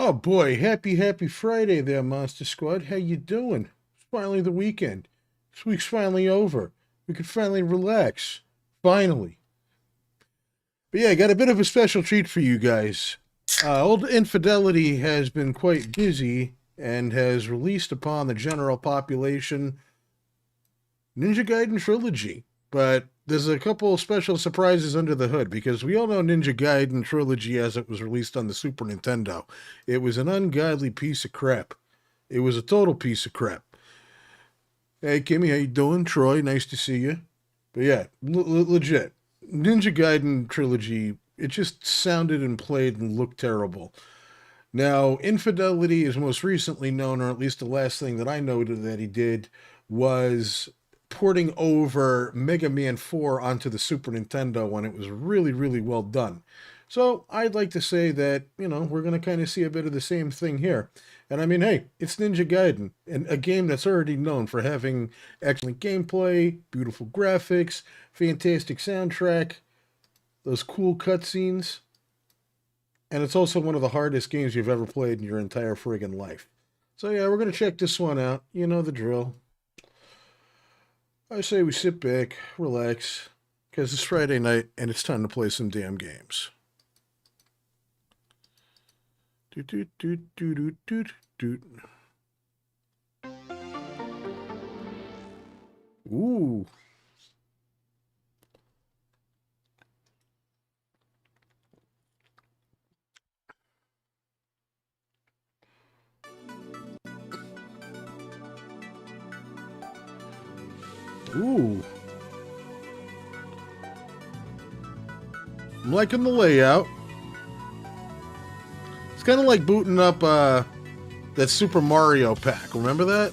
Oh boy, happy Friday there, Monster Squad. How you doing? It's finally the weekend. This week's finally over. We can finally relax. Finally. But yeah, I got a bit of a special treat for you guys. Old Infidelity has been quite busy and has released upon the general population Ninja Gaiden Trilogy. But there's a couple special surprises under the hood, because we all know Ninja Gaiden Trilogy as it was released on the Super Nintendo. It was an ungodly piece of crap. It was a total piece of crap. Hey, Kimmy, how you doing? Troy, nice to see you. But yeah, legit. Ninja Gaiden Trilogy, it just sounded and played and looked terrible. Now, Infidelity is most recently known, or at least the last thing that I noted that he did, was porting over Mega Man 4 onto the Super Nintendo when it was really well done. So I'd like to say that, we're going to kind of see a bit of the same thing here. And I mean, hey, it's Ninja Gaiden, and a game that's already known for having excellent gameplay, beautiful graphics, fantastic soundtrack, those cool cutscenes. And it's also one of the hardest games you've ever played in your entire friggin' life. So yeah, we're going to check this one out. You know the drill. I say we sit back, relax, because it's Friday night and it's time to play some damn games. Doot, doot, doot, doot, doot, doot. Ooh. Ooh. I'm liking the layout. It's kind of like booting up that Super Mario pack. Remember that?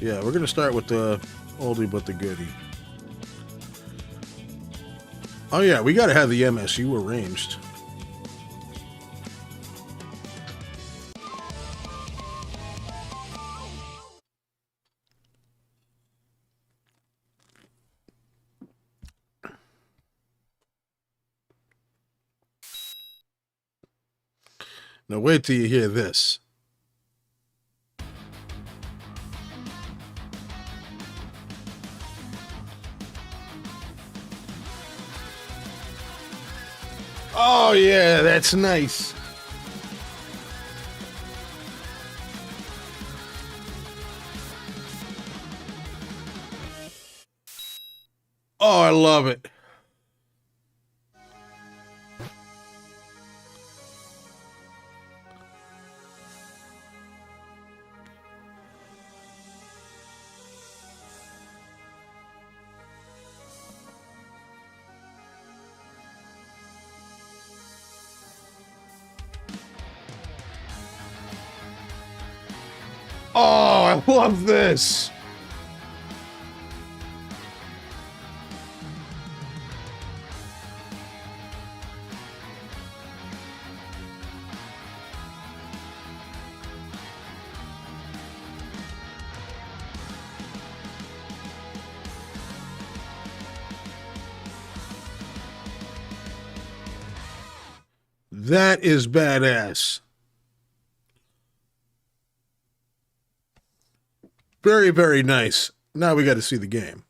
Yeah, we're going to start with the oldie but the goodie. Oh yeah, we got to have the MSU arranged. Now wait till you hear this. Oh yeah, that's nice. Oh, I love it. Oh, I love this. That is badass. Very nice. Now we got to see the game.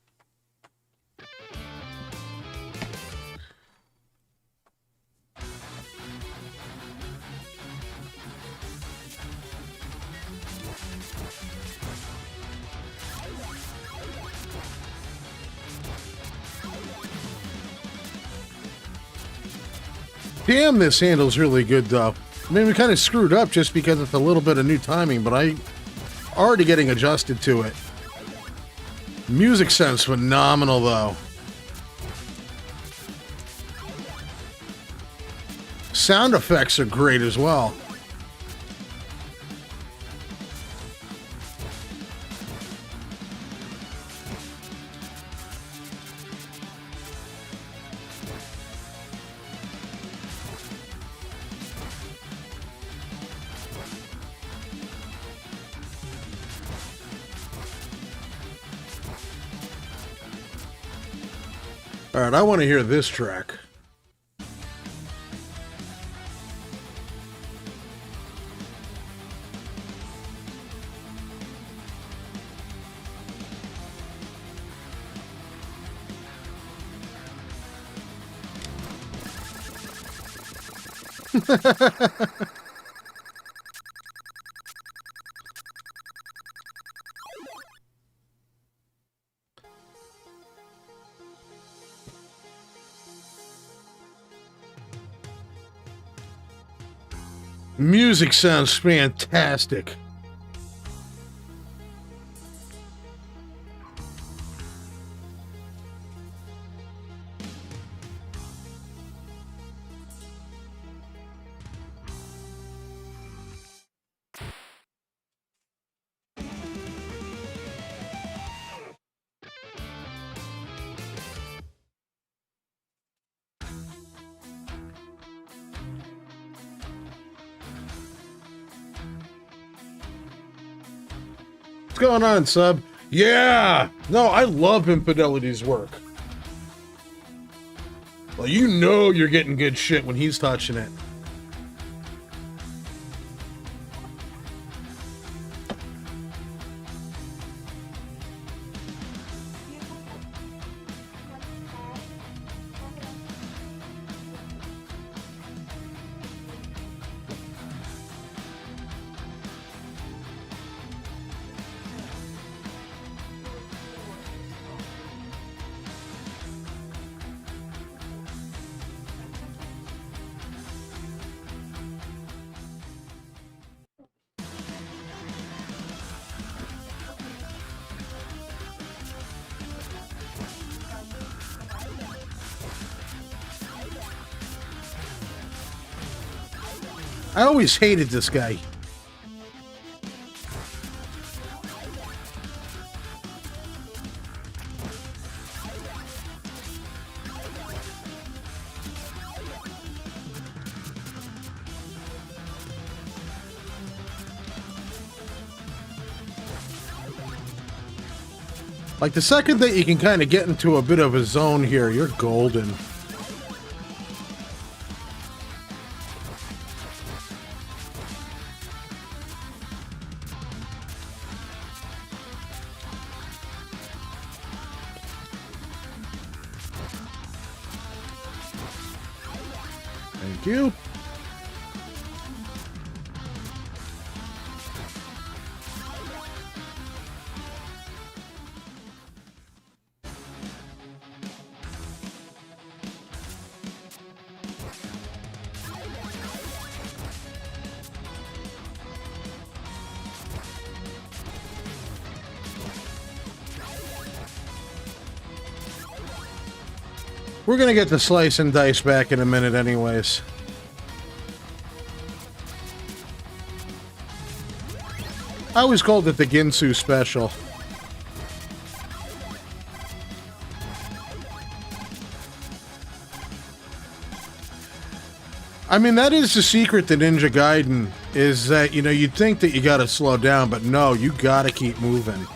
Damn, this handle's really good, though. I mean, we kind of screwed up just because it's a little bit of new timing, but I already getting adjusted to it. Music sounds phenomenal, though. Sound effects are great as well. All right, I want to hear this track. Music sounds fantastic. What's going on, sub? Yeah! No, I love Infidelity's work. Well, you know you're getting good shit when he's touching it. I always hated this guy. Like, the second that you can kind of get into a bit of a zone here, you're golden. Thank you. We're gonna get the slice and dice back in a minute anyways. I always called it the Ginsu special. I mean, that is the secret to Ninja Gaiden, is that, you know, you'd think that you gotta slow down, but no, you gotta keep moving.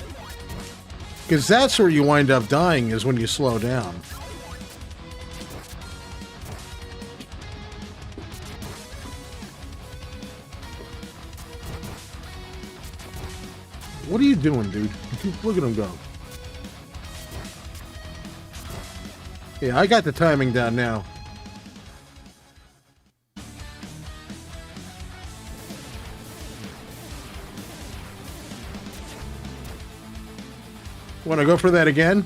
Because that's where you wind up dying, is when you slow down. What are you doing, dude? Look at him go. Yeah, I got the timing down now. Want to go for that again?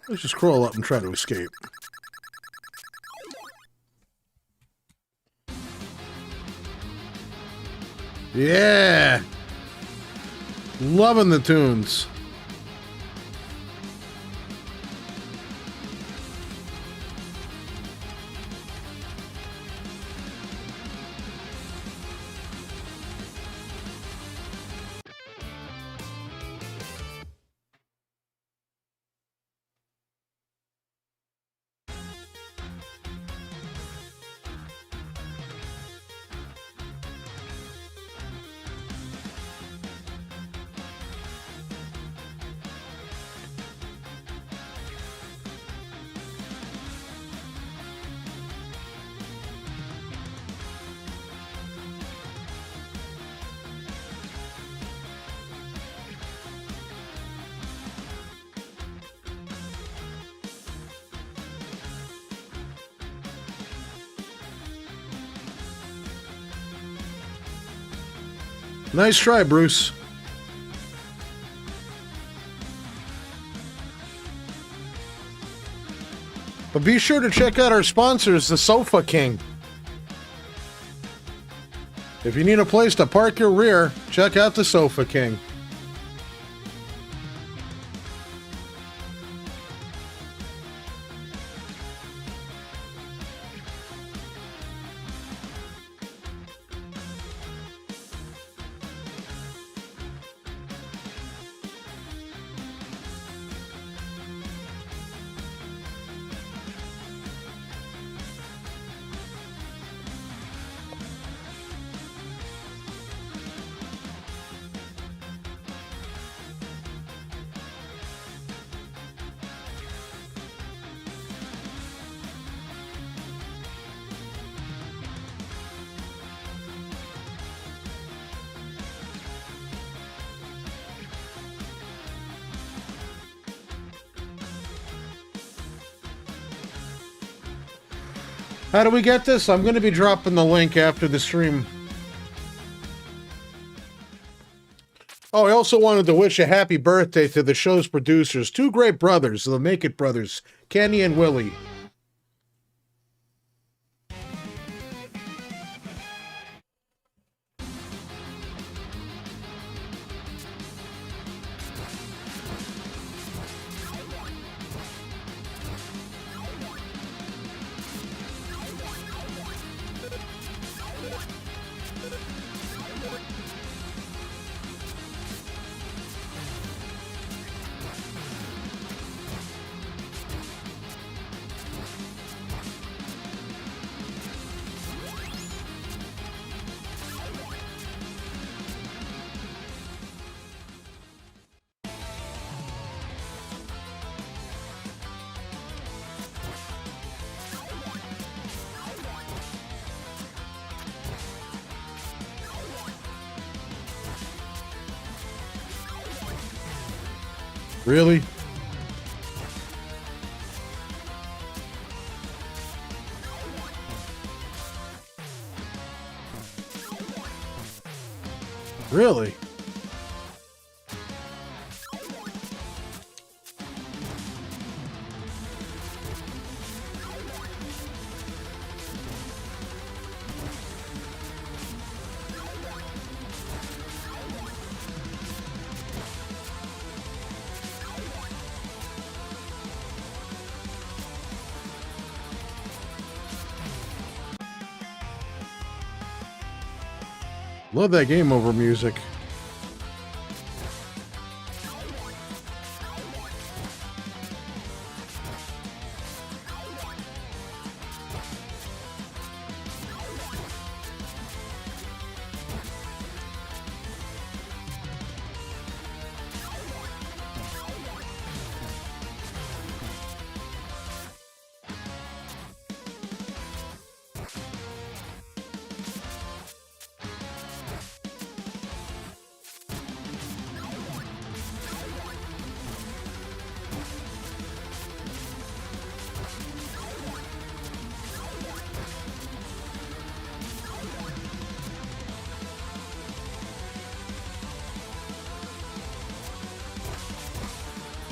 Let's just crawl up and try to escape. Yeah! Loving the tunes. Nice try, Bruce. But be sure to check out our sponsors, the Sofa King. If you need a place to park your rear, check out the Sofa King. How do we get this? I'm going to be dropping the link after the stream. Oh, I also wanted to wish a happy birthday to the show's producers, two great brothers, the Make It brothers, Kenny and Willie. Really? Really? Love that game over music.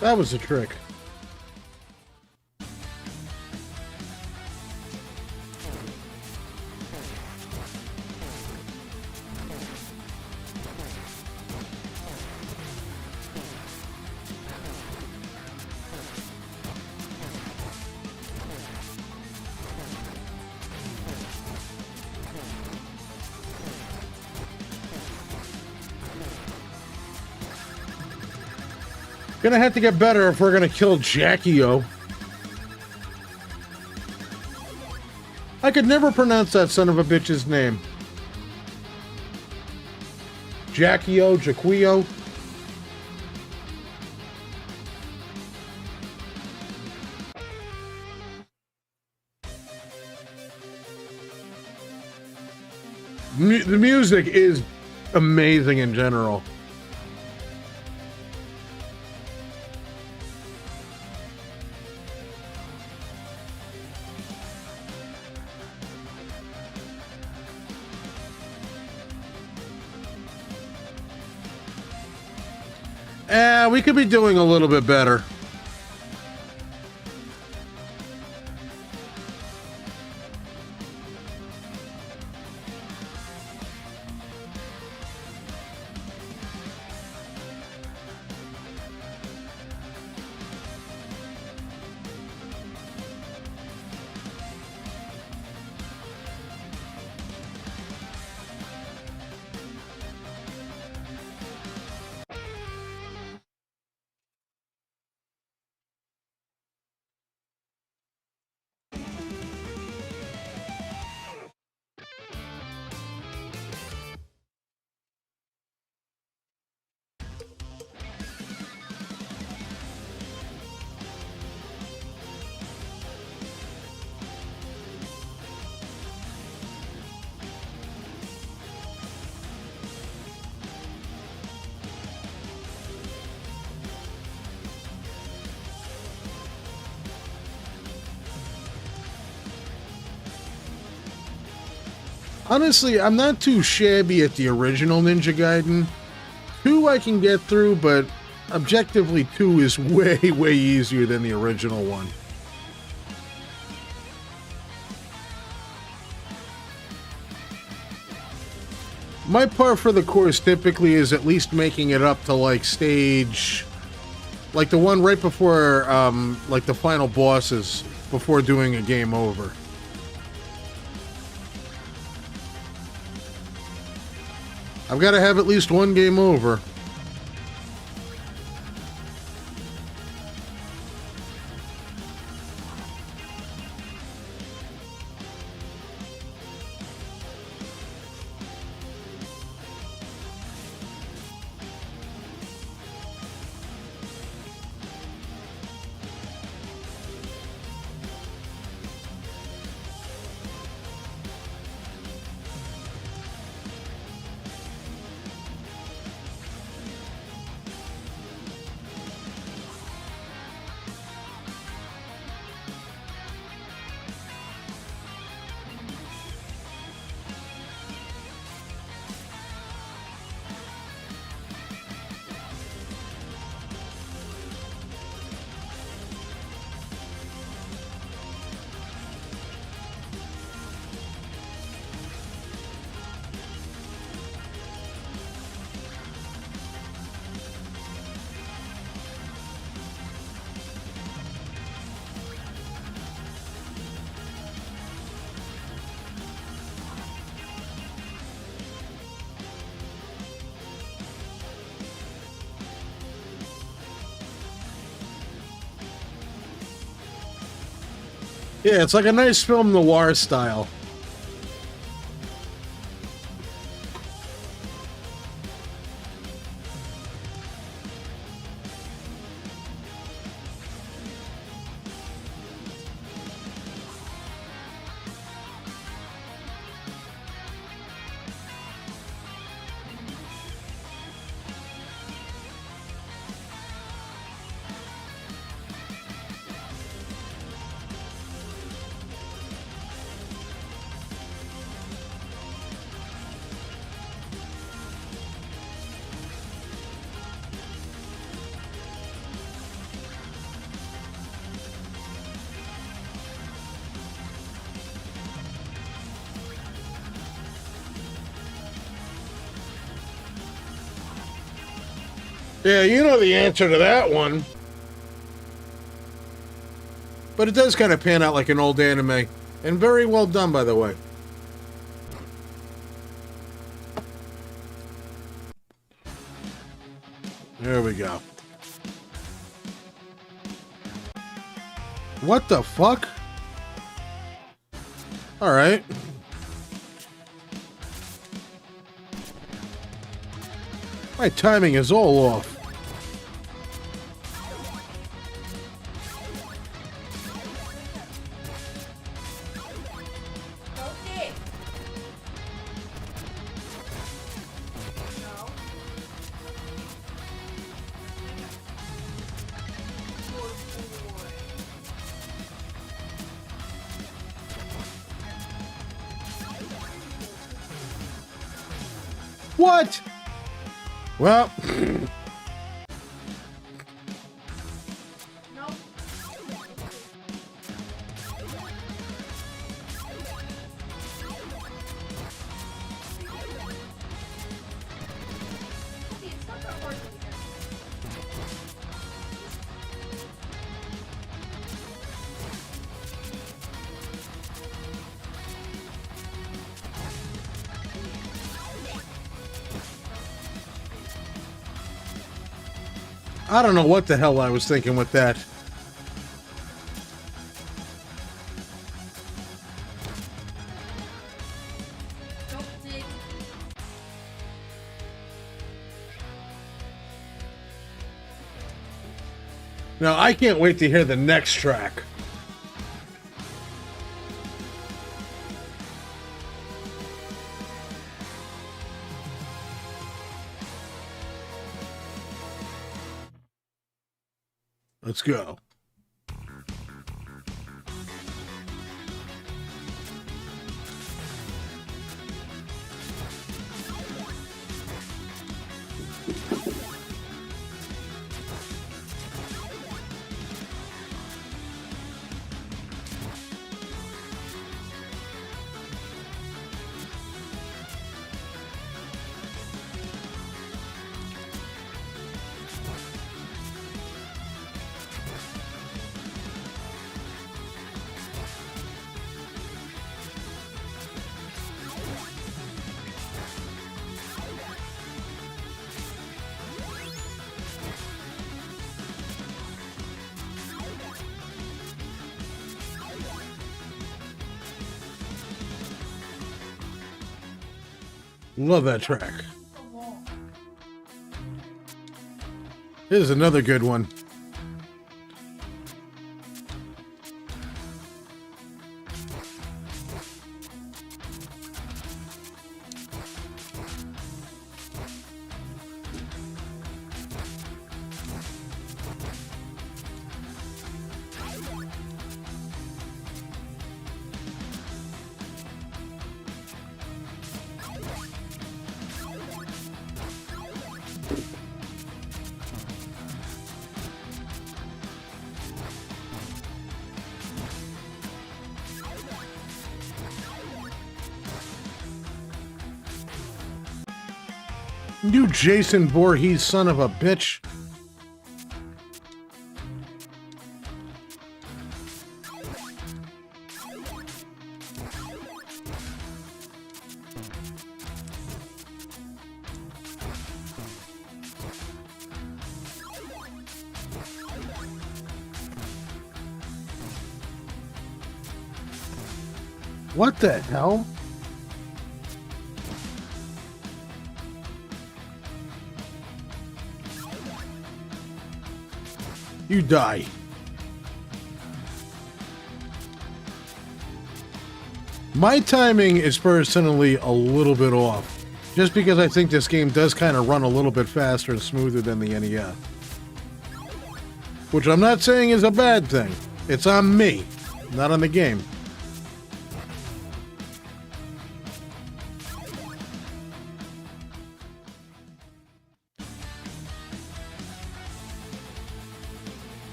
That was a trick. Gonna have to get better if we're gonna kill Jackie-O. I could never pronounce that son of a bitch's name. Jackie-O, Jaquio. The music is amazing in general. We could be doing a little bit better. Honestly, I'm not too shabby at the original Ninja Gaiden. 2 I can get through, but objectively 2 is way, way easier than the original one. My part for the course typically is at least making it up to like stage, like the one right before, like the final bosses before doing a game over. I've got to have at least one game over. Yeah, it's like a nice film noir style. Yeah, you know the answer to that one. But it does kind of pan out like an old anime. And very well done, by the way. There we go. What the fuck? Alright. My timing is all off. What? Well, I don't know what the hell I was thinking with that. Now, I can't wait to hear the next track. Let's go. Love that track. Here's another good one. You Jason Voorhees son of a bitch. What the hell? You die. My timing is personally a little bit off, just because I think this game does kind of run a little bit faster and smoother than the NES. Which I'm not saying is a bad thing. It's on me, not on the game.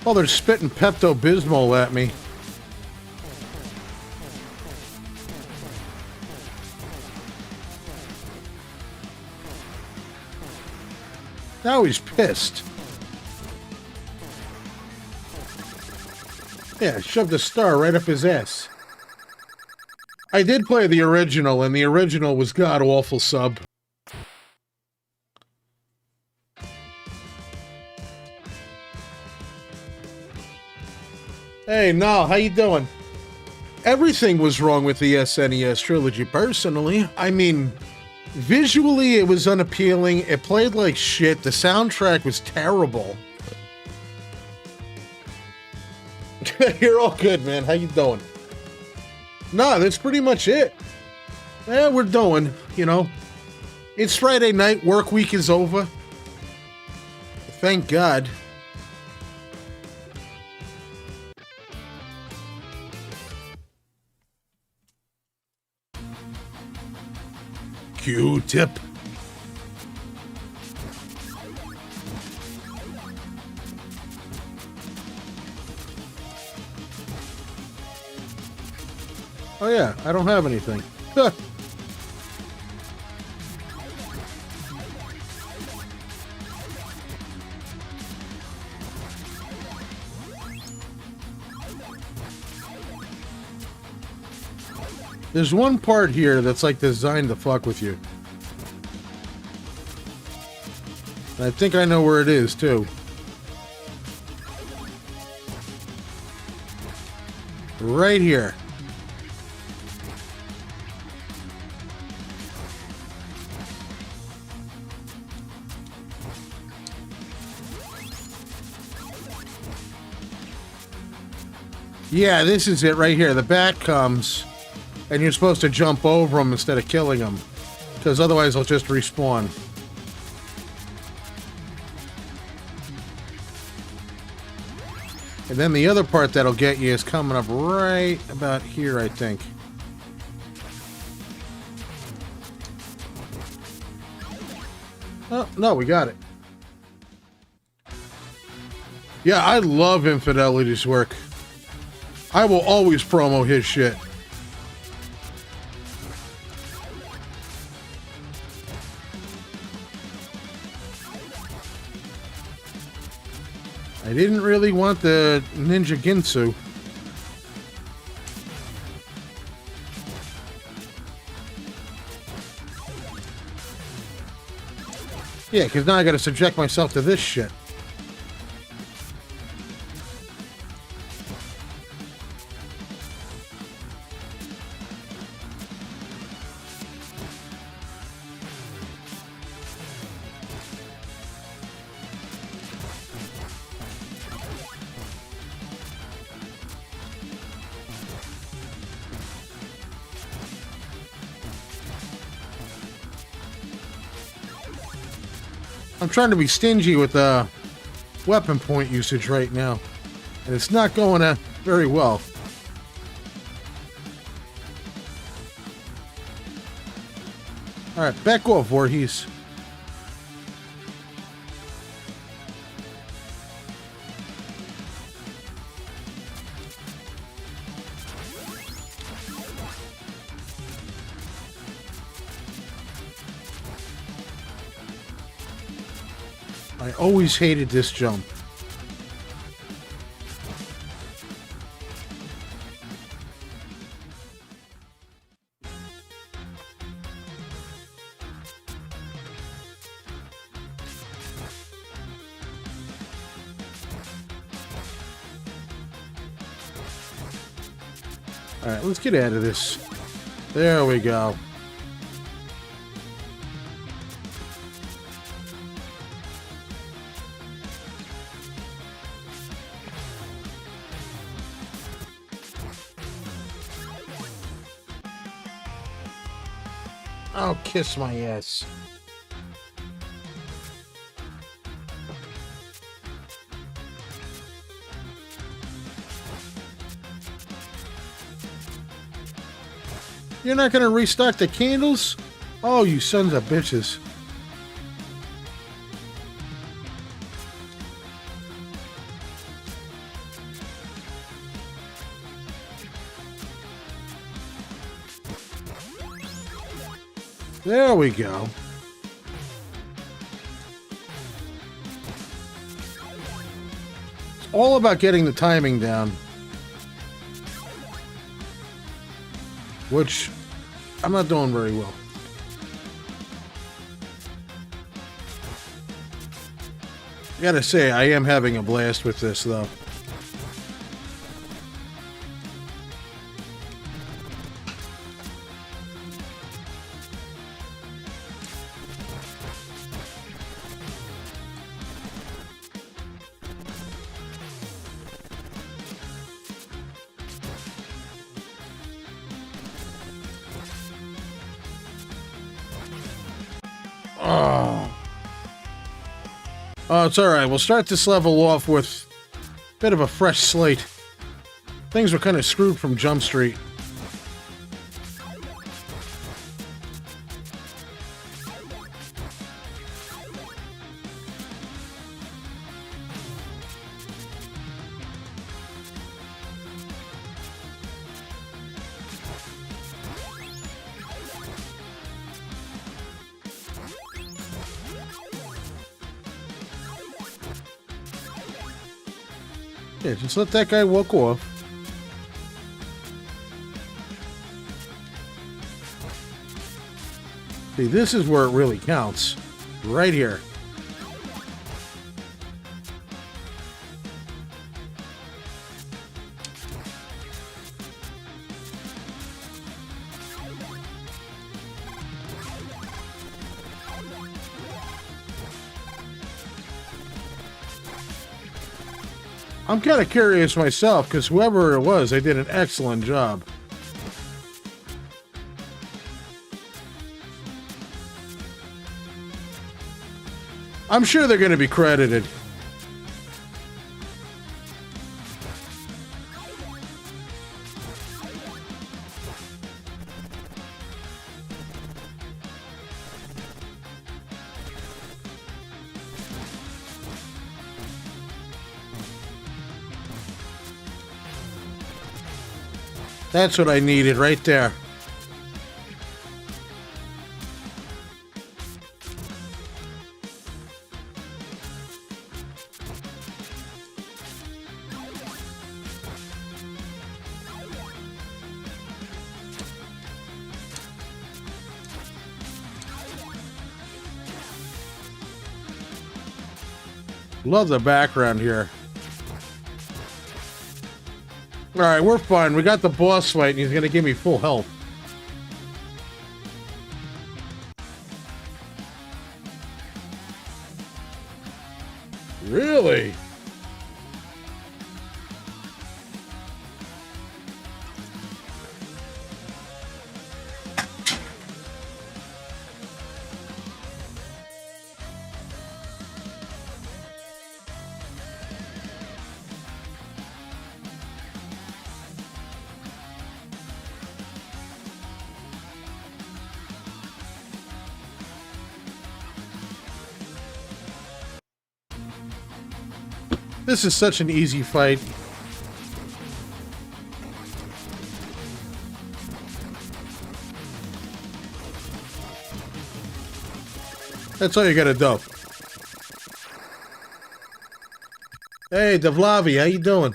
Oh, they're spitting Pepto-Bismol at me. Now he's pissed. Yeah, shoved a star right up his ass. I did play the original, and the original was god-awful sub. Hey, Nal, how you doing? Everything was wrong with the SNES Trilogy, personally. I mean, visually it was unappealing, it played like shit, the soundtrack was terrible. You're all good, man. How you doing? Nah, that's pretty much it. Yeah, we're doing, you know. It's Friday night, work week is over. Thank God. Q-tip. Oh yeah, I don't have anything. There's one part here that's like designed to fuck with you. And I think I know where it is too. Right here. Yeah, this is it right here. The bat comes, and you're supposed to jump over them instead of killing them, because otherwise they'll just respawn. And then the other part that'll get you is coming up right about here, I think. Oh, no, we got it. Yeah, I love Infidelity's work. I will always promo his shit. I didn't really want the Ninja Ginsu. Yeah, because now I gotta subject myself to this shit. I'm trying to be stingy with weapon point usage right now, and it's not going very well. Alright, back off, Voorhees. I always hated this jump. Alright, let's get out of this. There we go. Oh, kiss my ass. You're not gonna restock the candles? Oh, you sons of bitches. There we go. It's all about getting the timing down. Which I'm not doing very well. I gotta say, I am having a blast with this, though. Oh, it's alright. We'll start this level off with a bit of a fresh slate. Things were kind of screwed from Jump Street. Yeah, just let that guy walk off. See, this is where it really counts. Right here. I'm kind of curious myself, because whoever it was, they did an excellent job. I'm sure they're going to be credited. That's what I needed right there. Love the background here. Alright, we're fine. We got the boss fight and he's gonna give me full health. Really? This is such an easy fight. That's all you gotta do. Hey, Devlavi, how you doing?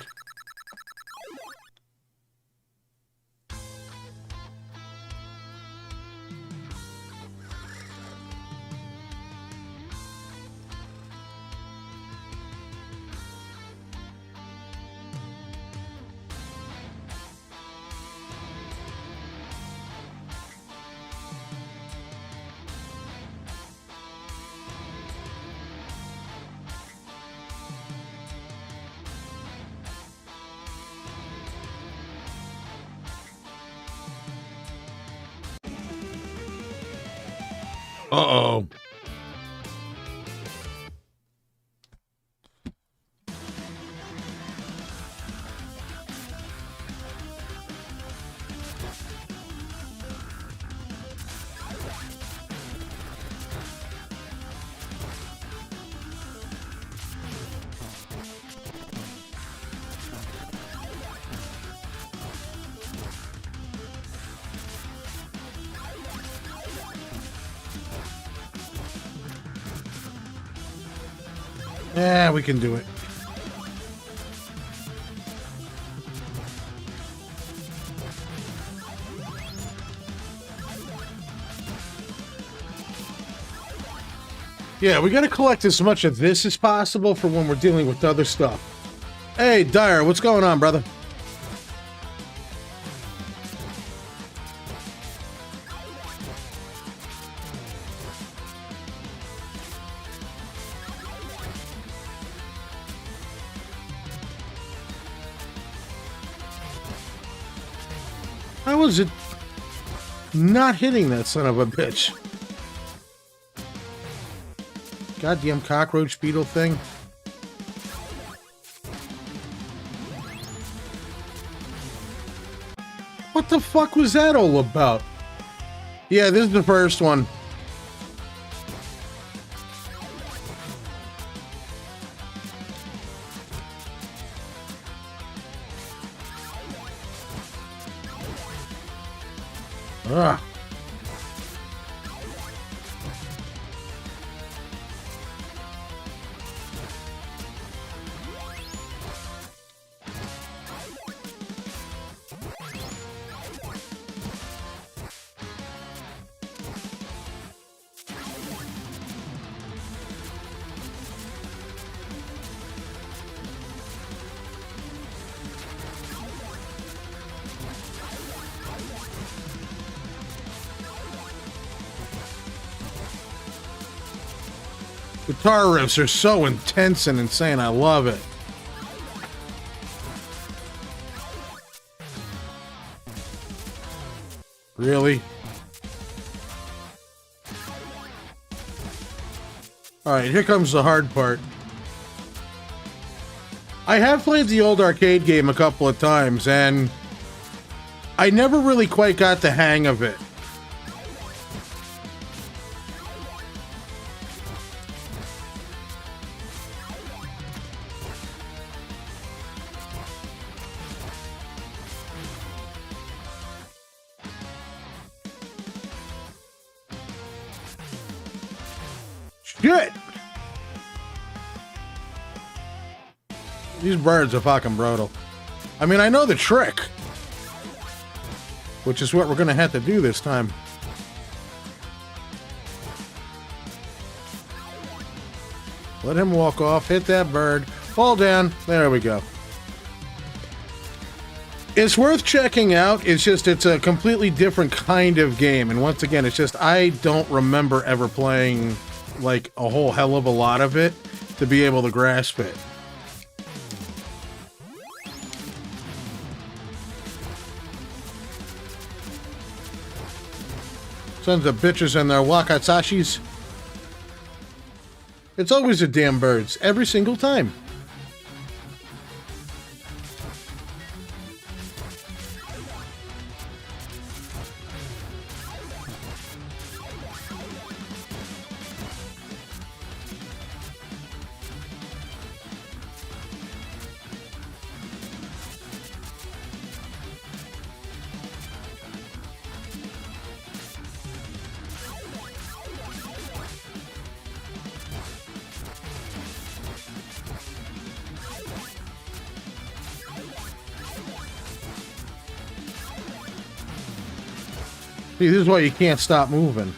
Uh-oh. Yeah, we can do it. Yeah, we gotta collect as much of this as possible for when we're dealing with other stuff. Hey, Dyer, what's going on, brother? How is it not hitting that son of a bitch? Goddamn cockroach beetle thing. What the fuck was that all about? Yeah, this is the first one. Ugh. Guitar riffs are so intense and insane. I love it. Really? Alright, here comes the hard part. I have played the old arcade game a couple of times, and I never really quite got the hang of it. Shit! These birds are fucking brutal. I mean, I know the trick, which is what we're gonna have to do this time. Let him walk off, hit that bird, fall down, there we go. It's worth checking out. It's just, it's a completely different kind of game, and once again, it's just, I don't remember ever playing like a whole hell of a lot of it to be able to grasp it. Sons of bitches and their wakatsashis. It's always the damn birds, every single time. See, this is why you can't stop moving.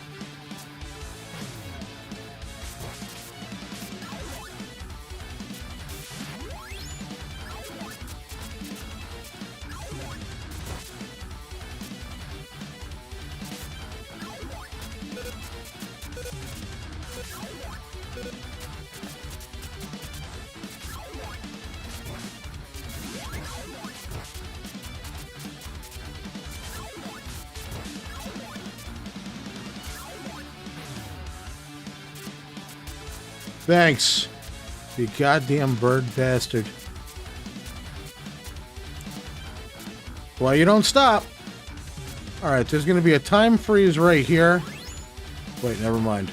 Thanks, you goddamn bird bastard. Well, you don't stop. Alright, there's gonna be a time freeze right here. Wait, never mind.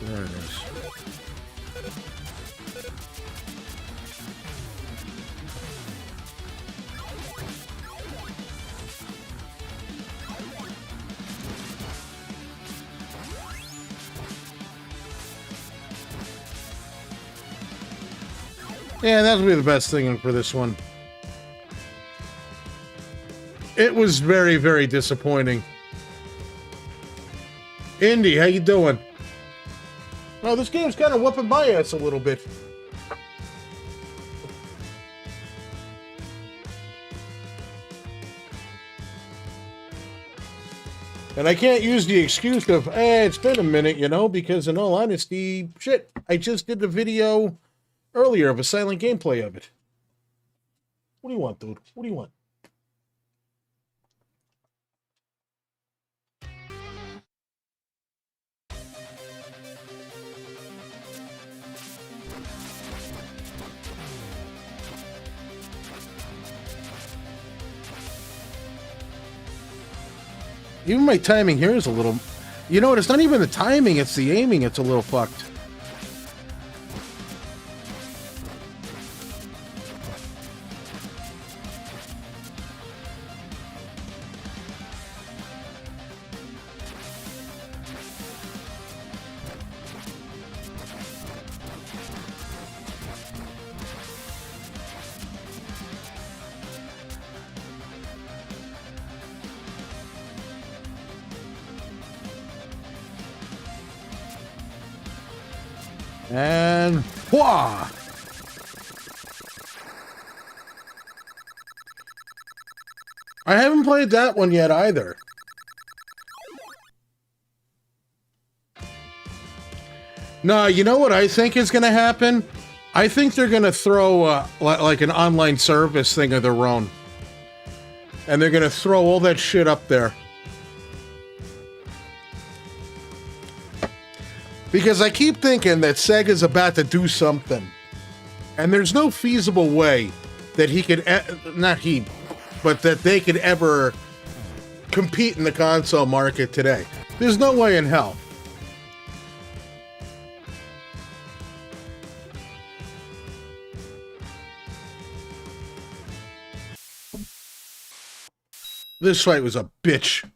There it is. Yeah, that'll be the best thing for this one. It was very, very disappointing. Indy, how you doing? Oh, this game's kind of whooping my ass a little bit. And I can't use the excuse of, hey, it's been a minute, you know, because in all honesty, shit, I just did the video earlier of a silent gameplay of it. What do you want, dude? What do you want? Even my timing here is a little... You know what? It's not even the timing, it's the aiming. It's a little fucked. And whoa! I haven't played that one yet either. No, you know what I think is going to happen? I think they're going to throw like an online service thing of their own. And they're going to throw all that shit up there. Because I keep thinking that Sega's about to do something. And there's no feasible way that he could, not he, but that they could ever compete in the console market today. There's no way in hell. This fight was a bitch.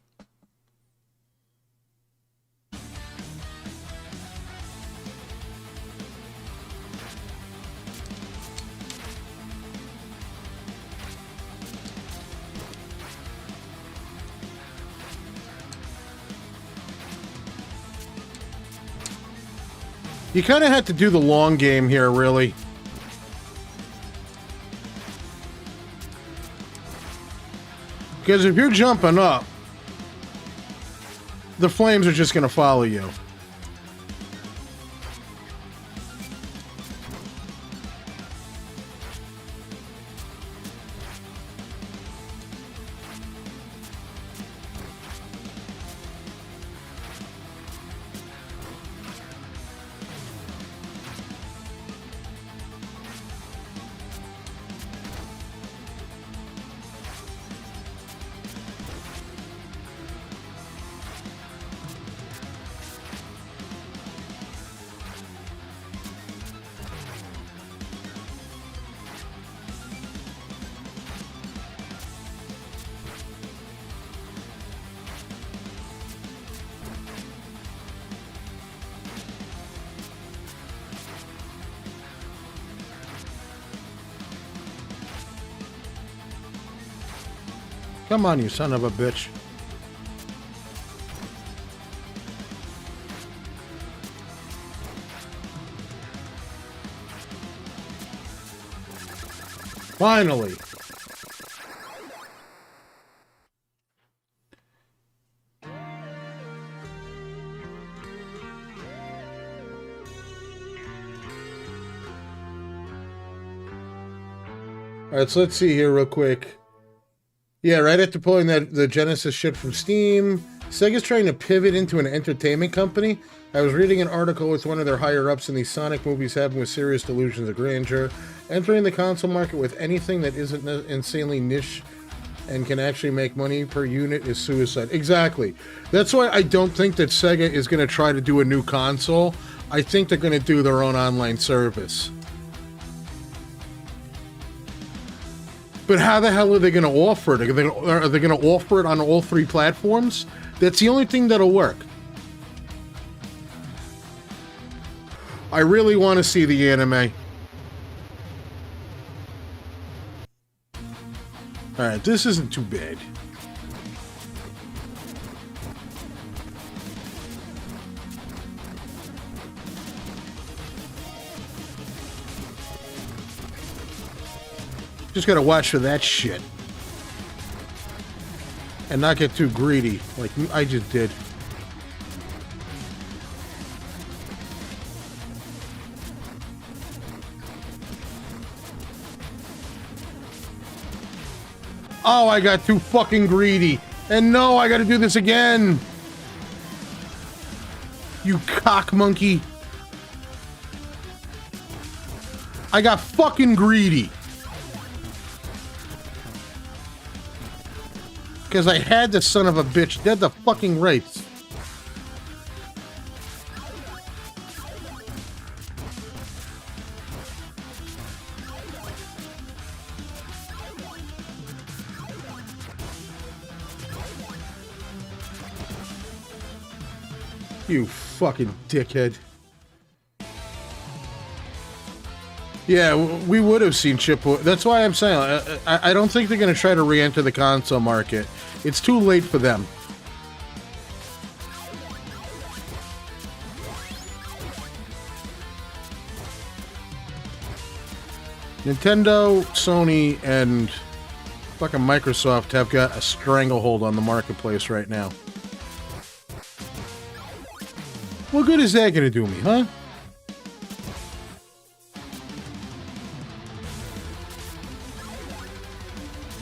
You kind of had to do the long game here, really. Because if you're jumping up, the flames are just going to follow you. Come on, you son of a bitch. Finally. All right, so let's see here real quick. Yeah, right after pulling the Genesis shit from Steam, Sega's trying to pivot into an entertainment company. I was reading an article with one of their higher-ups in these Sonic movies having with serious delusions of grandeur. Entering the console market with anything that isn't insanely niche and can actually make money per unit is suicide. Exactly. That's why I don't think that Sega is going to try to do a new console. I think they're going to do their own online service. But how the hell are they going to offer it? Are they going to offer it on all three platforms? That's the only thing that'll work. I really want to see the anime. Alright, this isn't too bad. Just gotta watch for that shit. And not get too greedy, like I just did. Oh, I got too fucking greedy. And no, I gotta do this again. You cock monkey. I got fucking greedy. Because I had this son of a bitch dead the fucking rates. You fucking dickhead. Yeah, we would have seen Chip. That's why I'm saying I don't think they're going to try to re-enter the console market. It's too late for them. Nintendo, Sony, and fucking Microsoft have got a stranglehold on the marketplace right now. What good is that going to do me, huh?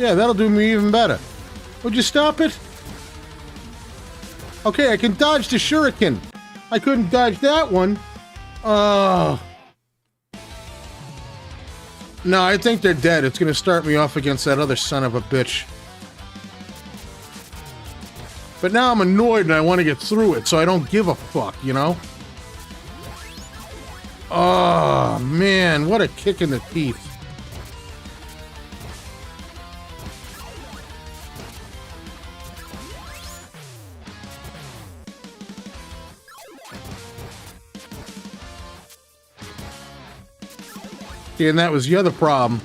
Yeah, that'll do me even better. Would you stop it? Okay, I can dodge the shuriken. I couldn't dodge that one. Oh. No, I think they're dead. It's gonna start me off against that other son of a bitch. But now I'm annoyed and I want to get through it, so I don't give a fuck, you know? Oh, man, what a kick in the teeth. And that was the other problem,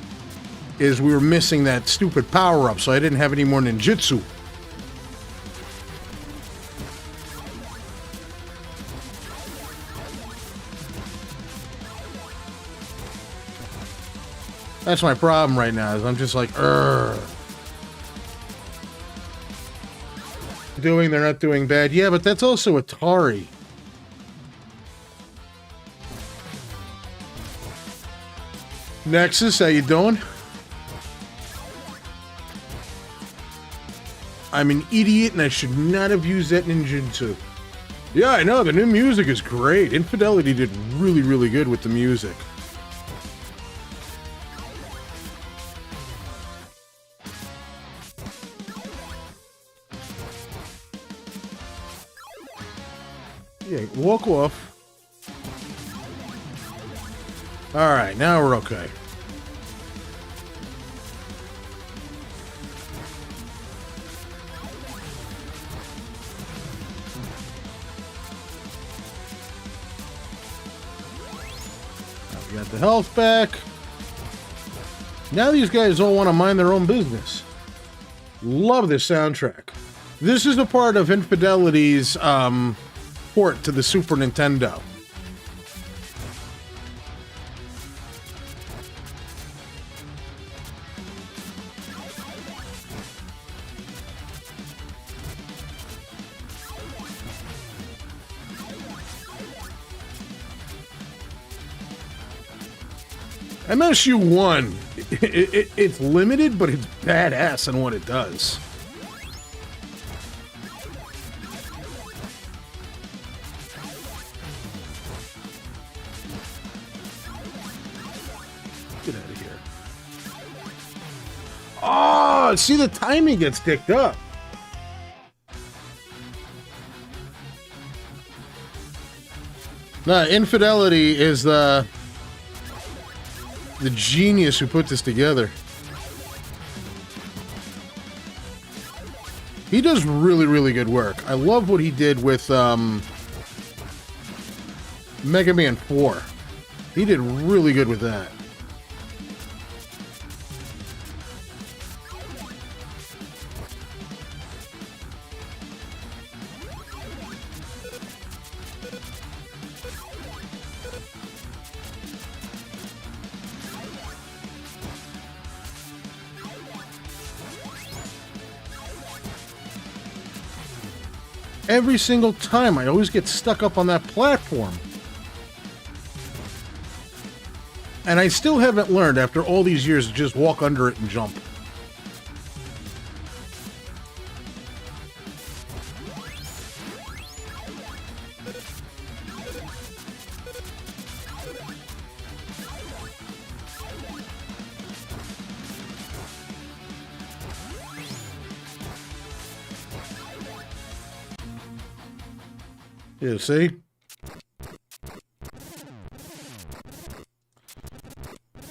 is we were missing that stupid power-up, so I didn't have any more ninjutsu. That's my problem right now, is I'm just like, they're not doing bad. Yeah, but that's also Atari. Nexus, how you doing? I'm an idiot and I should not have used that ninjutsu. Yeah, I know, the new music is great. Infidelity did really, really good with the music. Yeah, walk off. Alright, now we're okay. Now we got the health back. Now these guys all want to mind their own business. Love this soundtrack. This is a part of Infidelity's port to the Super Nintendo. MSU1, it's limited, but it's badass in what it does. Get out of here. Oh, see, the timing gets dicked up. No, Infidelity is the genius who put this together. He does really, really good work. I love what he did with Mega Man 4. He did really good with that. Every single time, I always get stuck up on that platform. And I still haven't learned, after all these years, to just walk under it and jump. Yeah, see?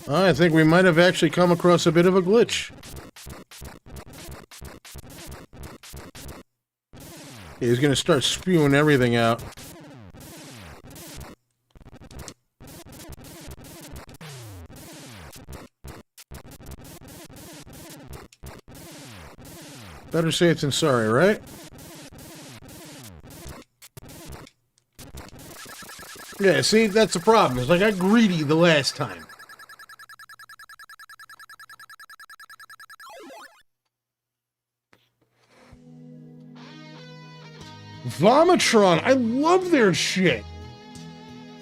I think we might have actually come across a bit of a glitch. He's gonna start spewing everything out. Better safe than sorry, right? Yeah, see, that's the problem. It's like I got greedy the last time. Vomitron, I love their shit.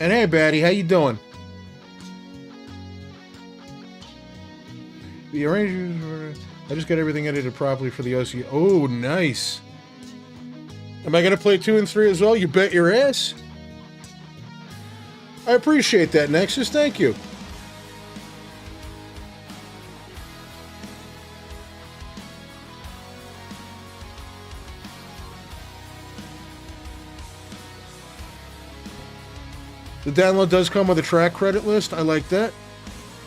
And hey, baddie, how you doing? The arrangers were... I just got everything edited properly for the OC. Oh, nice. Am I going to play 2 and 3 as well? You bet your ass. I appreciate that, Nexus. Thank you. The download does come with a track credit list. I like that.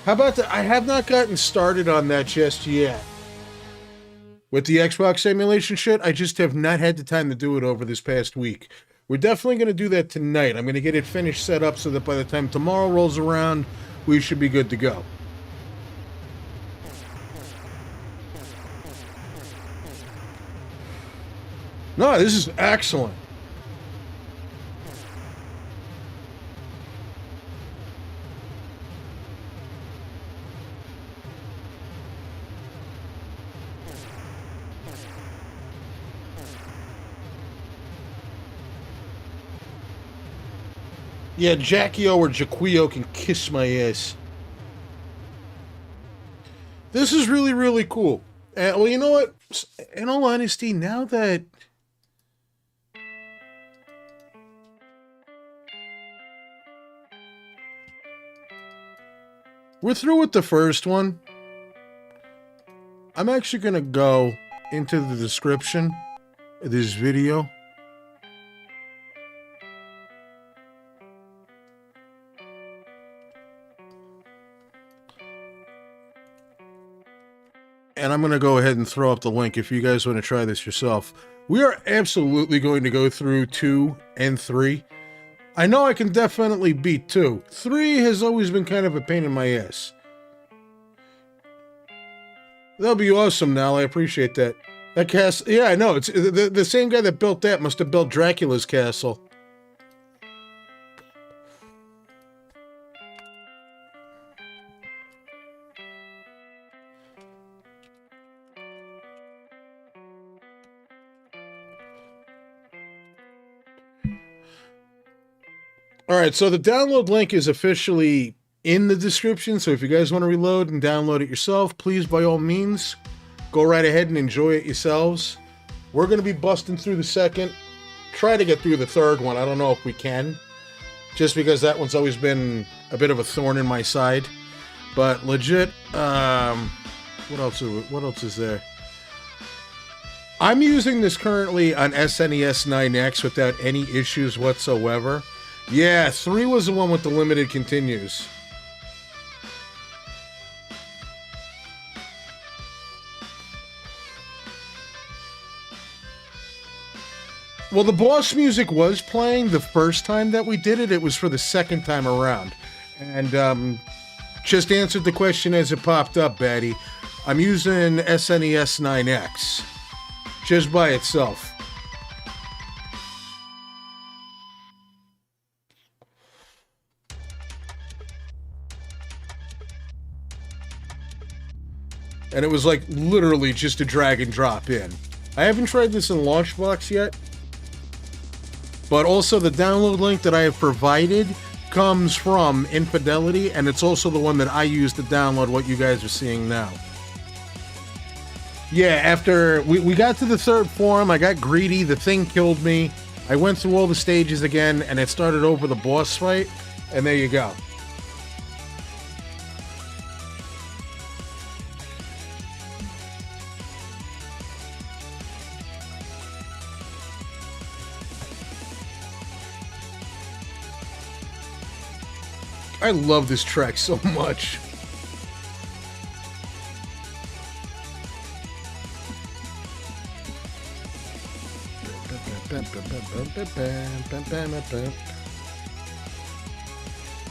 How about that? I have not gotten started on that just yet. With the Xbox emulation shit, I just have not had the time to do it over this past week. We're definitely going to do that tonight. I'm going to get it finished set up so that by the time tomorrow rolls around, we should be good to go. No, this is excellent. Yeah, Jackie O or Jaquio can kiss my ass. This is really, really cool. Well, you know what? In all honesty, now that... we're through with the first one, I'm actually going to go into the description of this video. And I'm going to go ahead and throw up the link if you guys want to try this yourself. We are absolutely going to go through 2 and 3. I know I can definitely beat 2. 3 has always been kind of a pain in my ass. That'll be awesome, Nal. I appreciate that. That castle... yeah, I know. It's the same guy that built that must have built Dracula's castle. Alright, so the download link is officially in the description, so if you guys want to reload and download it yourself, please, by all means, go right ahead and enjoy it yourselves. We're going to be busting through the second. Try to get through the third one. I don't know if we can, just because that one's always been a bit of a thorn in my side. But legit, what else is there? I'm using this currently on SNES 9X without any issues whatsoever. Yeah, 3 was the one with the limited continues. Well, the boss music was playing the first time that we did it. It was for the second time around. And just answered the question as it popped up, Batty. I'm using SNES 9X. Just by itself. And it was like literally just a drag and drop in. I haven't tried this in Launchbox yet, but also the download link that I have provided comes from Infidelity, and it's also the one that I use to download what you guys are seeing now. Yeah, after we got to the third forum, I got greedy, the thing killed me, I went through all the stages again, and it started over the boss fight, and there you go. I love this track so much.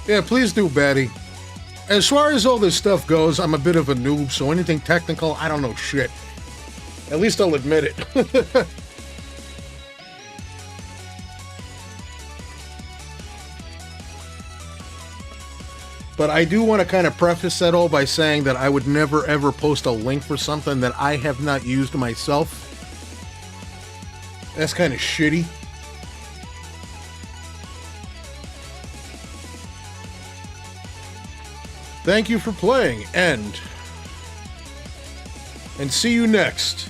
Yeah, please do, Batty. As far as all this stuff goes, I'm a bit of a noob, so anything technical, I don't know shit. At least I'll admit it. But I do want to kind of preface that all by saying that I would never ever post a link for something that I have not used myself. That's kind of shitty. Thank you for playing, and and see you next.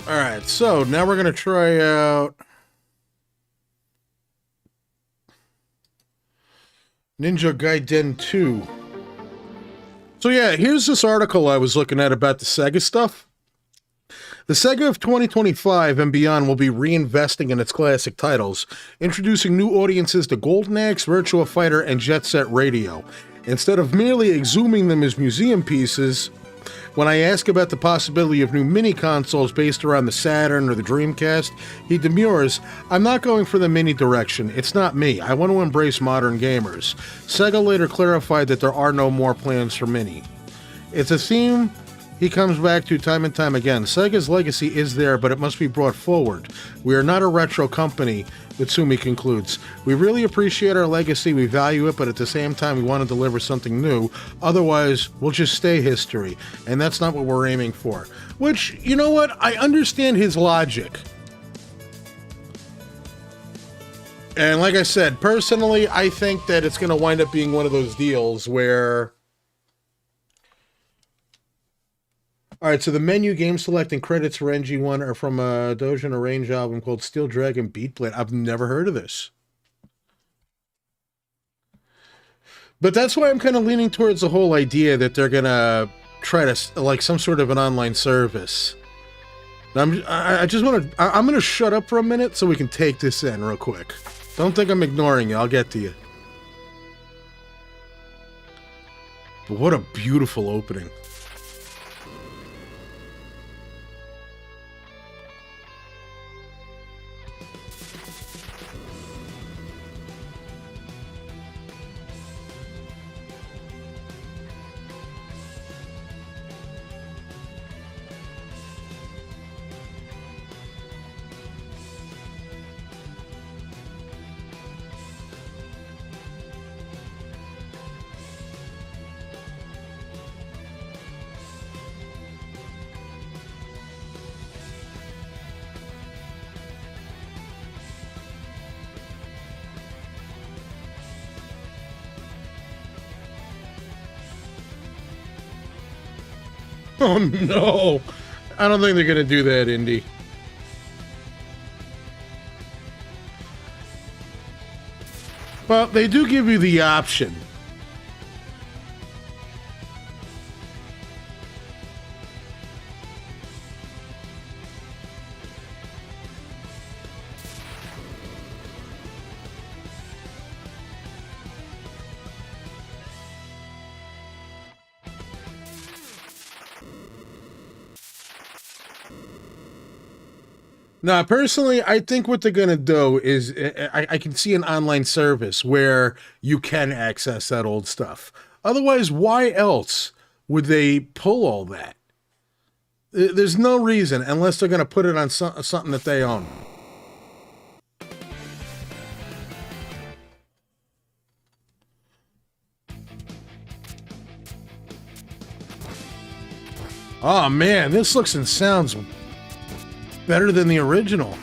Alright, so now we're going to try out Ninja Gaiden 2. So yeah, here's this article I was looking at about the Sega stuff. The Sega of 2025 and beyond will be reinvesting in its classic titles, introducing new audiences to Golden Axe, Virtua Fighter, and Jet Set Radio. Instead of merely exhuming them as museum pieces, when I ask about the possibility of new mini-consoles based around the Saturn or the Dreamcast, he demurs, "I'm not going for the mini direction. It's not me. I want to embrace modern gamers." Sega later clarified that there are no more plans for mini. It's a theme he comes back to time and time again. Sega's legacy is there, but it must be brought forward. We are not a retro company, Mitsumi concludes. We really appreciate our legacy, we value it, but at the same time we want to deliver something new. Otherwise, we'll just stay history. And that's not what we're aiming for. Which, you know what? I understand his logic. And like I said, personally, I think that it's going to wind up being one of those deals where... Alright, so the menu, game select, and credits for NG1 are from a Dojin Arrange album called Steel Dragon Beat Blade. I've never heard of this. But that's why I'm kind of leaning towards the whole idea that they're going to try to, like, some sort of an online service. I just want to... I'm going to shut up for a minute so we can take this in real quick. Don't think I'm ignoring you. I'll get to you. But what a beautiful opening. Oh no! I don't think they're gonna do that, Indy. Well, they do give you the option. Now, personally, I think what they're going to do is I can see an online service where you can access that old stuff. Otherwise, why else would they pull all that? There's no reason unless they're going to put it on something that they own. Oh, man, this looks and sounds better than the original.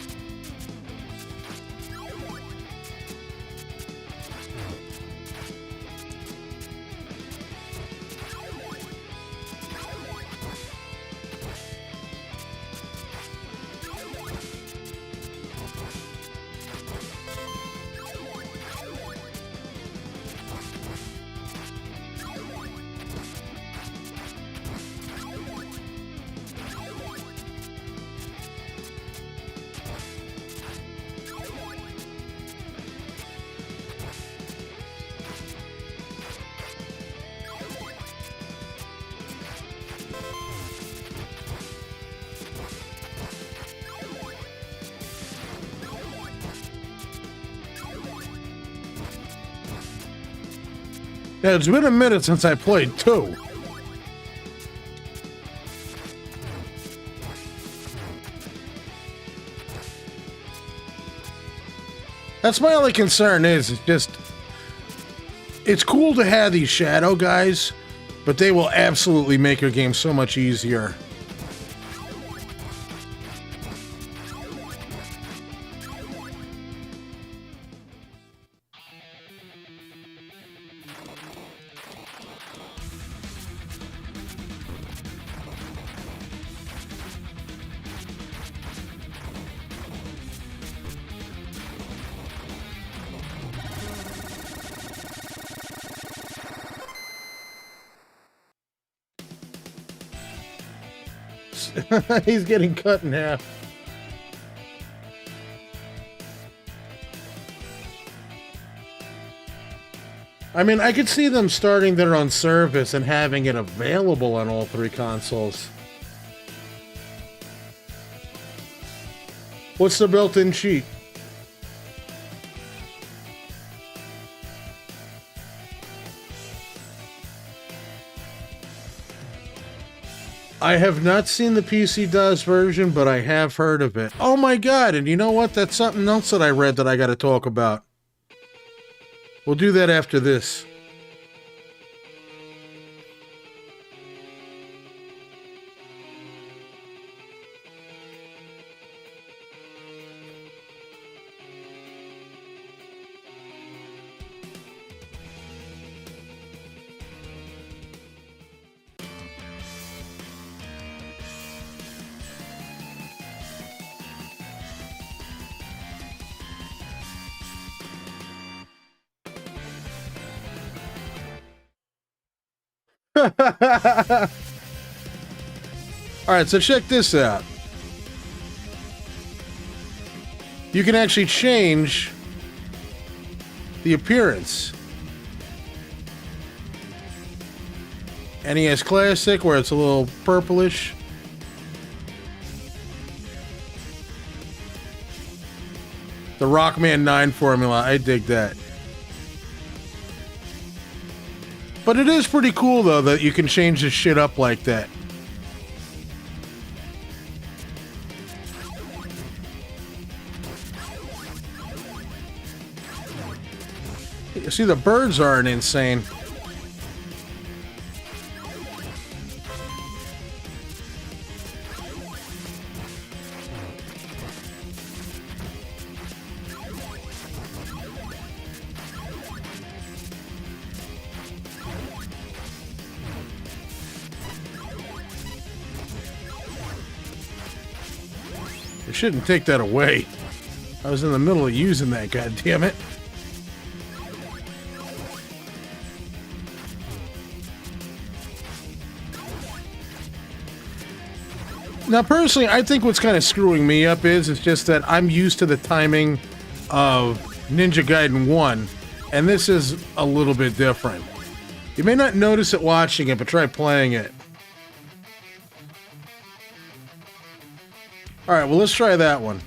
Yeah, it's been a minute since I played 2. That's my only concern is just... It's cool to have these shadow guys, but they will absolutely make your game so much easier. Yes, he's getting cut in half. I mean, I could see them starting their own service and having it available on all 3 consoles. What's the built-in cheat? I have not seen the PC-DOS version, but I have heard of it. Oh my god, and you know what? That's something else that I read that I gotta talk about. We'll do that after this. Alright, so check this out. You can actually change the appearance. NES Classic, where it's a little purplish. The Rockman 9 formula, I dig that. But it is pretty cool, though, that you can change this shit up like that. You see, the birds aren't insane. I shouldn't take that away. I was in the middle of using that, goddammit. Now, personally, I think what's kind of screwing me up is just that I'm used to the timing of Ninja Gaiden 1, and this is a little bit different. You may not notice it watching it, but try playing it. Alright, well, let's try that one.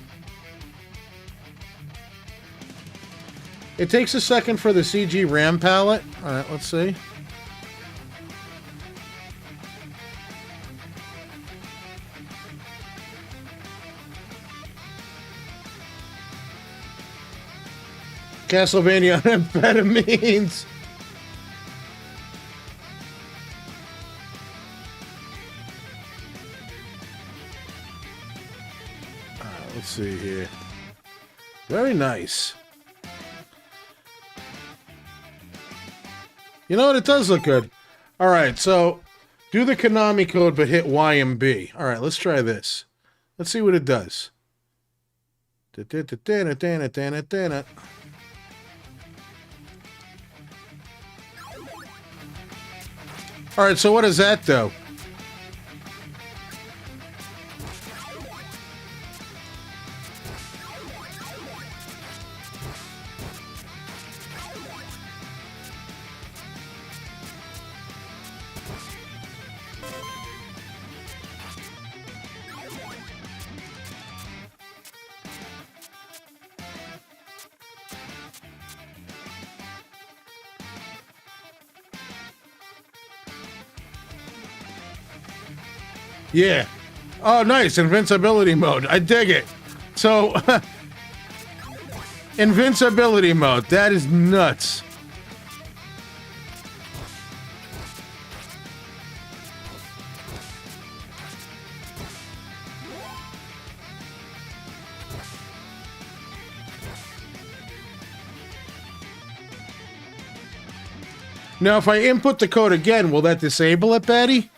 It takes a second for the CG RAM palette. Alright, let's see. Castlevania on amphetamines. Let's see here. Very nice. You know what? It does look good. All right, so do the Konami code, but hit Y and B. All right, let's try this. Let's see what it does. All right, so what does that do? Yeah. Oh, nice. Invincibility mode. I dig it. So, invincibility mode. That is nuts. Now, if I input the code again, will that disable it, Betty?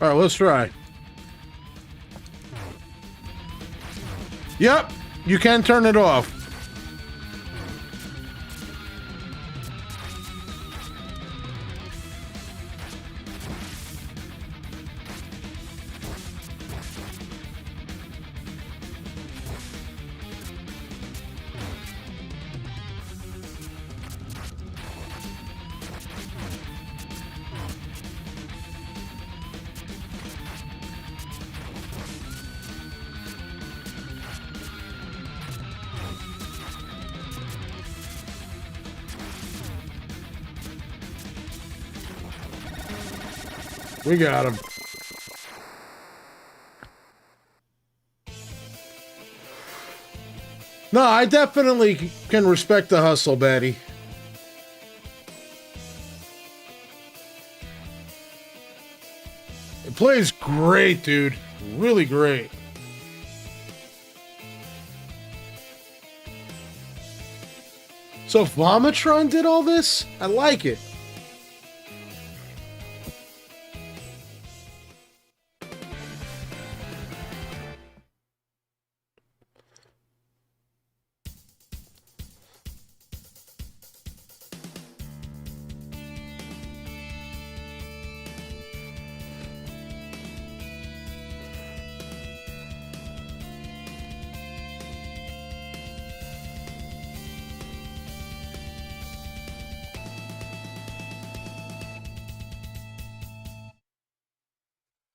All right, let's try. Yep, you can turn it off. We got him. No, I definitely can respect the hustle, Betty. It plays great, dude. Really great. So Vomitron did all this? I like it.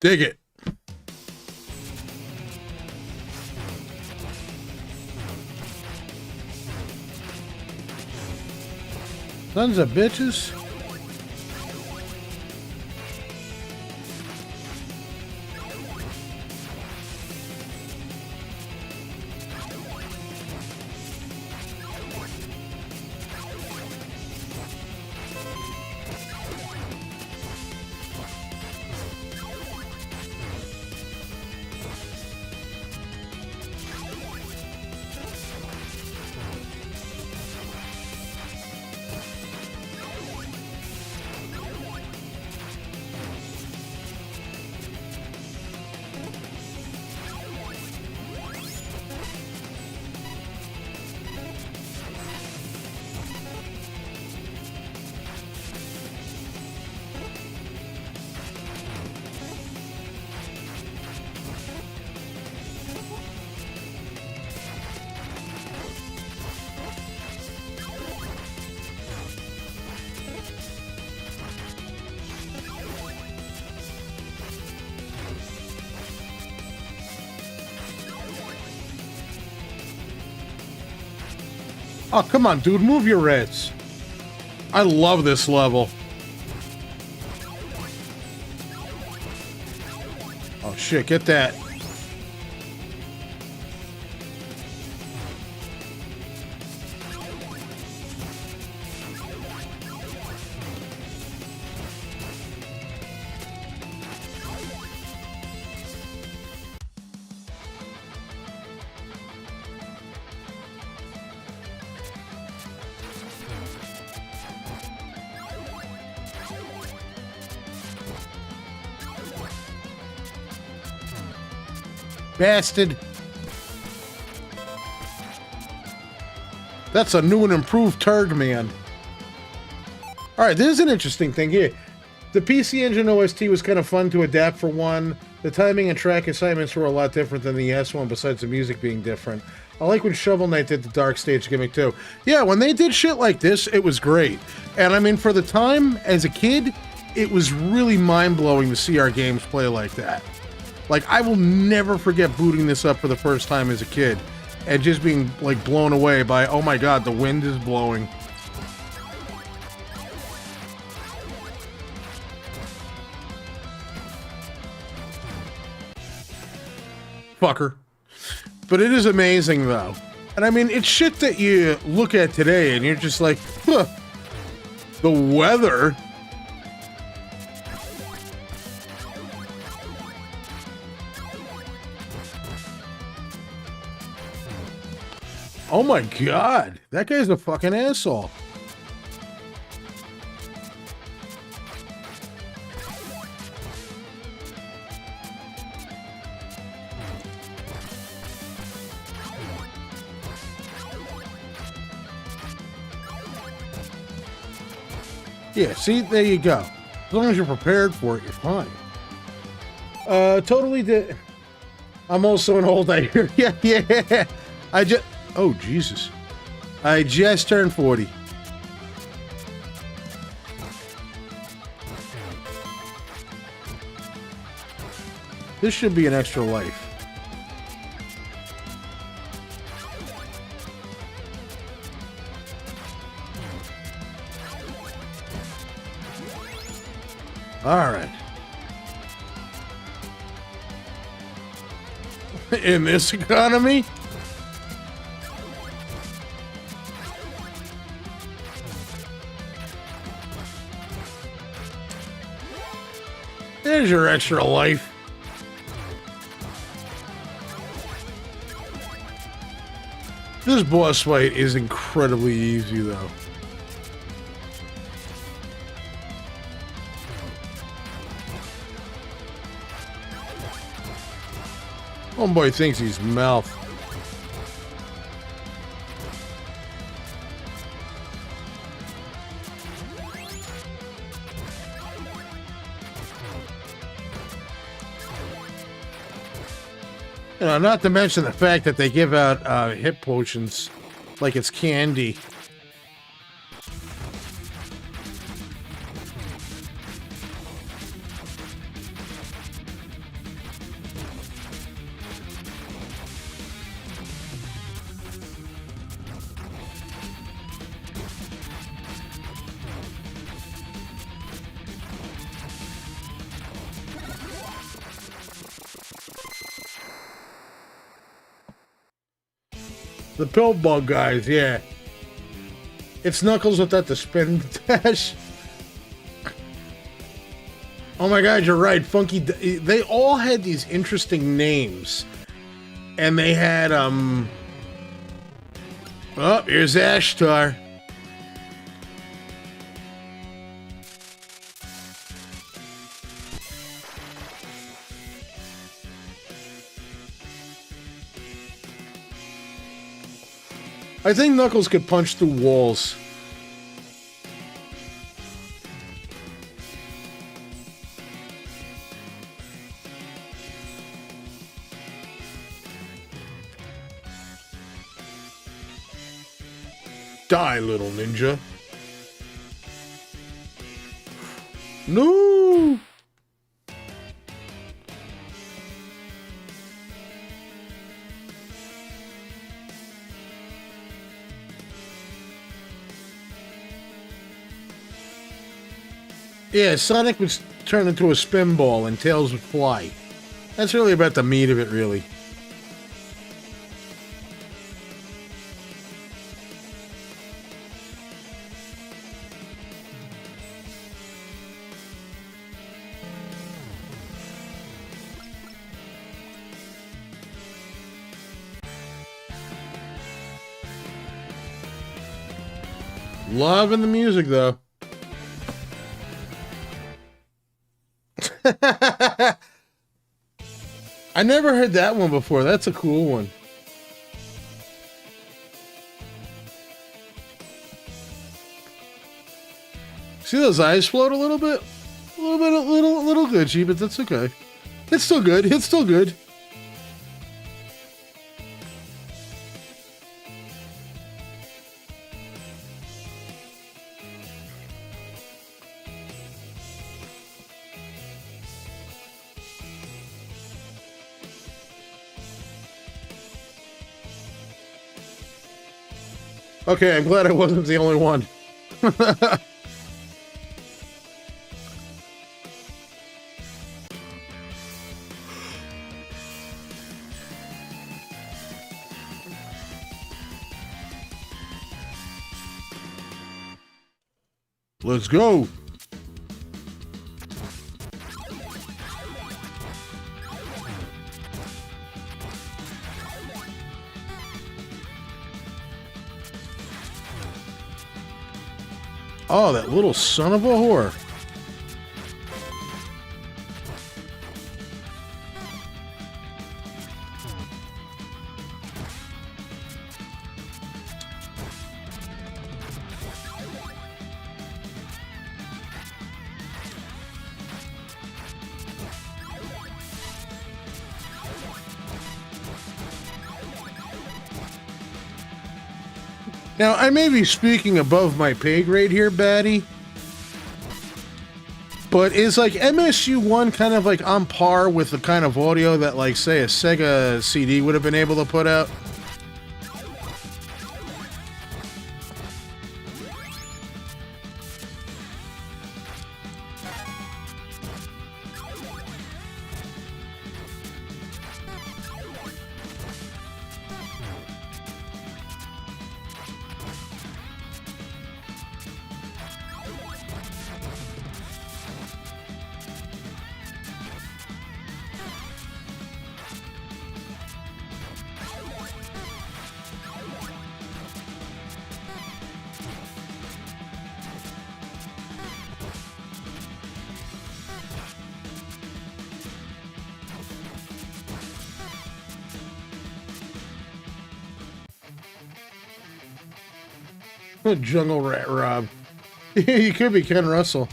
Dig it. Sons of bitches. Oh, come on, dude. Move your reds. I love this level. Oh, shit. Get that. Bastard. That's a new and improved turd, man. Alright, this is an interesting thing here. The PC Engine OST was kind of fun to adapt for one. The timing and track assignments were a lot different than the S one, besides the music being different. I like when Shovel Knight did the Dark Stage gimmick too. Yeah, when they did shit like this, it was great. And I mean, for the time, as a kid, it was really mind-blowing to see our games play like that. Like, I will never forget booting this up for the first time as a kid and just being, like, blown away by, oh my god, the wind is blowing. Fucker. But it is amazing, though. And I mean, it's shit that you look at today and you're just like, huh, the weather. Oh my god, that guy's a fucking asshole. Yeah, see, there you go. As long as you're prepared for it, you're fine. Totally did. I'm also an old, I hear. Yeah, yeah. Oh, Jesus. I just turned 40. This should be an extra life. All right. In this economy? There's your extra life. This boss fight is incredibly easy, though. Homeboy thinks he's mouth. You know, not to mention the fact that they give out hit potions like it's candy. The pill bug guys, yeah. It's Knuckles without the spin dash. Oh my god, you're right. Funky. They all had these interesting names. And they had, Oh, here's Ashtar. I think Knuckles could punch through walls. Die, little ninja. No! Yeah, Sonic would turn into a spin ball and Tails would fly. That's really about the meat of it, really. Loving the music, though. I never heard that one before. That's a cool one. See those eyes float a little bit? A little glitchy, but that's okay. It's still good. It's still good. Okay, I'm glad I wasn't the only one. Let's go. Oh, that little son of a whore. Now, I may be speaking above my pay grade here, Batty, but is like MSU1 kind of like on par with the kind of audio that, like, say, a Sega CD would have been able to put out? Jungle Rat Rob. You could be Ken Russell.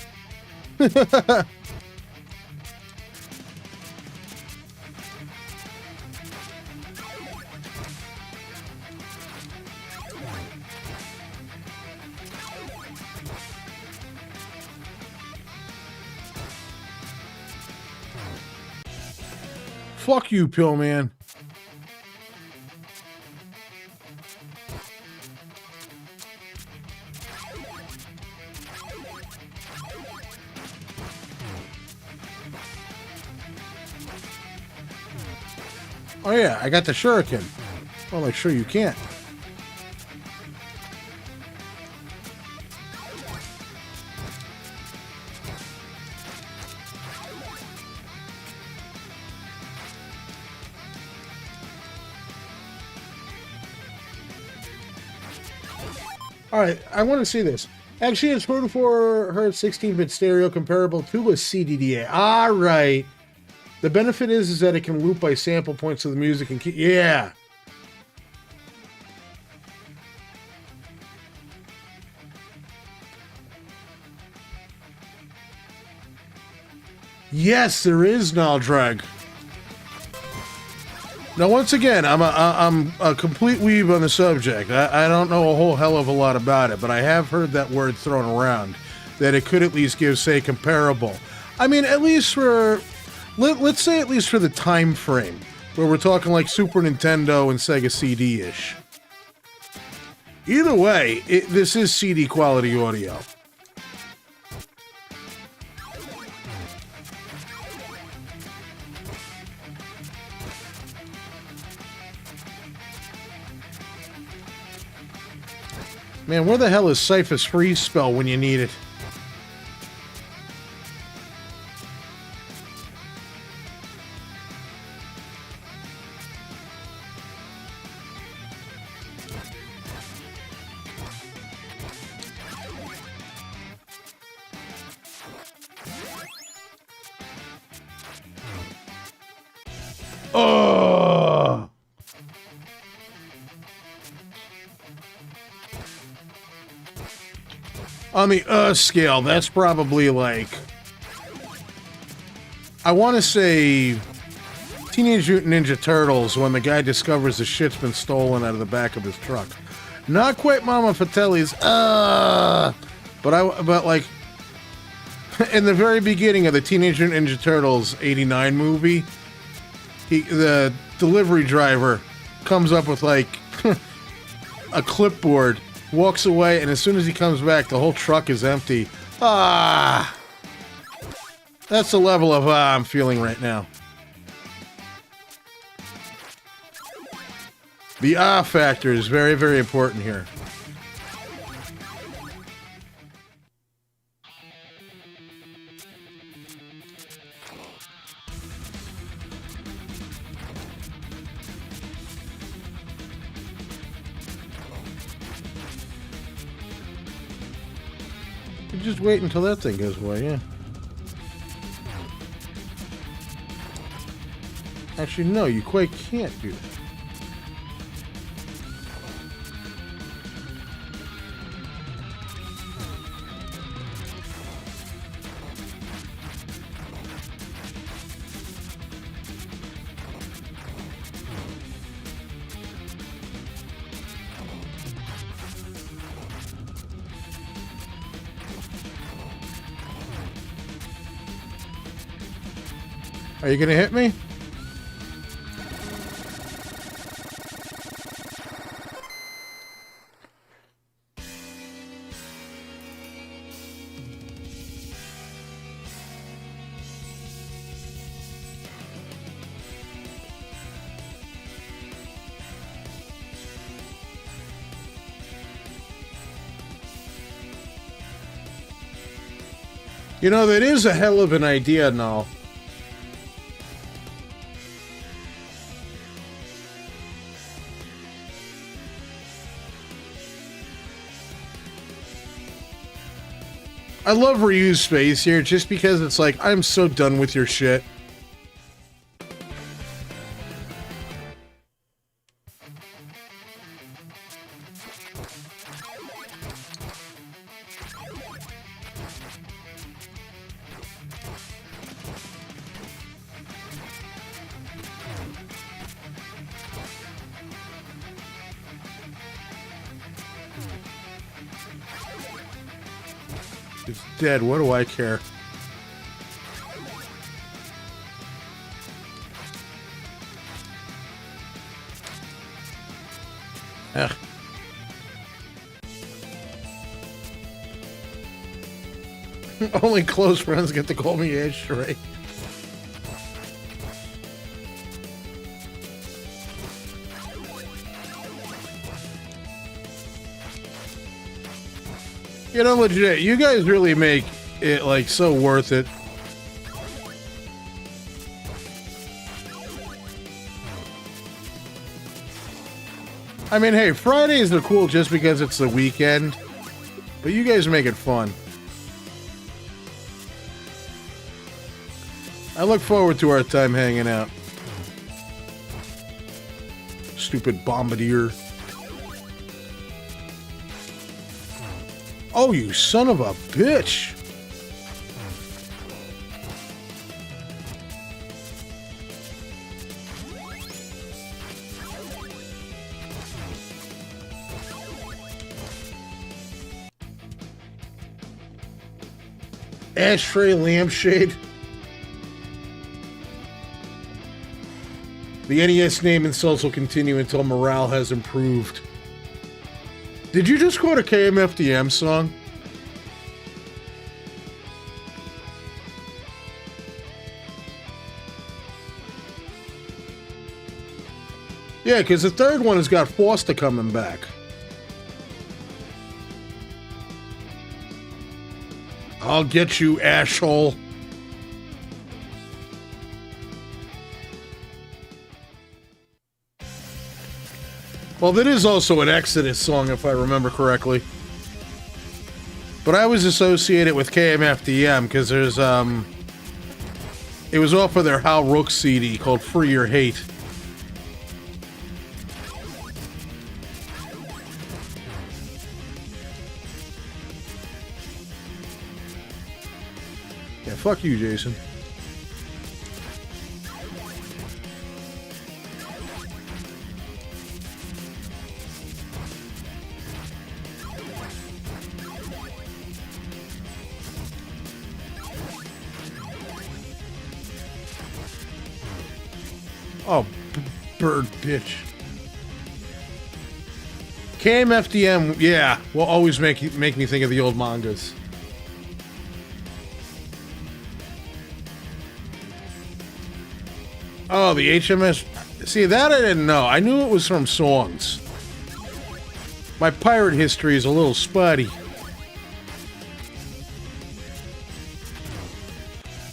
Fuck you, Pillman. Oh yeah, I got the shuriken. Well, like, sure you can't. Alright, I want to see this. Actually, it's 44 hertz 16-bit stereo comparable to a CDDA. Alright. The benefit is that it can loop by sample points of the music and keep... Yeah! Yes, there is null drag. Now, once again, I'm a complete weeb on the subject. I don't know a whole hell of a lot about it, but I have heard that word thrown around, that it could at least give, say, comparable. I mean, at least for... Let's say at least for the time frame, where we're talking like Super Nintendo and Sega CD-ish. Either way, this is CD quality audio. Man, where the hell is Cypher's freeze spell when you need it? Oh! On the scale, that's probably like... I want to say... Teenage Mutant Ninja Turtles, when the guy discovers the shit's been stolen out of the back of his truck. Not quite Mama Fratelli's, but like... In the very beginning of the Teenage Mutant Ninja Turtles 89 movie, the delivery driver comes up with, like, a clipboard, walks away, and as soon as he comes back, the whole truck is empty. Ah! That's the level of I'm feeling right now. The factor is very, very important here. Just wait until that thing goes away, yeah. Actually, no, you quite can't do that. Are you gonna hit me? You know, that is a hell of an idea now. I love reuse space here just because it's like, I'm so done with your shit. It's dead. What do I care? Ugh. Only close friends get to call me Ashtray. You know, legit, you guys really make it, like, so worth it. I mean, hey, Fridays are cool just because it's the weekend, but you guys make it fun. I look forward to our time hanging out. Stupid bombardier. Oh, you son of a bitch! Ashtray lampshade. The NES name insults will continue until morale has improved. Did you just quote a KMFDM song? Yeah, because the third one has got Foster coming back. I'll get you, asshole. Well, that is also an Exodus song, if I remember correctly. But I was associated with KMFDM because there's, it was off of their Hal Rook CD called Free Your Hate. Yeah, fuck you, Jason. Oh, bird bitch. KMFDM, yeah, will always make me think of the old mangas. Oh, the HMS. See, that I didn't know. I knew it was from songs. My pirate history is a little spotty.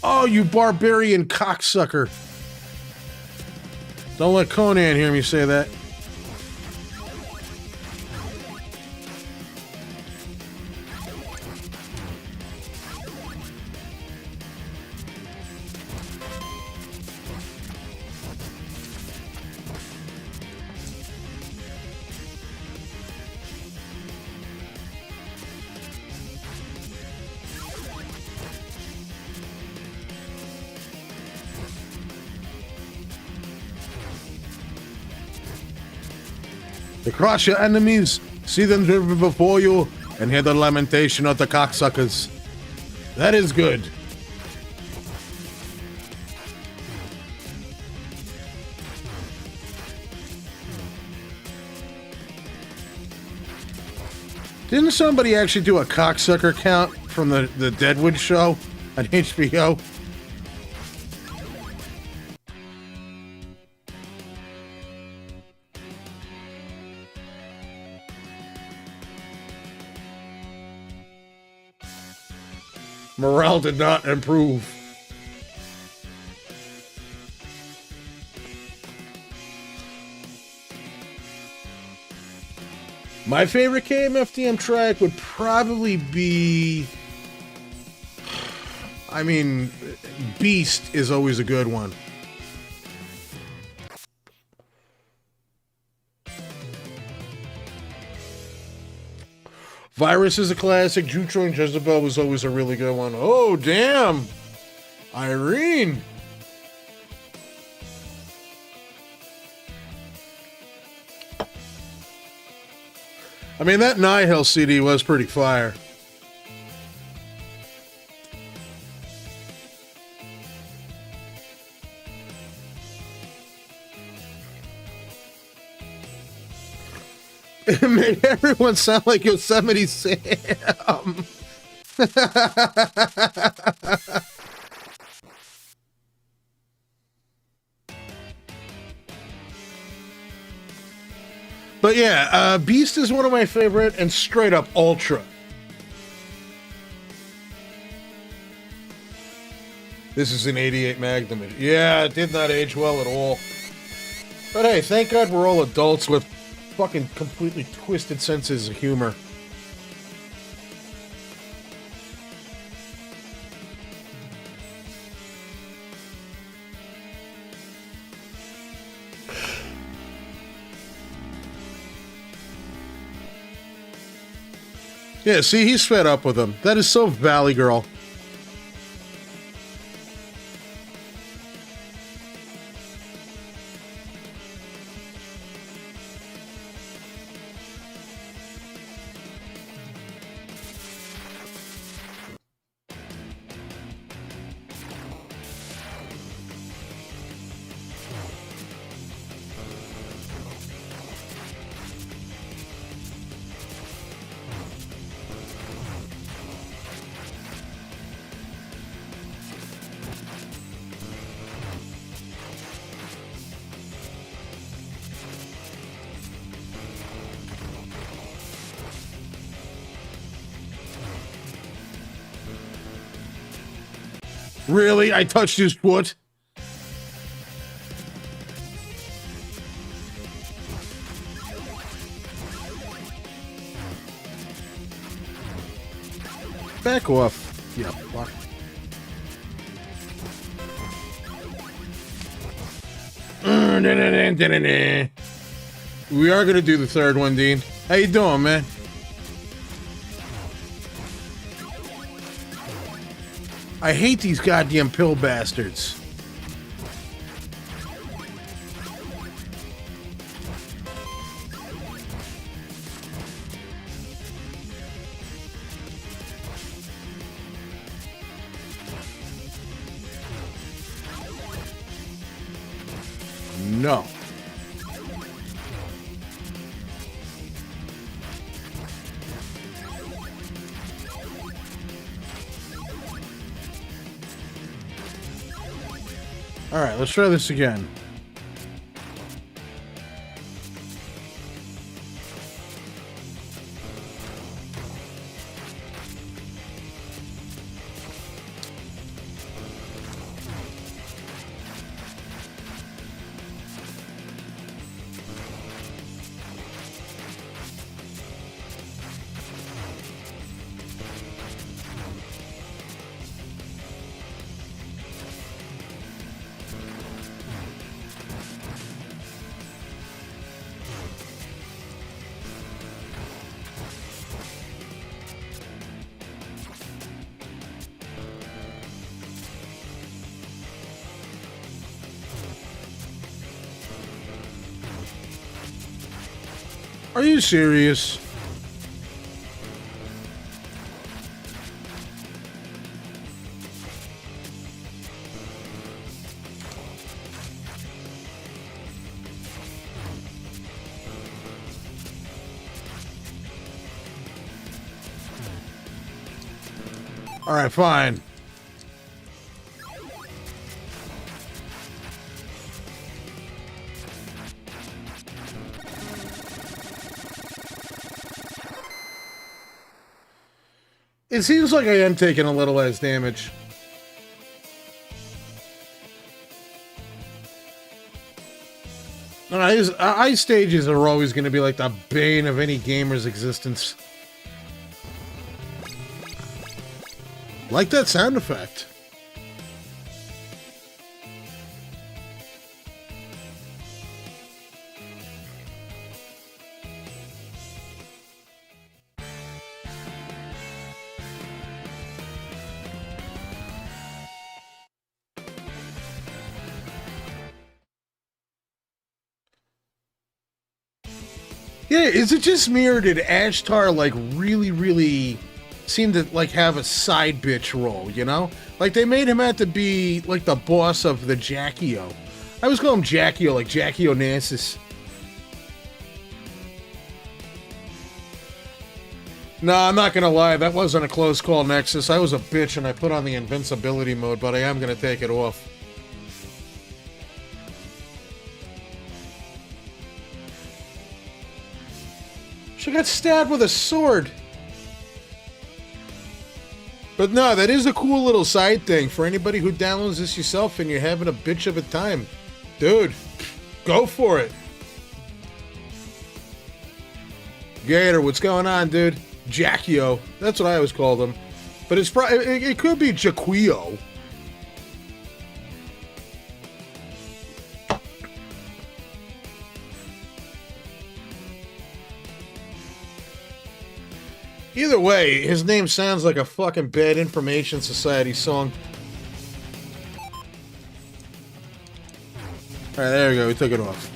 Oh, you barbarian cocksucker. Don't let Conan hear me say that. To crush your enemies, see them driven before you, and hear the lamentation of the cocksuckers. That is good. Didn't somebody actually do a cocksucker count from the Deadwood show on HBO? Morale did not improve. My favorite KMFDM track would probably be... I mean, Beast is always a good one. Virus is a classic. Jutro and Jezebel was always a really good one. Oh, damn! Irene! I mean, that Nihil CD was pretty fire. It made everyone sound like Yosemite Sam. But yeah, Beast is one of my favorite, and straight up Ultra. This is an 88 Magnum. Yeah, it did not age well at all. But hey, thank God we're all adults with fucking completely twisted senses of humor. Yeah, see, he's fed up with him. That is so Valley Girl. Really? I touched his foot? Back off. Yeah, fuck. We are gonna do the third one, Dean. How you doing, man? I hate these goddamn pill bastards. No. All right, let's try this again. Are you serious? Alright, fine. It seems like I am taking a little less damage. Ice stages are always going to be like the bane of any gamer's existence. Like that sound effect. Yeah, is it just me or did Ashtar like really seem to like have a side bitch role, you know? Like they made him out to be like the boss of the Jackie-O. I always call him Jackie-O, like Jackie Onassis. No, I'm not gonna lie, that wasn't a close call, Nexus. I was a bitch and I put on the invincibility mode, but I am gonna take it off. She got stabbed with a sword. But no, that is a cool little side thing for anybody who downloads this yourself and you're having a bitch of a time. Dude, go for it. Gator, what's going on, dude? Jackie-O. That's what I always called him. But it's probably, it could be Jackie-O. Either way, his name sounds like a fucking Bad Information Society song. Alright, there we go. We took it off.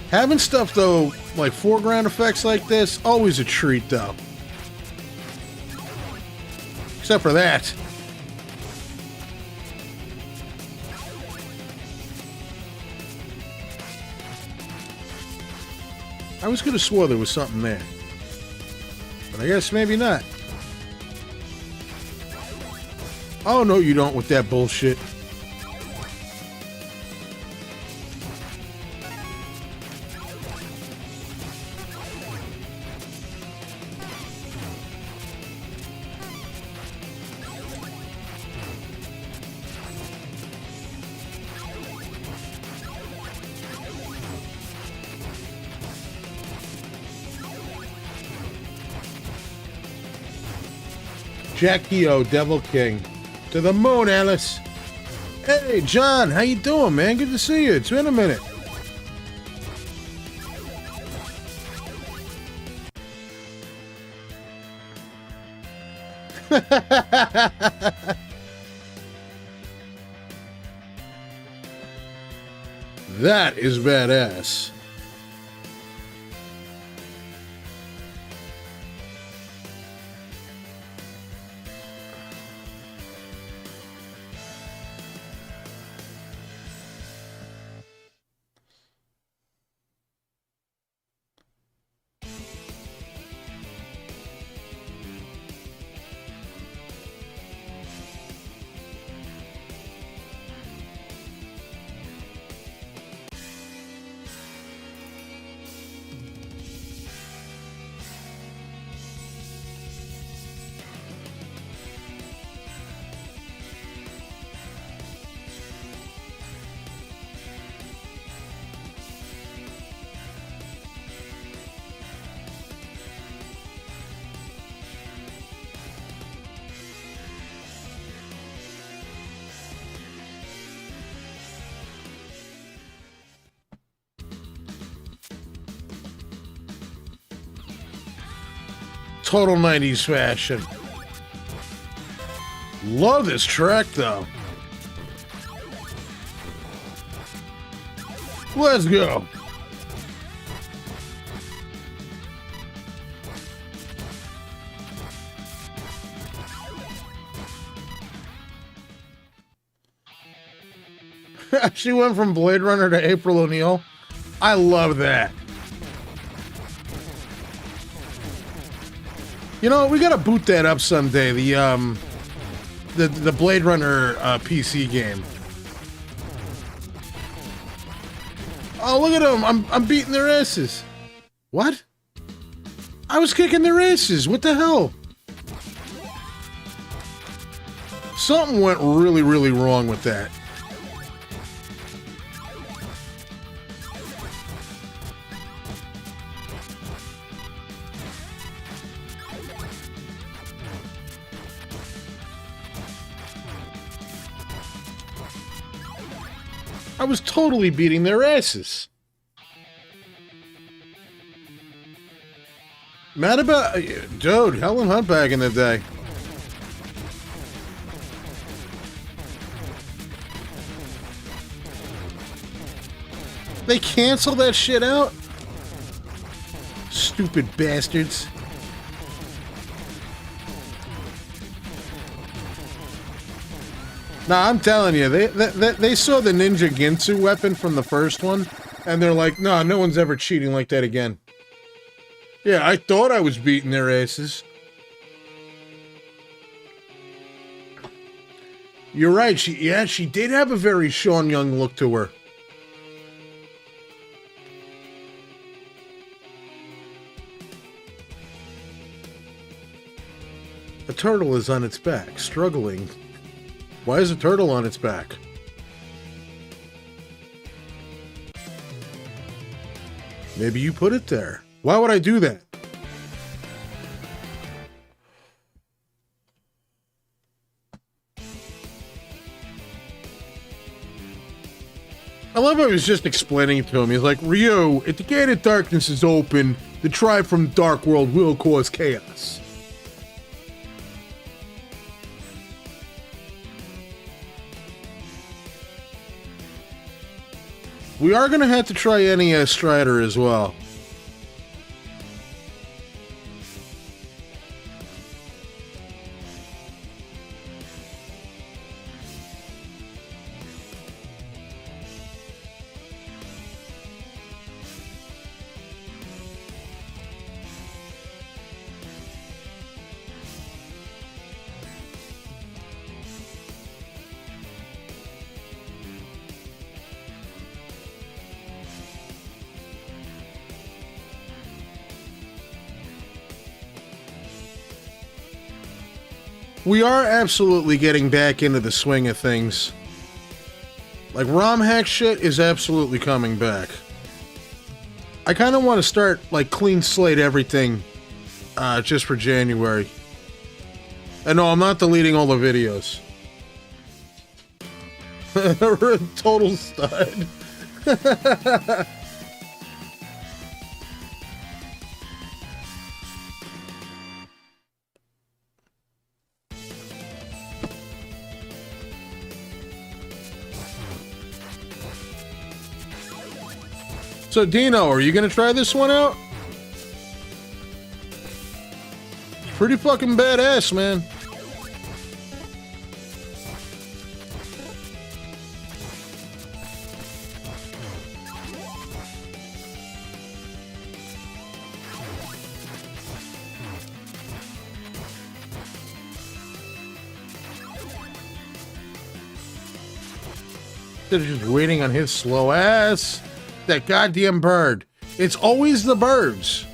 Having stuff, though, like foreground effects like this, always a treat, though. Except for that. I was could have swore there was something there. But I guess maybe not. Oh, no, you don't with that bullshit. Jackie-O, Devil King. To the moon, Alice. Hey, John, how you doing, man? Good to see you. It's been a minute. That is badass. Total 90s fashion. Love this track, though. Let's go. She went from Blade Runner to April O'Neil. I love that. You know, we gotta boot that up someday. The Blade Runner PC game. Oh, look at them! I'm beating their asses. What? I was kicking their asses. What the hell? Something went really, really wrong with that. I was totally beating their asses. Mad about... Dude, Helen Hunt back in the day. They cancel that shit out? Stupid bastards. Nah, I'm telling you, they saw the Ninja Ginsu weapon from the first one, and they're like, nah, no one's ever cheating like that again. Yeah, I thought I was beating their asses. You're right, she did have a very Sean Young look to her. A turtle is on its back, struggling. Why is a turtle on its back? Maybe you put it there. Why would I do that? I love how he was just explaining it to him. He's like, Ryo, if the gate of darkness is open, the tribe from Dark World will cause chaos. We are going to have to try NES Strider as well. We are absolutely getting back into the swing of things. Like, ROM hack shit is absolutely coming back. I kind of want to start, like, clean slate everything, just for January. And no, I'm not deleting all the videos. Total stud. So, Dino, are you gonna try this one out? Pretty fucking badass, man. They're just waiting on his slow ass. That goddamn bird. It's always the birds.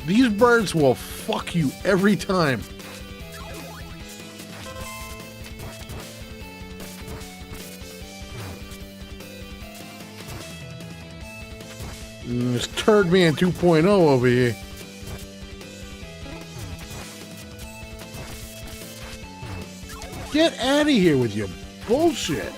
These birds will fuck you every time. This Turd Man 2.0 over here. Get out of here with your bullshit.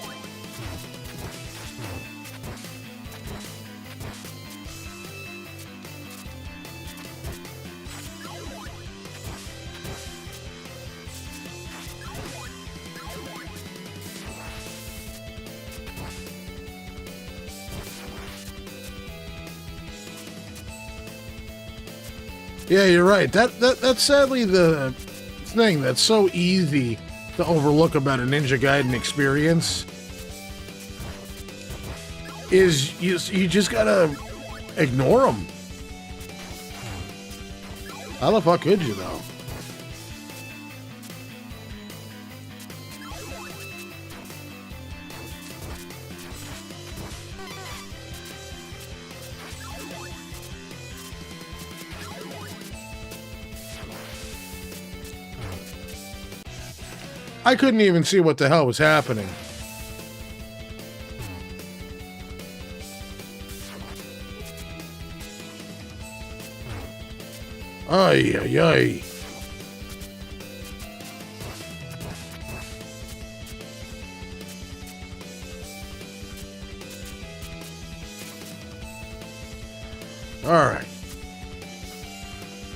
Yeah, you're right. That's sadly the thing that's so easy to overlook about a Ninja Gaiden experience. Is you just gotta ignore them. How the fuck could you, though? I couldn't even see what the hell was happening. Ay, ay, ay. All right.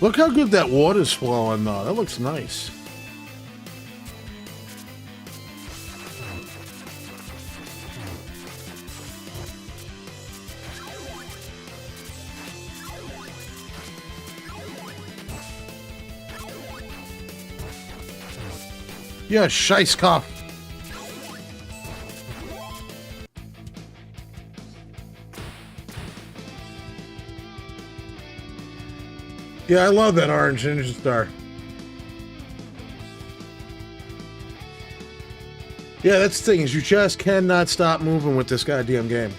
Look how good that water's flowing, though. That looks nice. Yeah, Scheisskopf. Yeah, I love that orange ninja star. Yeah, that's the thing, is you just cannot stop moving with this goddamn game.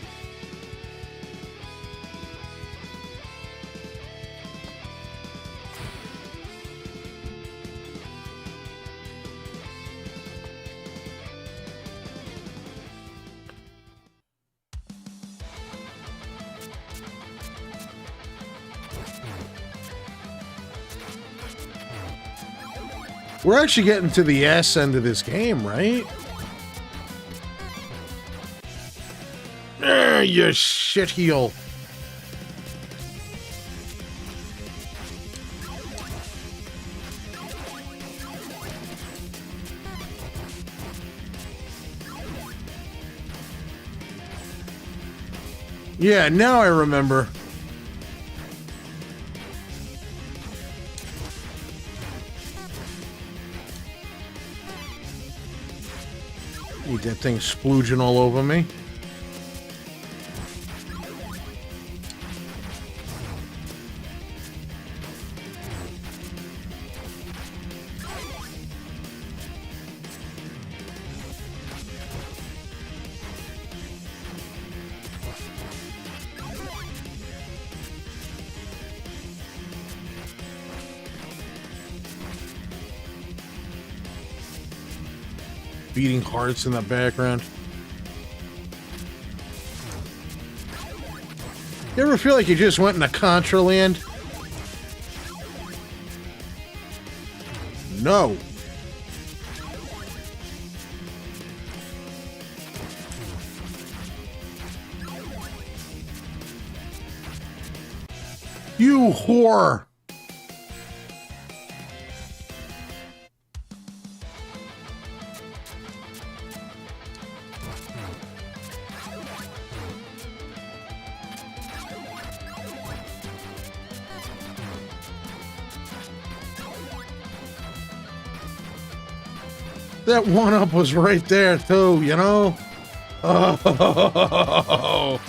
We're actually getting to the S end of this game, right? You shitheel. Yeah, now I remember. Need that thing splooging all over me. Beating hearts in the background. You ever feel like you just went into Contra land? No. You whore. That one-up was right there, too, you know? Oh.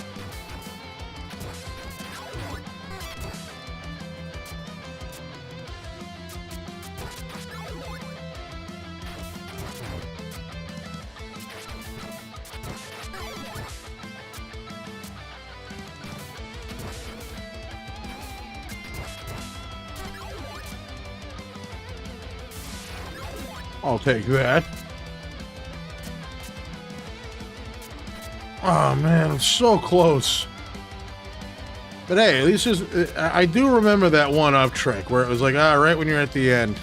I'll take that. Oh man, I'm so close. But hey, at least I do remember that one-up trick where it was like, right when you're at the end.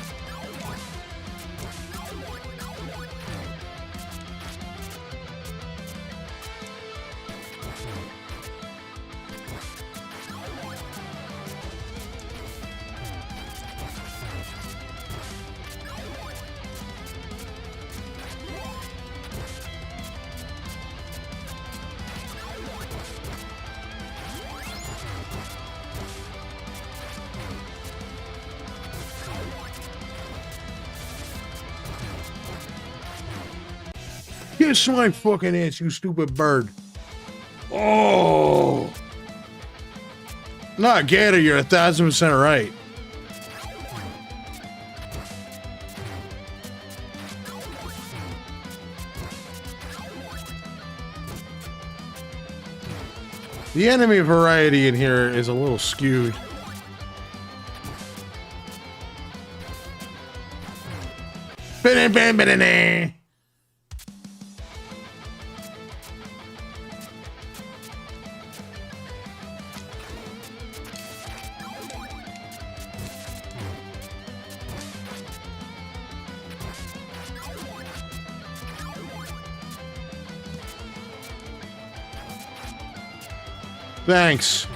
Kiss my fucking ass, you stupid bird. Oh. Not Gator, you're 1,000% right. The enemy variety in here is a little skewed. Thanks.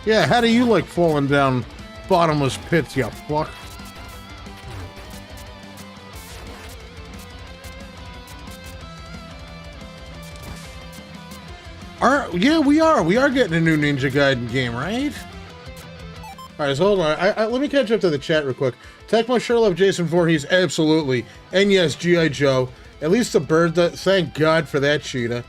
Yeah, how do you like falling down bottomless pits, you fuck? Yeah, we are getting a new Ninja Gaiden game, right? Alright, so hold on. Let me catch up to the chat real quick. Tecmo sure love Jason Voorhees, absolutely. And yes, G.I. Joe. At least the bird, thank God for that, Cheetah.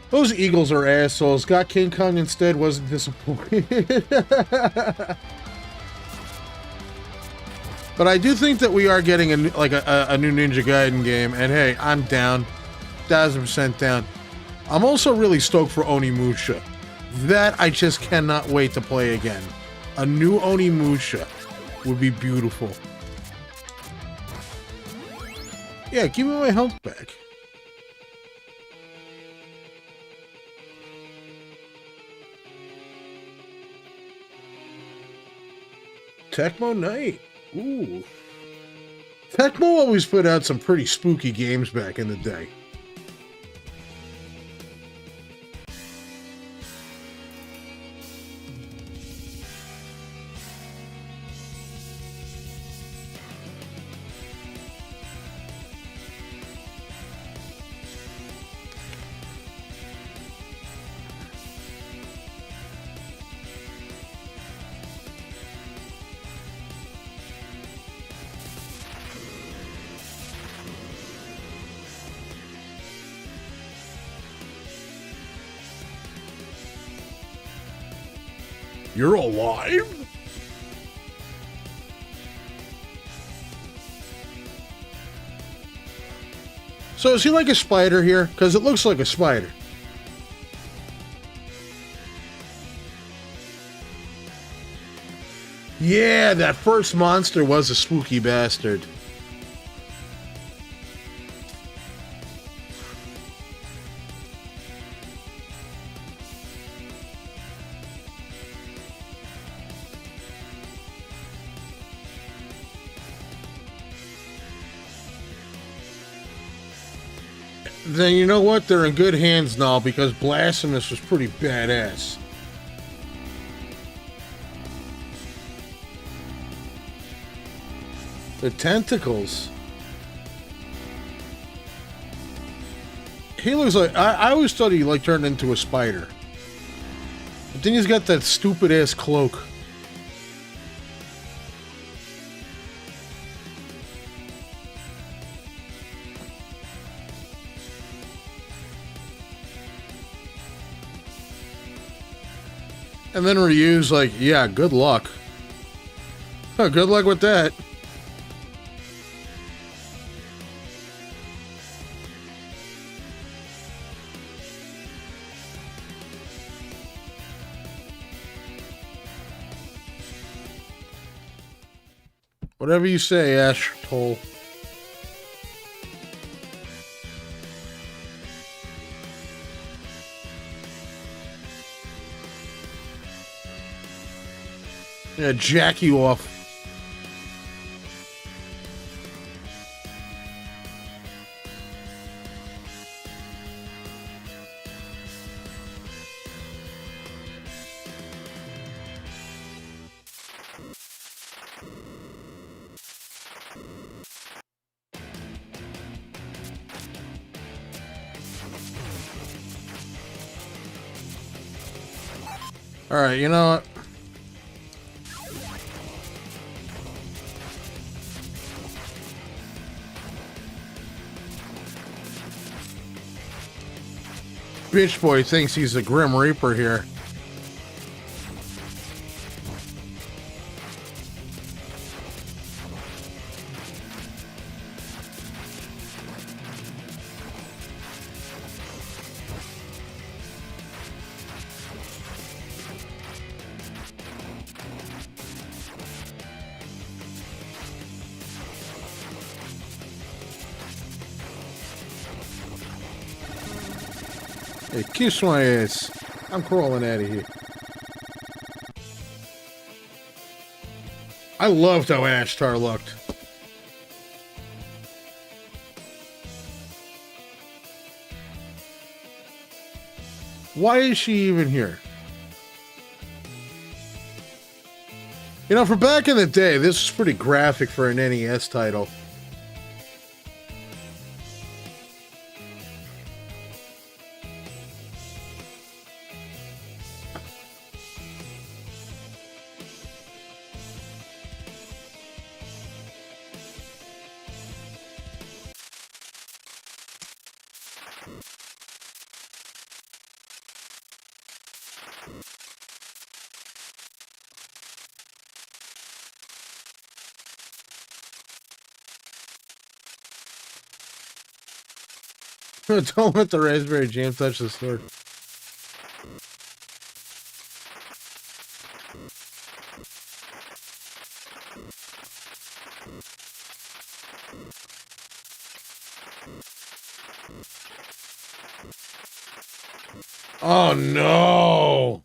Those Eagles are assholes. Got King Kong instead, wasn't disappointed. But I do think that we are getting a new Ninja Gaiden game, and hey, I'm down. 1000% down. I'm also really stoked for Onimusha. That I just cannot wait to play again. A new Onimusha would be beautiful. Yeah, give me my health back. Tecmo Night. Ooh. Tecmo always put out some pretty spooky games back in the day. You're alive? So is he like a spider here? Because it looks like a spider. Yeah, that first monster was a spooky bastard. Then you know what? They're in good hands now because Blasphemous was pretty badass. The tentacles. He looks like... I always thought he like turned into a spider. But then he's got that stupid ass cloak. And then Ryu's like, yeah, good luck. Oh, good luck with that. Whatever you say, Ash Toll. Yeah, jack you off. All right, you know what? Bitch boy thinks he's a Grim Reaper here. Hey, kiss my ass. I'm crawling out of here. I loved how Ashtar looked. Why is she even here? You know, for back in the day, this was pretty graphic for an NES title. Don't let the Raspberry Jam touch the sword. Oh no!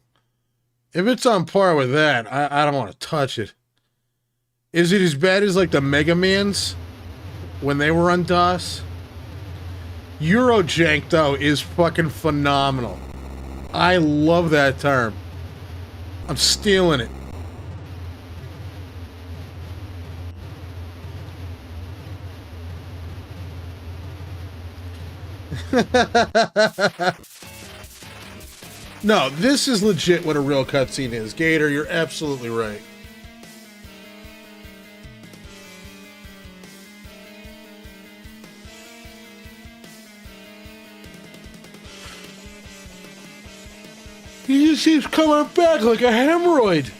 If it's on par with that, I don't want to touch it. Is it as bad as like the Mega Mans when they were on DOS? Eurojank, though, is fucking phenomenal. I love that term. I'm stealing it. No, this is legit what a real cutscene is. Gator, you're absolutely right. He just keeps coming back like a hemorrhoid.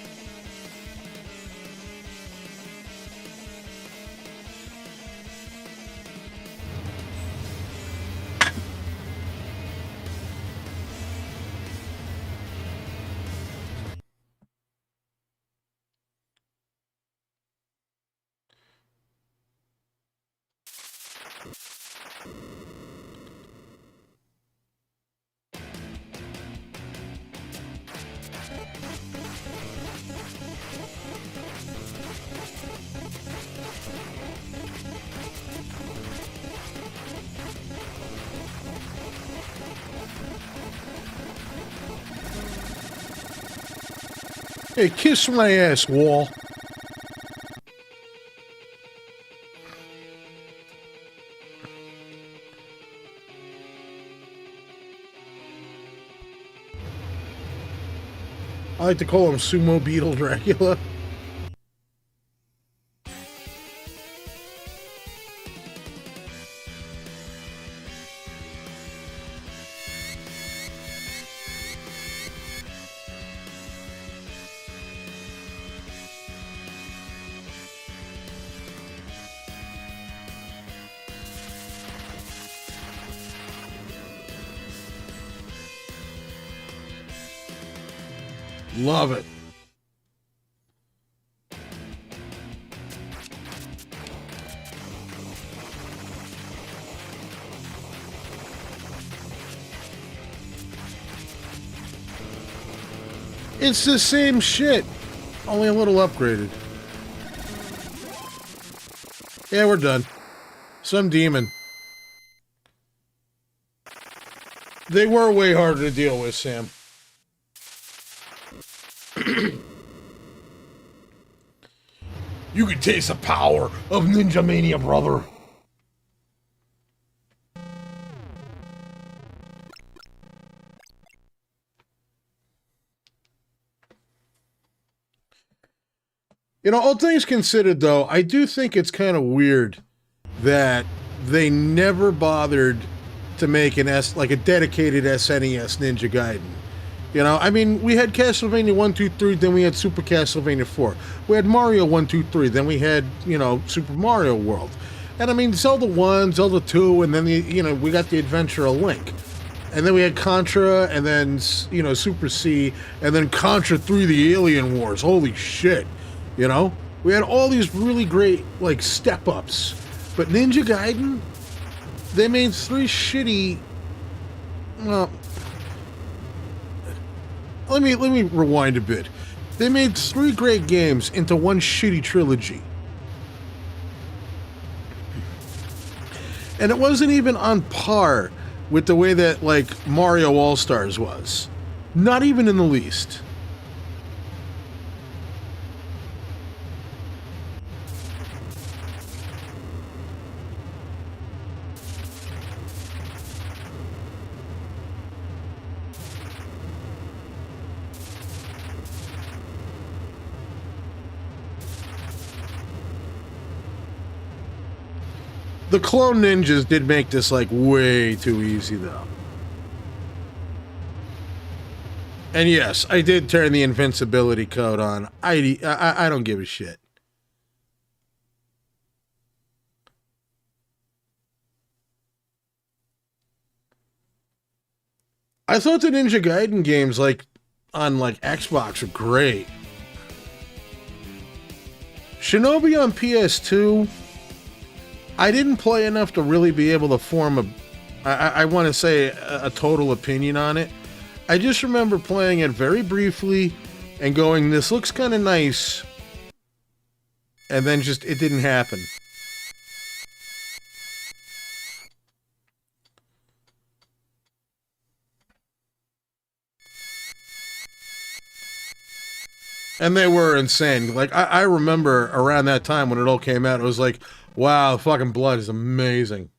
Hey, kiss my ass, wall. I like to call him Sumo Beetle Dracula. Love it. It's the same shit, only a little upgraded. Yeah, we're done. Some demon. They were way harder to deal with, Sam. You can taste the power of Ninja Mania, brother. You know, all things considered, though, I do think it's kind of weird that they never bothered to make like a dedicated SNES Ninja Gaiden. You know, I mean, we had Castlevania 1, 2, 3, then we had Super Castlevania 4. We had Mario 1, 2, 3, then we had, you know, Super Mario World. And I mean, Zelda 1, Zelda 2, and then, we got the Adventure of Link. And then we had Contra, and then, Super C, and then Contra 3, the Alien Wars. Holy shit. You know? We had all these really great, like, step-ups. But Ninja Gaiden, they made 3 shitty... Well... Let me rewind a bit. They made 3 great games into 1 shitty trilogy. And it wasn't even on par with the way that, like, Mario All-Stars was. Not even in the least. The Clone Ninjas did make this, like, way too easy, though. And yes, I did turn the Invincibility code on. I don't give a shit. I thought the Ninja Gaiden games, like, on, like, Xbox were great. Shinobi on PS2... I didn't play enough to really be able to form I want to say a total opinion on it. I just remember playing it very briefly and going, this looks kind of nice. And then just, it didn't happen. And they were insane. Like, I remember around that time when it all came out, it was like, wow, fucking blood is amazing.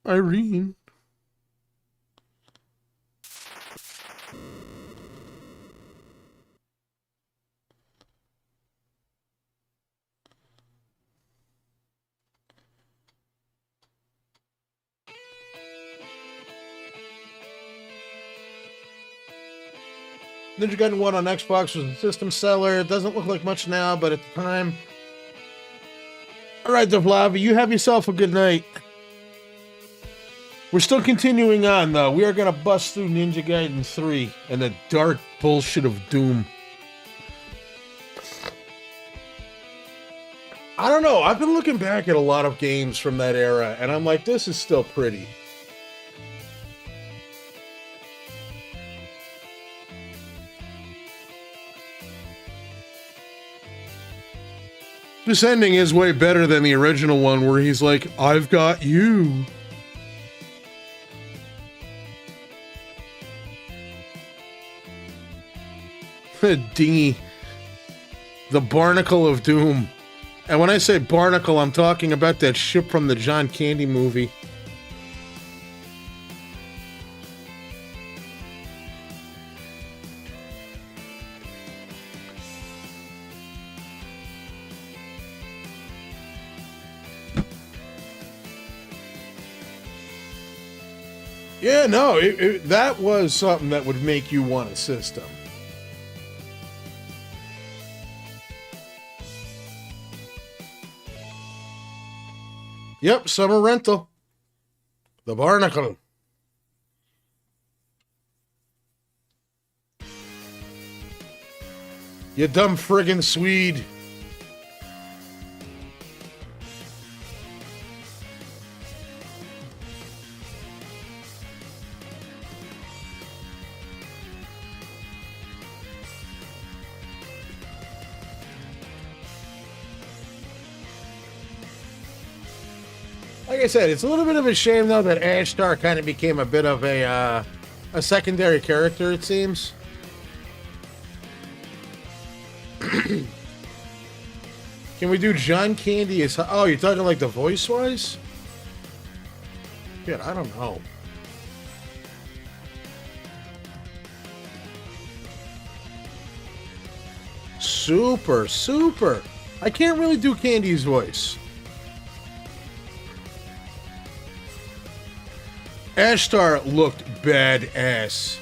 Irene. Ninja Gaiden 1 on Xbox was a system seller. It doesn't look like much now, but at the time... Alright, Dovlavi, you have yourself a good night. We're still continuing on, though. We are going to bust through Ninja Gaiden 3 and the dark bullshit of Doom. I don't know. I've been looking back at a lot of games from that era, and I'm like, this is still pretty. This ending is way better than the original one where he's like, I've got you. Dingy. The Barnacle of Doom. And when I say barnacle, I'm talking about that ship from the John Candy movie. Yeah, no, that was something that would make you want a system. Yep, summer rental. The Barnacle. You dumb friggin' Swede. Like I said, it's a little bit of a shame, though, that Ashtar kind of became a bit of a secondary character, it seems. Can we do John Candy as... Oh, you're talking like the voice-wise? Shit, I don't know. Super, super. I can't really do Candy's voice. Ashtar looked badass.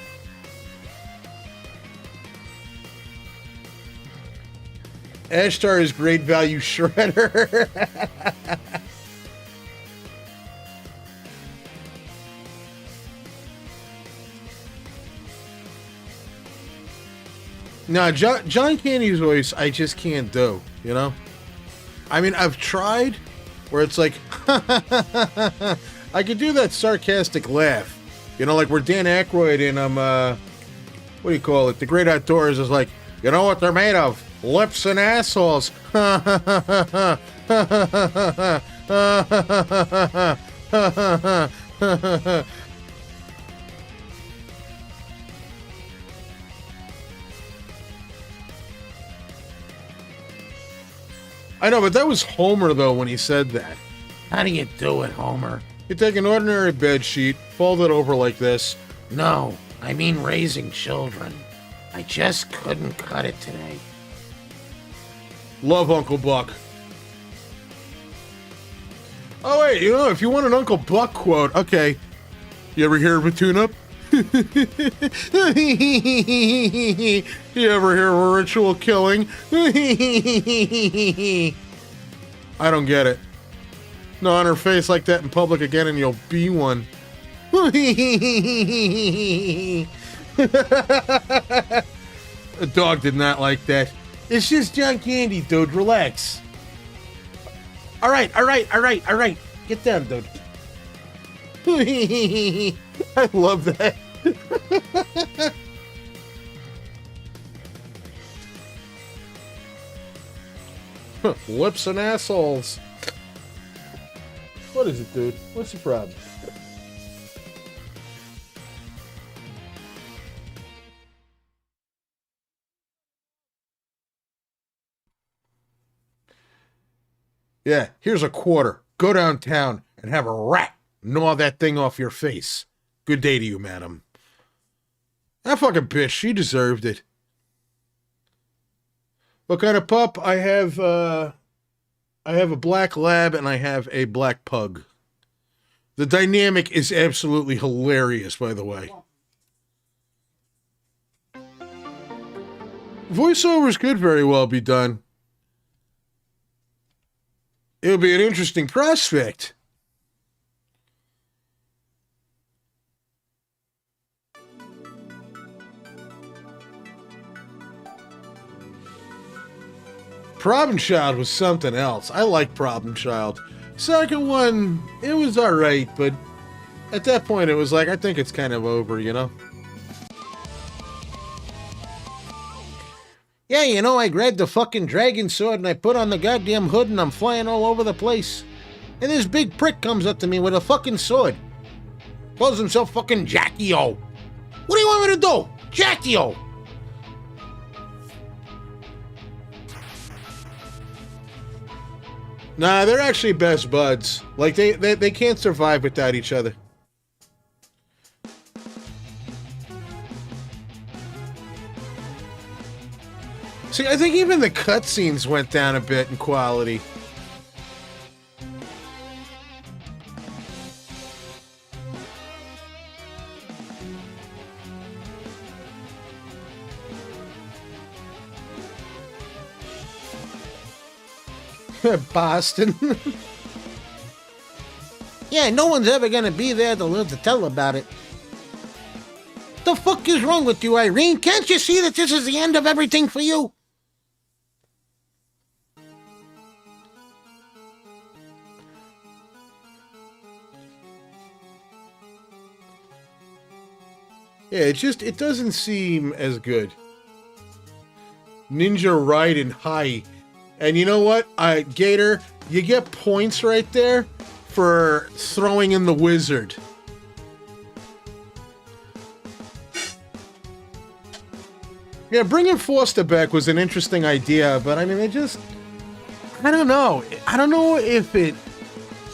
Ashtar is great value shredder. No, John Candy's voice, I just can't do, you know? I mean, I've tried where it's like, I could do that sarcastic laugh. You know, like where Dan Aykroyd in, what do you call it? The Great Outdoors is like, you know what they're made of? Lips and assholes. I know, but that was Homer, though, when he said that. How do you do it, Homer? You take an ordinary bed sheet, fold it over like this. No, I mean raising children. I just couldn't cut it today. Love Uncle Buck. Oh, wait, you know, if you want an Uncle Buck quote, okay. You ever hear of a tune-up? You ever hear of a ritual killing? I don't get it. No, on her face like that in public again and you'll be one. A dog did not like that. It's just John Candy, dude. Relax. All right. Get down, dude. I love that. Lips and assholes. What is it, dude? What's the problem? Yeah, here's a quarter. Go downtown and have a rat gnaw that thing off your face. Good day to you, madam. That fucking bitch, she deserved it. What kind of pup? I have a black lab and I have a black pug. The dynamic is absolutely hilarious, by the way. Voiceovers could very well be done. It would be an interesting prospect. Problem Child was something else. I like Problem Child. Second one, it was alright, but at that point it was like, I think it's kind of over, you know? Yeah, you know, I grabbed the fucking dragon sword and I put on the goddamn hood and I'm flying all over the place. And this big prick comes up to me with a fucking sword. Calls himself fucking Jackie-O. What do you want me to do? Jackie-O! Nah, they're actually best buds. Like, they can't survive without each other. See, I think even the cutscenes went down a bit in quality. Boston. Yeah, no one's ever gonna be there to live to tell about it. The fuck is wrong with you, Irene? Can't you see that this is the end of everything for you? Yeah, it doesn't seem as good. Ninja Raiden High. And you know what? Gator, you get points right there for throwing in the wizard. Yeah, bringing Foster back was an interesting idea, but I mean, I don't know. I don't know if it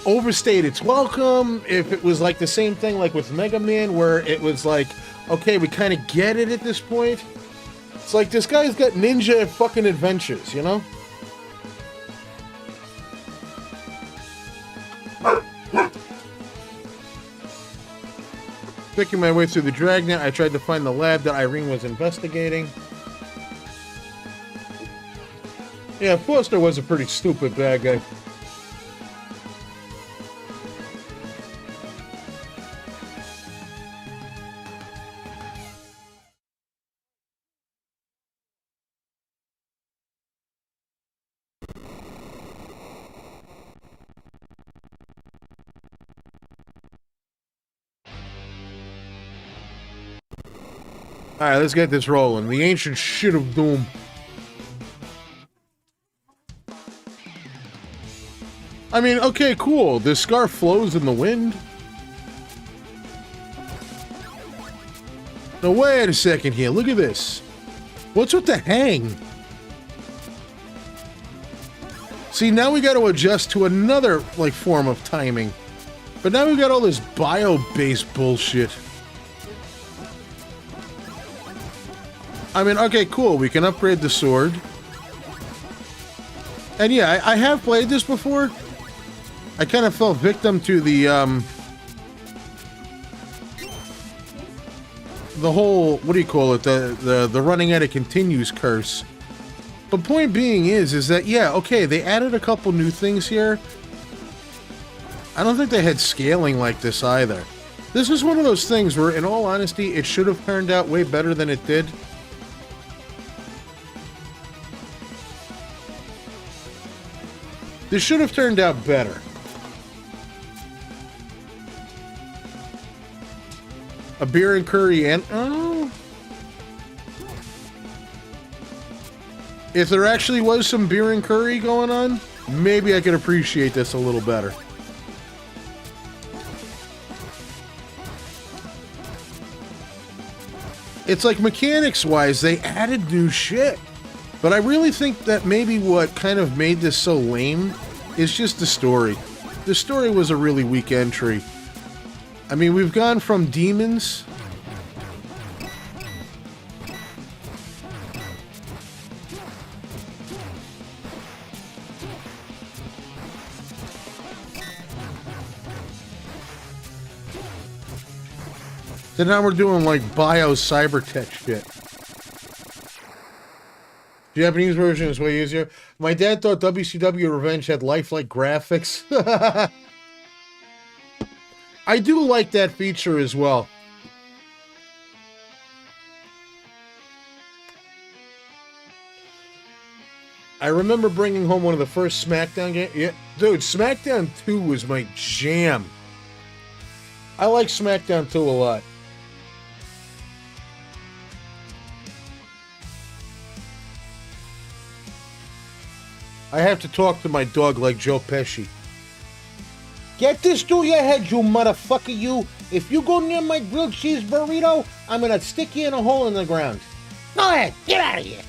overstayed its welcome, if it was like the same thing like with Mega Man, where it was like, okay, we kind of get it at this point. It's like this guy's got ninja fucking adventures, you know? Picking my way through the dragnet, I tried to find the lab that Irene was investigating. Yeah, Foster was a pretty stupid bad guy. Alright, let's get this rolling. The ancient shit of doom. I mean, okay, cool. This scarf flows in the wind. Now, wait a second here. Look at this. What's with the hang? See, now we got to adjust to another, like, form of timing. But now we got all this bio-based bullshit. I mean, okay, cool. We can upgrade the sword. And yeah, I have played this before. I kind of fell victim to the whole, what do you call it? The running out of continues curse. But point being is that, yeah, okay, they added a couple new things here. I don't think they had scaling like this either. This is one of those things where, in all honesty, it should have turned out way better than it did. This should have turned out better. A beer and curry and... oh. If there actually was some beer and curry going on, maybe I could appreciate this a little better. It's like mechanics-wise, they added new shit. But I really think that maybe what kind of made this so lame is just the story. The story was a really weak entry. I mean, we've gone from demons... then now we're doing like Bio-cybertech shit. Japanese version is way easier. My dad thought WCW Revenge had lifelike graphics. I do like that feature as well. I remember bringing home one of the first SmackDown games. Yeah, dude, SmackDown 2 was my jam. I like SmackDown 2 a lot. I have to talk to my dog like Joe Pesci. Get this through your head, you motherfucker, you. If you go near my grilled cheese burrito, I'm gonna stick you in a hole in the ground. Go ahead, get out of here.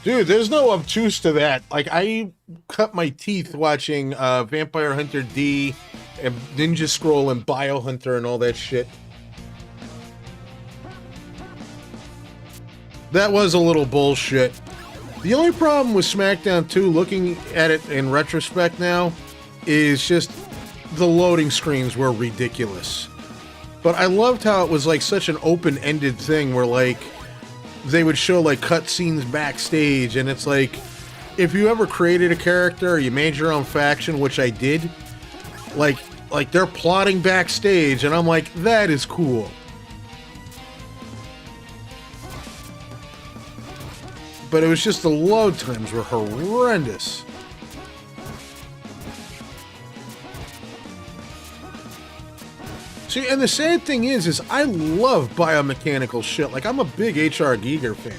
Dude, there's no obtuse to that. Like, I cut my teeth watching Vampire Hunter D and Ninja Scroll and Biohunter and all that shit. That was a little bullshit. The only problem with SmackDown 2, looking at it in retrospect now, is just the loading screens were ridiculous. But I loved how it was like such an open-ended thing where like they would show like cutscenes backstage, and it's like if you ever created a character or you made your own faction, which I did, like they're plotting backstage, and I'm like, that is cool. But it was just the load times were horrendous. See, and the sad thing is I love biomechanical shit. Like, I'm a big H.R. Giger fan.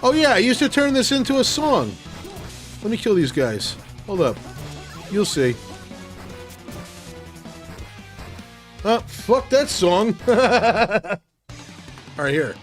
Oh yeah, I used to turn this into a song. Let me kill these guys. Hold up. You'll see. Oh, fuck that song. Alright, here.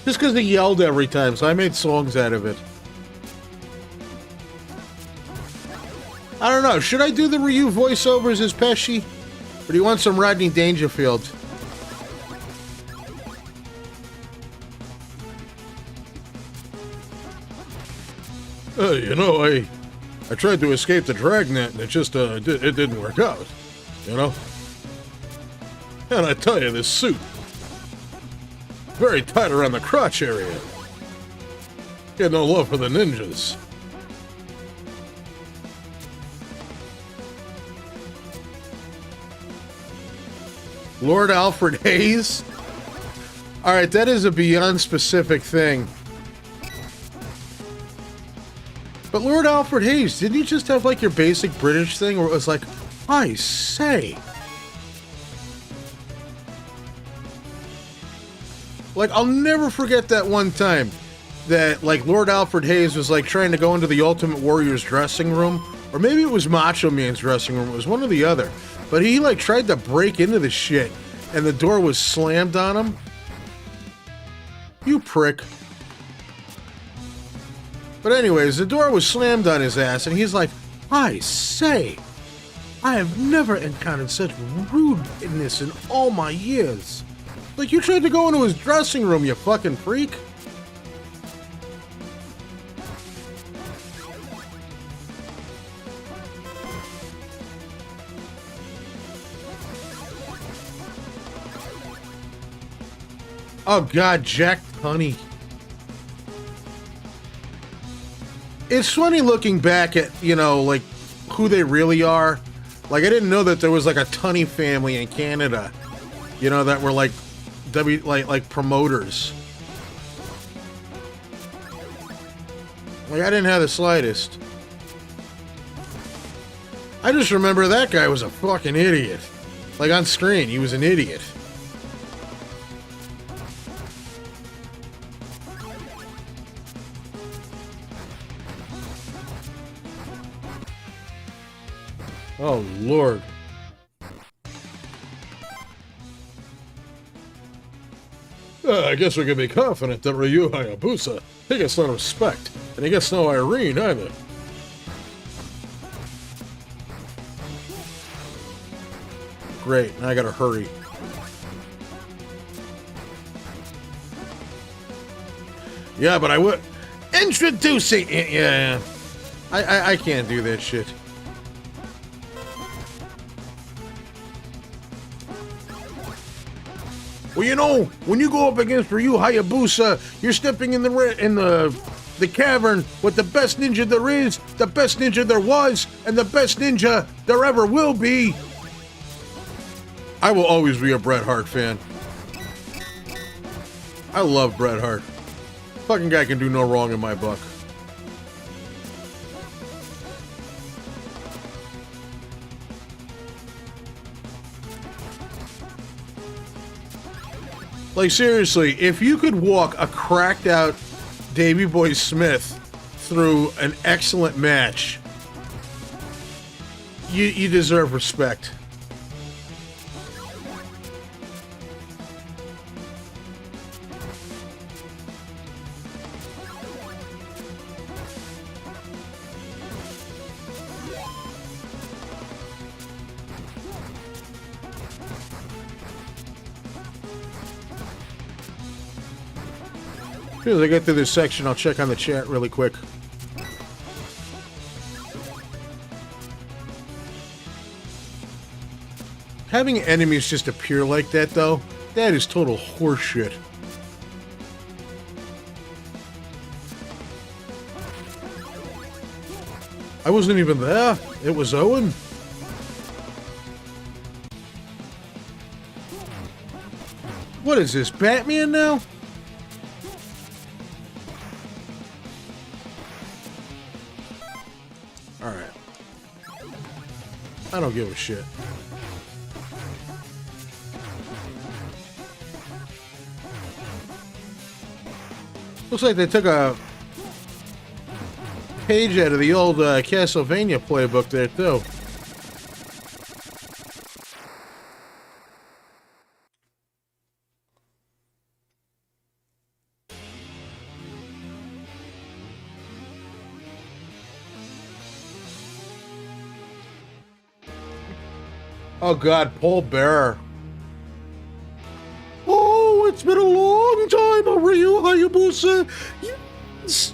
Just because he yelled every time, so I made songs out of it. I don't know, should I do the Ryu voiceovers as Pesci? Or do you want some Rodney Dangerfield? You know, I tried to escape the dragnet and it just, it didn't work out. You know? And I tell you, this suit, very tight around the crotch area. Get no love for the ninjas. Lord Alfred Hayes? Alright, that is a beyond specific thing. But Lord Alfred Hayes, didn't you just have like your basic British thing where it was like, I say? Like, I'll never forget that one time that, like, Lord Alfred Hayes was, like, trying to go into the Ultimate Warrior's dressing room. Or maybe it was Macho Man's dressing room. It was one or the other. But he, like, tried to break into the shit. And the door was slammed on him. You prick. But anyways, the door was slammed on his ass. And he's like, I say, I have never encountered such rudeness in all my years. Like, you tried to go into his dressing room, you fucking freak. Oh god, Jack Tunney. It's funny looking back at, you know, like, who they really are. Like, I didn't know that there was, like, a Tunney family in Canada. You know, that were, like, like promoters. Like, I didn't have the slightest. I just remember that guy was a fucking idiot. Like, on screen, he was an idiot. Oh, Lord. I guess we can be confident that Ryu Hayabusa, he gets no respect, and he gets no Irene either. Great, now I gotta hurry. Yeah, but I would... Introducing... Yeah. I can't do that shit. Well, you know, when you go up against Ryu Hayabusa, you're stepping in the cavern with the best ninja there is, the best ninja there was, and the best ninja there ever will be. I will always be a Bret Hart fan. I love Bret Hart. Fucking guy can do no wrong in my book. Like, seriously, if you could walk a cracked out Davey Boy Smith through an excellent match, you deserve respect. As soon as I get through this section, I'll check on the chat really quick. Having enemies just appear like that, though, that is total horseshit. I wasn't even there. It was Owen. What is this, Batman now? Alright. I don't give a shit. Looks like they took a page out of the old Castlevania playbook there, too. Oh God, Paul Bearer. Oh, it's been a long time, Ryu Hayabusa. Yes.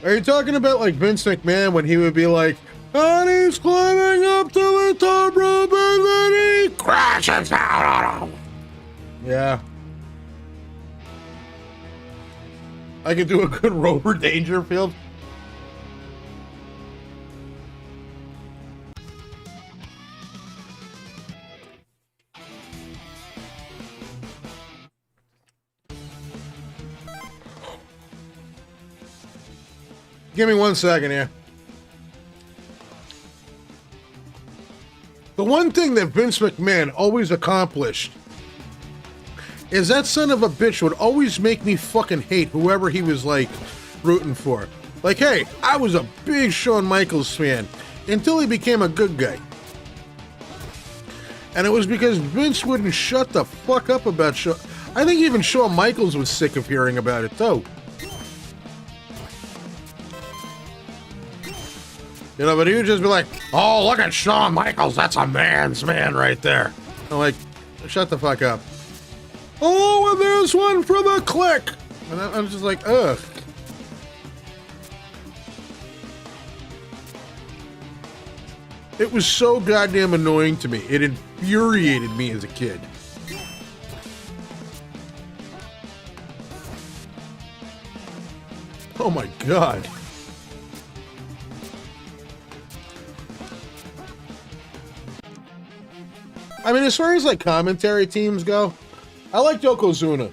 Are you talking about like Vince McMahon when he would be like, and he's climbing up to the top rope and then he crashes down on him? Yeah. I could do a good Rover Dangerfield. Give me 1 second here. The one thing that Vince McMahon always accomplished is that son of a bitch would always make me fucking hate whoever he was like rooting for. Like, hey, I was a big Shawn Michaels fan until he became a good guy. And it was because Vince wouldn't shut the fuck up about Shawn. I think even Shawn Michaels was sick of hearing about it too. You know, but he would just be like, oh, look at Shawn Michaels. That's a man's man right there. I'm like, shut the fuck up. Oh, and there's one for the click. And I'm just like, ugh. It was so goddamn annoying to me. It infuriated me as a kid. Oh my God. I mean, as far as like commentary teams go, I like Yokozuna.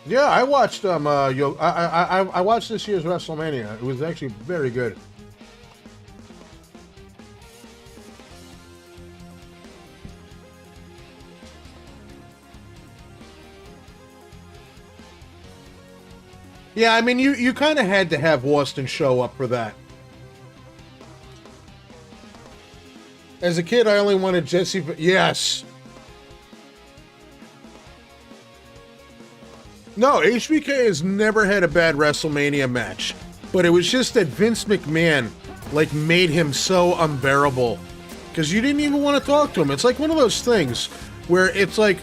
Yeah, I watched I watched this year's WrestleMania. It was actually very good. Yeah, I mean, you kind of had to have Austin show up for that. As a kid, I only wanted Jesse. Yes. No, HBK has never had a bad WrestleMania match, but it was just that Vince McMahon like made him so unbearable because you didn't even want to talk to him. It's like one of those things where it's like,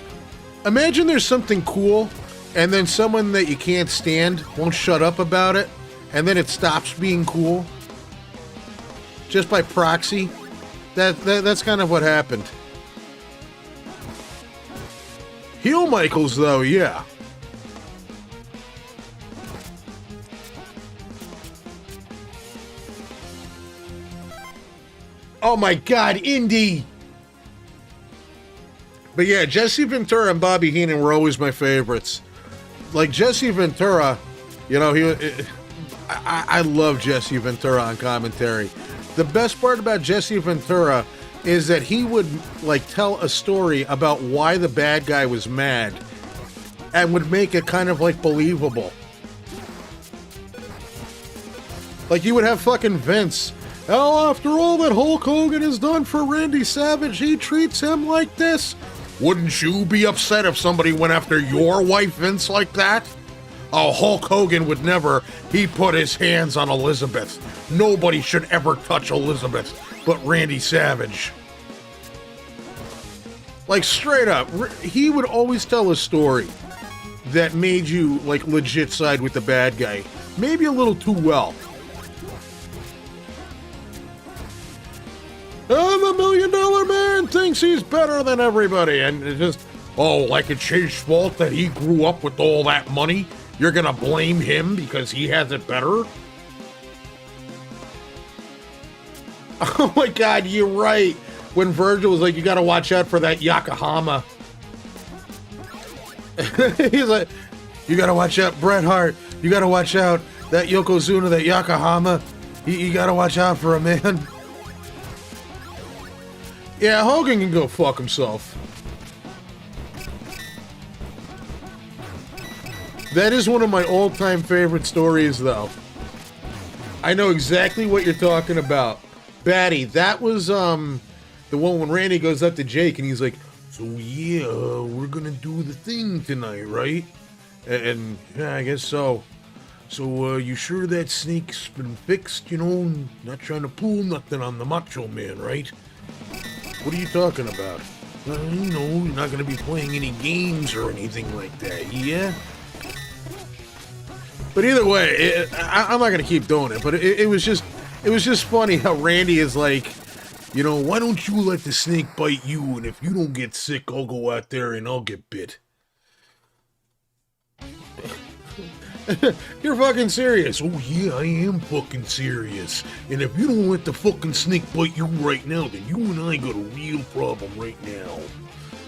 imagine there's something cool, and then someone that you can't stand won't shut up about it, and then it stops being cool just by proxy. That's kind of what happened. Heel Michaels, though, yeah. Oh my God, Indy! But yeah, Jesse Ventura and Bobby Heenan were always my favorites. Like Jesse Ventura, you know, I love Jesse Ventura on commentary. The best part about Jesse Ventura is that he would like tell a story about why the bad guy was mad and would make it kind of like believable. Like you would have fucking Vince. Oh, after all that Hulk Hogan has done for Randy Savage, he treats him like this. Wouldn't you be upset if somebody went after your wife, Vince, like that? Oh, Hulk Hogan would never. He put his hands on Elizabeth. Nobody should ever touch Elizabeth but Randy Savage. Like, straight up, he would always tell a story that made you, like, legit side with the bad guy. Maybe a little too well. Oh, the $1 Million Man thinks he's better than everybody. And it's just, oh, like it's his fault that he grew up with all that money? You're gonna blame him because he has it better? Oh my God, you're right. When Virgil was like, you gotta watch out for that Yokohama. He's like, you gotta watch out, Bret Hart. You gotta watch out. That Yokozuna, that Yokohama, you gotta watch out for a man. Yeah, Hogan can go fuck himself. That is one of my all-time favorite stories, though. I know exactly what you're talking about. Batty, that was, the one when Randy goes up to Jake and he's like, so yeah, we're gonna do the thing tonight, right? And yeah, I guess so. So, you sure that snake's been fixed, you know? Not trying to pull nothing on the Macho Man, right? What are you talking about? You know, you're not gonna be playing any games or anything like that, yeah? But either way, I'm not gonna keep doing it, but it was just funny how Randy is like, you know, why don't you let the snake bite you, and if you don't get sick, I'll go out there and I'll get bit. You're fucking serious. Oh yeah, I am fucking serious. And if you don't let the fucking snake bite you right now, then you and I got a real problem right now.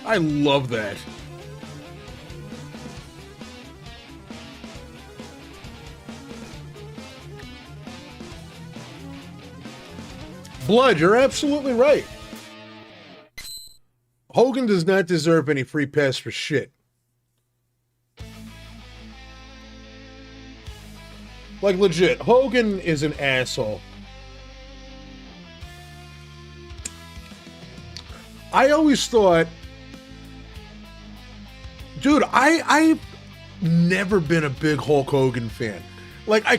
I love that. Blood, you're absolutely right. Hogan does not deserve any free pass for shit. Like, legit, Hogan is an asshole. I always thought... Dude, I've never been a big Hulk Hogan fan. Like, I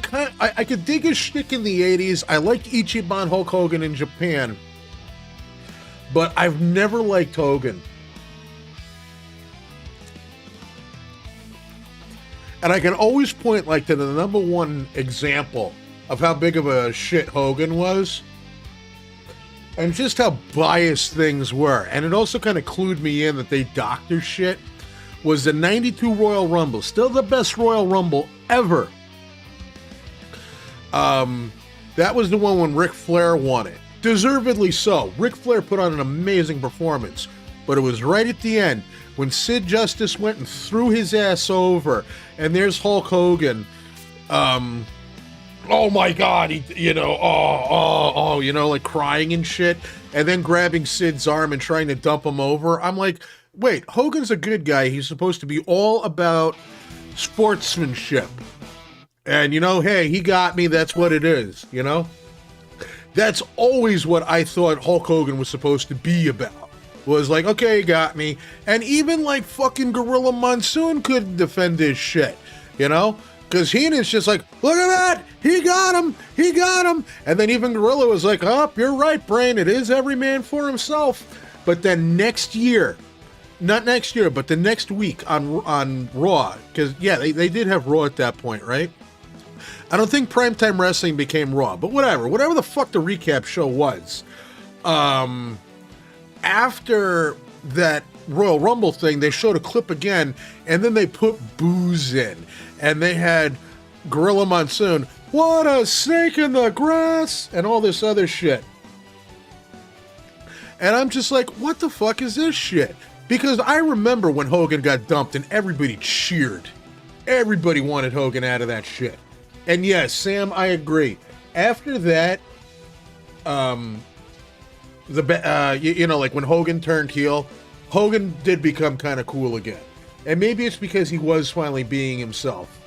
could dig his shtick in the 80s. I liked Ichiban Hulk Hogan in Japan. But I've never liked Hogan. And I can always point, like, to the number one example of how big of a shit Hogan was. And just how biased things were. And it also kind of clued me in that they doctor shit. Was the 92 Royal Rumble. Still the best Royal Rumble ever. That was the one when Ric Flair won it. Deservedly so. Ric Flair put on an amazing performance. But it was right at the end when Sid Justice went and threw his ass over, and there's Hulk Hogan. Oh my God, you know, like crying and shit, and then grabbing Sid's arm and trying to dump him over. I'm like, wait, Hogan's a good guy. He's supposed to be all about sportsmanship. And, you know, hey, he got me. That's what it is, you know? That's always what I thought Hulk Hogan was supposed to be about. Was like, okay, he got me. And even like fucking Gorilla Monsoon couldn't defend his shit, you know? Because Heenan's just like, look at that! He got him! He got him! And then even Gorilla was like, oh, you're right, Brain. It is every man for himself. But then next year, not next year, but the next week on Raw, because, yeah, they did have Raw at that point, right? I don't think Primetime Wrestling became Raw, but whatever the fuck the recap show was. After that Royal Rumble thing, they showed a clip again, and then they put booze in. And they had Gorilla Monsoon, what a snake in the grass, and all this other shit. And I'm just like, what the fuck is this shit? Because I remember when Hogan got dumped and everybody cheered. Everybody wanted Hogan out of that shit. And yes, Sam, I agree. After that, you know, like when Hogan turned heel, Hogan did become kind of cool again. And maybe it's because he was finally being himself.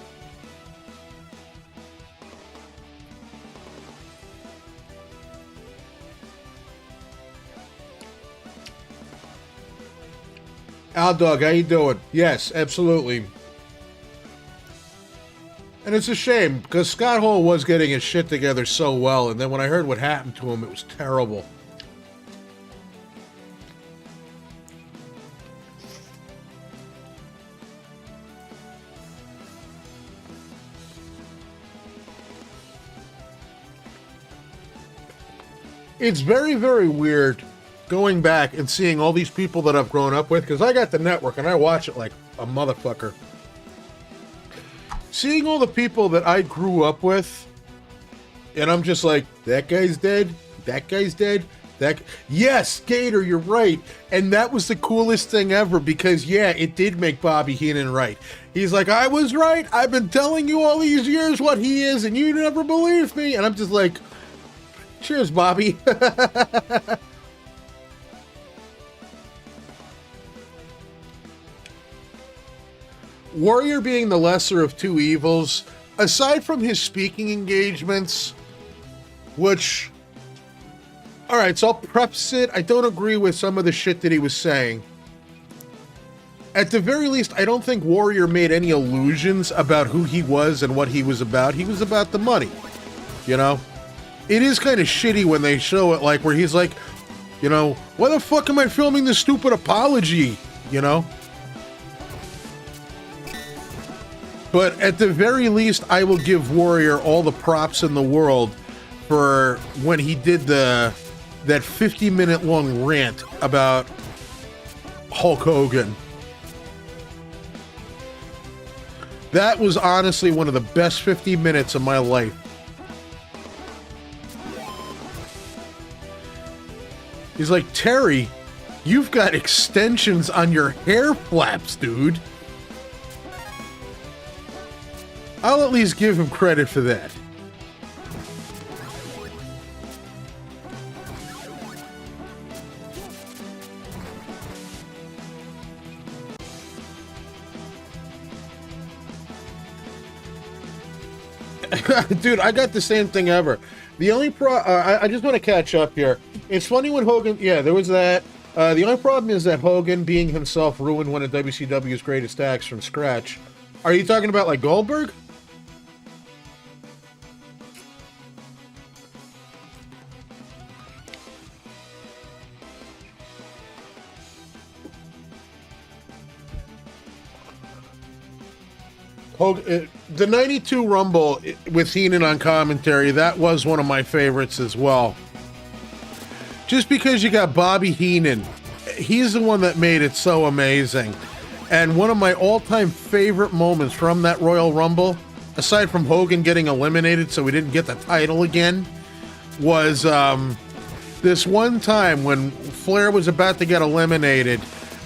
Al Dog, how you doing? Yes, absolutely. And it's a shame, because Scott Hall was getting his shit together so well, and then when I heard what happened to him, it was terrible. It's very, very weird going back and seeing all these people that I've grown up with, because I got the network and I watch it like a motherfucker. Seeing all the people that I grew up with, and I'm just like, that guy's dead, that guy's dead, Yes, Gator, you're right. And that was the coolest thing ever because, yeah, it did make Bobby Heenan right. He's like, I was right. I've been telling you all these years what he is, and you never believed me. And I'm just like, cheers, Bobby. Warrior being the lesser of two evils, aside from his speaking engagements, which... All right, so I'll preface it. I don't agree with some of the shit that he was saying. At the very least, I don't think Warrior made any illusions about who he was and what he was about. He was about the money, you know? It is kind of shitty when they show it, like, where he's like, you know, why the fuck am I filming this stupid apology, you know? But at the very least, I will give Warrior all the props in the world for when he did that 50-minute long rant about Hulk Hogan. That was honestly one of the best 50 minutes of my life. He's like, Terry, you've got extensions on your hair flaps, dude. I'll at least give him credit for that. Dude, I got the same thing ever. The only I just want to catch up here. It's funny when Hogan, yeah, there was that. The only problem is that Hogan, being himself, ruined one of WCW's greatest acts from scratch. Are you talking about like Goldberg? Hogan, the 92 Rumble with Heenan on commentary, that was one of my favorites as well. Just because you got Bobby Heenan, he's the one that made it so amazing. And one of my all-time favorite moments from that Royal Rumble, aside from Hogan getting eliminated so we didn't get the title again, was this one time when Flair was about to get eliminated,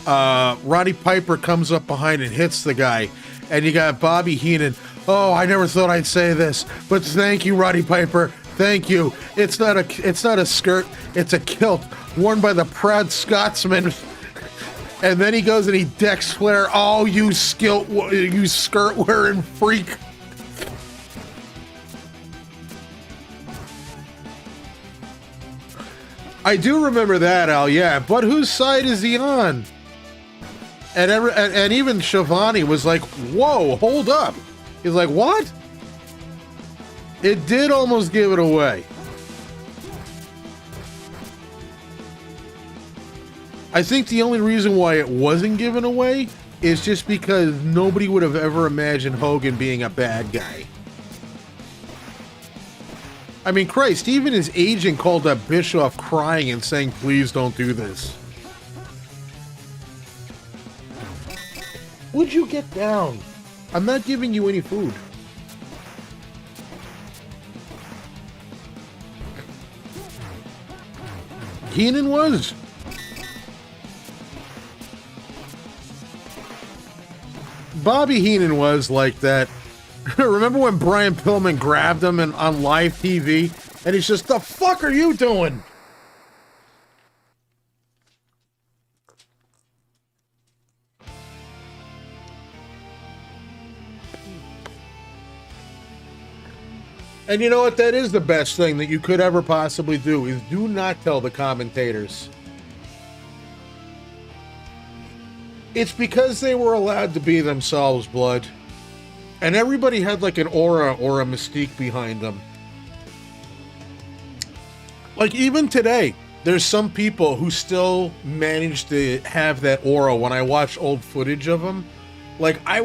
Roddy Piper comes up behind and hits the guy. And you got Bobby Heenan. Oh, I never thought I'd say this, but thank you, Roddy Piper. Thank you. It's not a skirt. It's a kilt worn by the proud Scotsman. And then he goes and he decks Flair. Oh, you skirt wearing freak. I do remember that, Al. Yeah, but whose side is he on? And even Shivani was like, whoa, hold up. He's like, what? It did almost give it away. I think the only reason why it wasn't given away is just because nobody would have ever imagined Hogan being a bad guy. I mean, Christ, even his agent called up Bischoff crying and saying, please don't do this. Would you get down? I'm not giving you any food. Heenan was. Bobby Heenan was like that. Remember when Brian Pillman grabbed him on live TV? And he's just, the fuck are you doing? And you know what? That is the best thing that you could ever possibly do, is do not tell the commentators. It's because they were allowed to be themselves, blood. And everybody had like an aura or a mystique behind them. Like even today, there's some people who still manage to have that aura when I watch old footage of them. Like I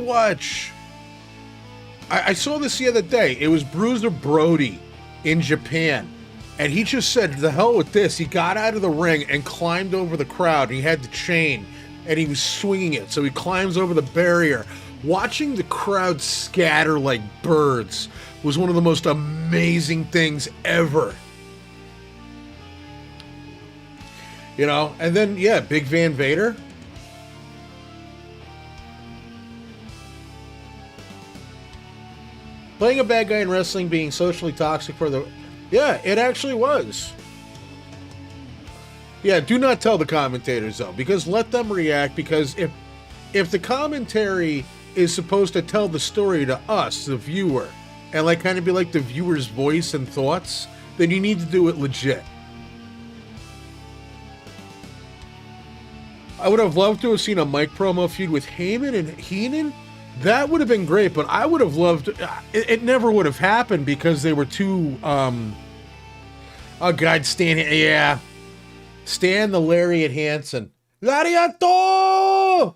saw this the other day. It was Bruiser Brody in Japan. And he just said, the hell with this. He got out of the ring and climbed over the crowd. He had the chain and he was swinging it. So he climbs over the barrier. Watching the crowd scatter like birds was one of the most amazing things ever. You know, and then, yeah, Big Van Vader. Playing a bad guy in wrestling being socially toxic for the... Yeah, it actually was. Yeah, do not tell the commentators, though, because let them react, because if the commentary is supposed to tell the story to us, the viewer, and like kind of be like the viewer's voice and thoughts, then you need to do it legit. I would have loved to have seen a mic promo feud with Heyman and Heenan. That would have been great, but I would have loved... It never would have happened because they were too... Oh, God, Stan... Yeah. Stan the Lariat Hansen. Lariato!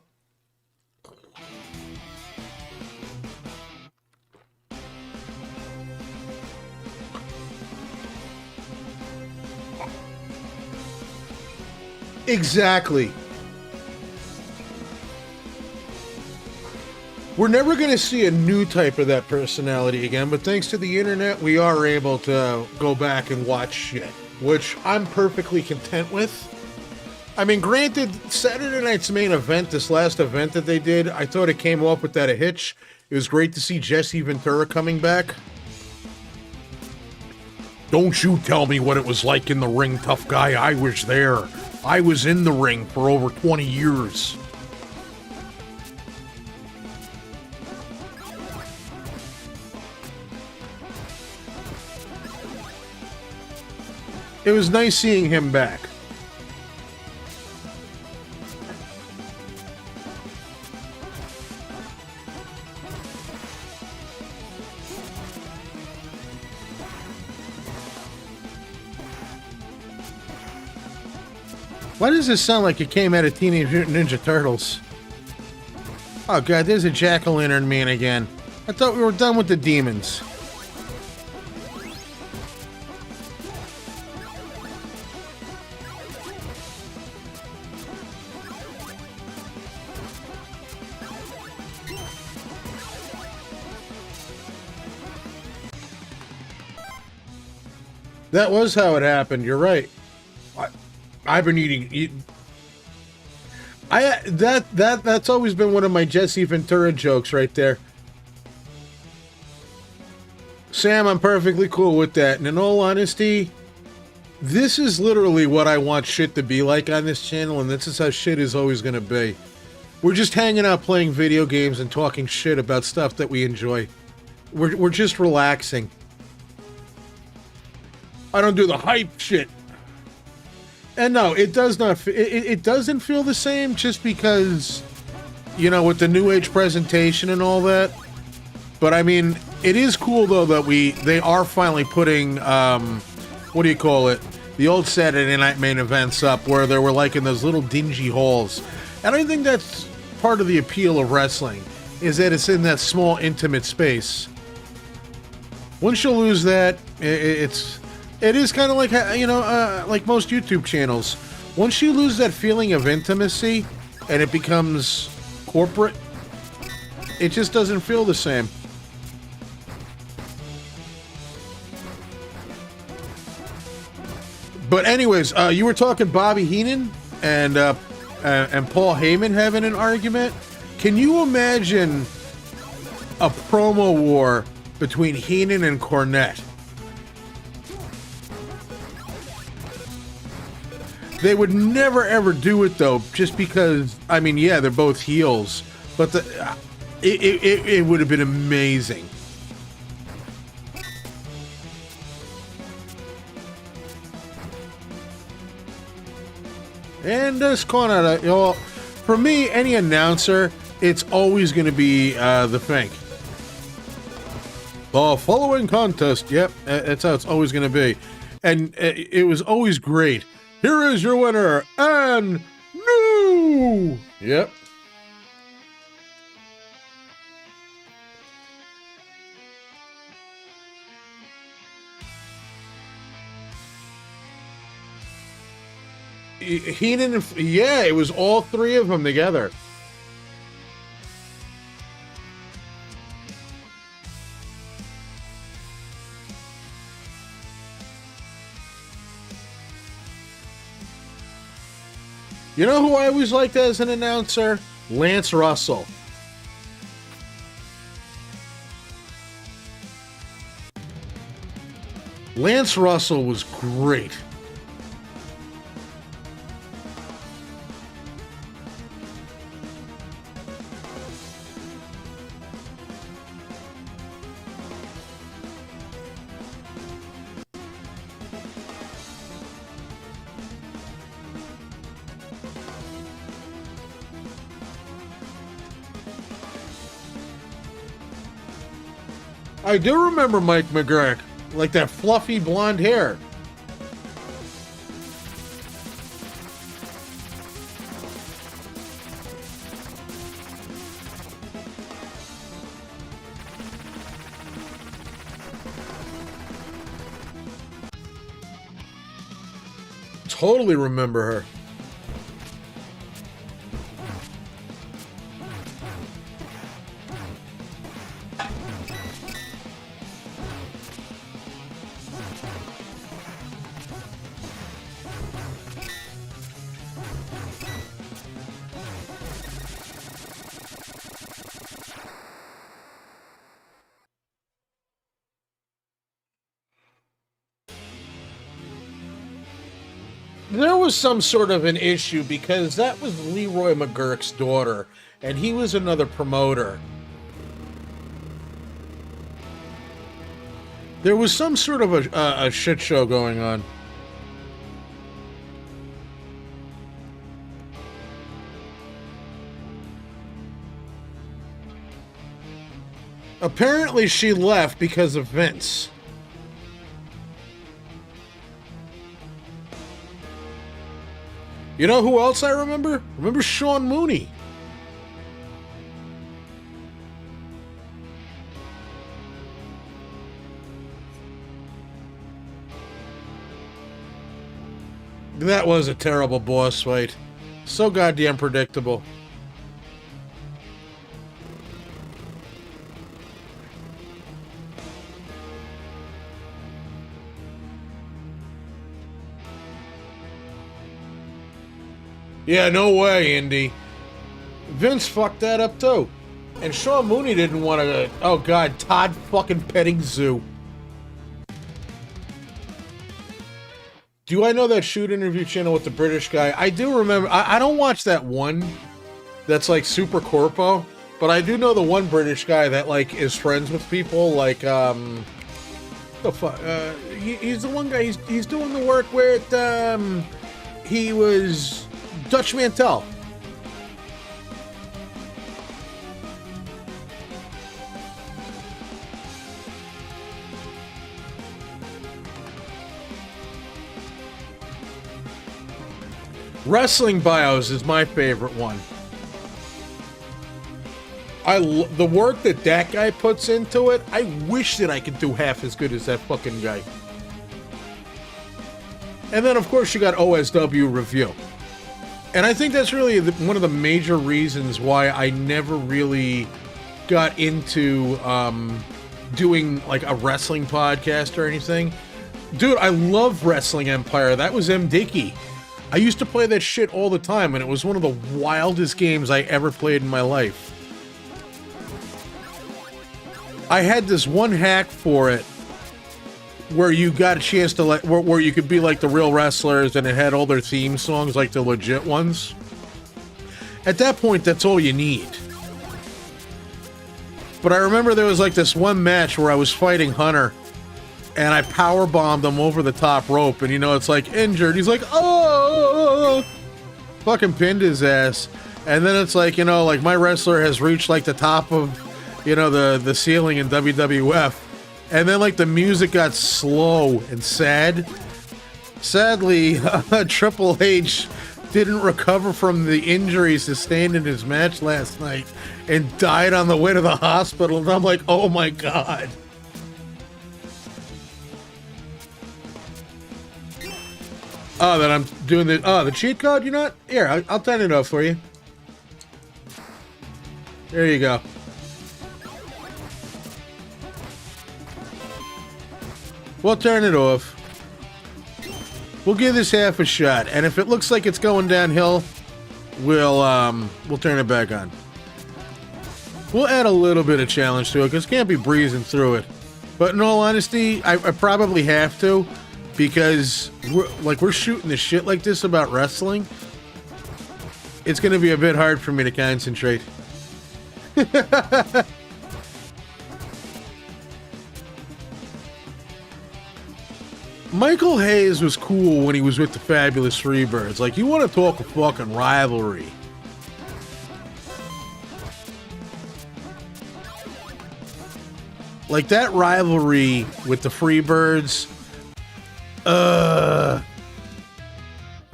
Exactly. We're never going to see a new type of that personality again, but thanks to the internet, we are able to go back and watch shit, which I'm perfectly content with. I mean, granted, Saturday night's main event, this last event that they did, I thought it came off without a hitch. It was great to see Jesse Ventura coming back. Don't you tell me what it was like in the ring, tough guy. I was there. I was in the ring for over 20 years. It was nice seeing him back. Why does this sound like it came out of Teenage Mutant Ninja Turtles? Oh God, there's a jack-o'-lantern man again. I thought we were done with the demons. That was how it happened. You're right. I've been eating. That's always been one of my Jesse Ventura jokes right there. Sam, I'm perfectly cool with that. And in all honesty, this is literally what I want shit to be like on this channel, and this is how shit is always going to be. We're just hanging out playing video games and talking shit about stuff that we enjoy. We're just relaxing. I don't do the hype shit. And no, it does not. It doesn't feel the same just because, you know, with the new age presentation and all that. But I mean, it is cool though that they are finally putting what do you call it? The old Saturday night main events up where they were like in those little dingy halls. And I think that's part of the appeal of wrestling is that it's in that small intimate space. Once you lose that, it is kind of like, you know, like most YouTube channels. Once you lose that feeling of intimacy and it becomes corporate, it just doesn't feel the same. But anyways, you were talking Bobby Heenan and Paul Heyman having an argument. Can you imagine a promo war between Heenan and Cornette? They would never ever do it though, just because, I mean, yeah, they're both heels, but it would have been amazing. And this corner, you know, for me, any announcer, it's always going to be the Fink. The following contest, yep, that's how it's always going to be. And it was always great. Here is your winner, and new. Yep. Heenan, yeah, it was all three of them together. You know who I always liked as an announcer? Lance Russell. Lance Russell was great. I do remember Mike McGurk, like that fluffy blonde hair. Totally remember her. There was some sort of an issue because that was Leroy McGurk's daughter, and he was another promoter. There was some sort of a shit show going on. Apparently she left because of Vince. You know who else I remember? Remember Sean Mooney. That was a terrible boss fight. So goddamn predictable. Yeah, no way, Indy. Vince fucked that up too. And Sean Mooney didn't want to... Oh god, Todd fucking Petting Zoo. Do I know that shoot interview channel with the British guy? I do remember... I don't watch that one that's like Super Corpo, but I do know the one British guy that like is friends with people like... the fuck? He's the one guy... He's doing the work with... he was... Dutch Mantel. Wrestling Bios is my favorite one. The work that guy puts into it, I wish that I could do half as good as that fucking guy. And then, of course, you got OSW Review. And I think that's really one of the major reasons why I never really got into doing like a wrestling podcast or anything. Dude, I love Wrestling Empire. That was M. Dickey. I used to play that shit all the time, and it was one of the wildest games I ever played in my life. I had this one hack for it where you got a chance to like where you could be like the real wrestlers, and it had all their theme songs, like the legit ones. At that point, that's all you need. But I remember there was like this one match where I was fighting Hunter, and I power bombed him over the top rope, and you know it's like injured. He's like, oh, fucking pinned his ass, and then it's like, you know, like my wrestler has reached like the top of, you know, the ceiling in WWF. And then, like, the music got slow and sad. Sadly, Triple H didn't recover from the injuries sustained in his match last night and died on the way to the hospital. And I'm like, oh my god. Oh, that I'm doing the cheat code, you know what? Here, I'll turn it off for you. There you go. We'll turn it off. We'll give this half a shot, and if it looks like it's going downhill, we'll turn it back on. We'll add a little bit of challenge to it, because can't be breezing through it. But in all honesty, I probably have to, because we're shooting the shit like this about wrestling. It's going to be a bit hard for me to concentrate. Michael Hayes was cool when he was with the Fabulous Freebirds. Like, you want to talk a fucking rivalry. Like, that rivalry with the Freebirds.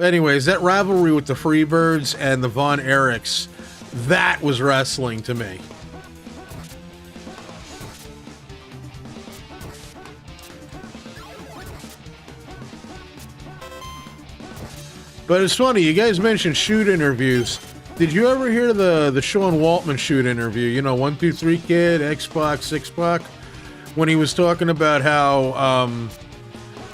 Anyways, that rivalry with the Freebirds and the Von Erichs, that was wrestling to me. But it's funny, you guys mentioned shoot interviews. Did you ever hear the Sean Waltman shoot interview? You know, 123 Kid, X-Pac, Six-Pac? When he was talking about how,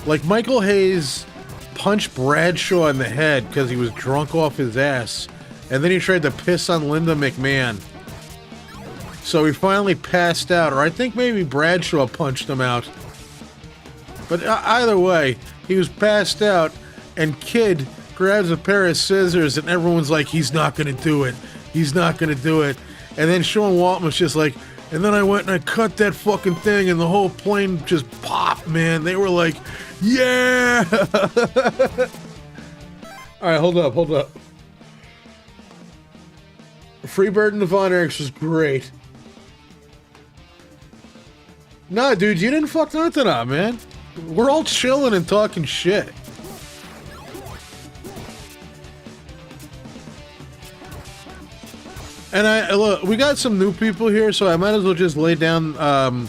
like, Michael Hayes punched Bradshaw in the head because he was drunk off his ass. And then he tried to piss on Linda McMahon. So he finally passed out. Or I think maybe Bradshaw punched him out. But either way, he was passed out. And Kid grabs a pair of scissors and everyone's like, he's not going to do it. He's not going to do it. And then Sean Waltman's just like, and then I went and I cut that fucking thing and the whole plane just popped, man. They were like, yeah! Alright, hold up. Freebird and the Von Erichs was great. Nah, dude, you didn't fuck nothing up, man. We're all chilling and talking shit. And look, we got some new people here, so I might as well just lay down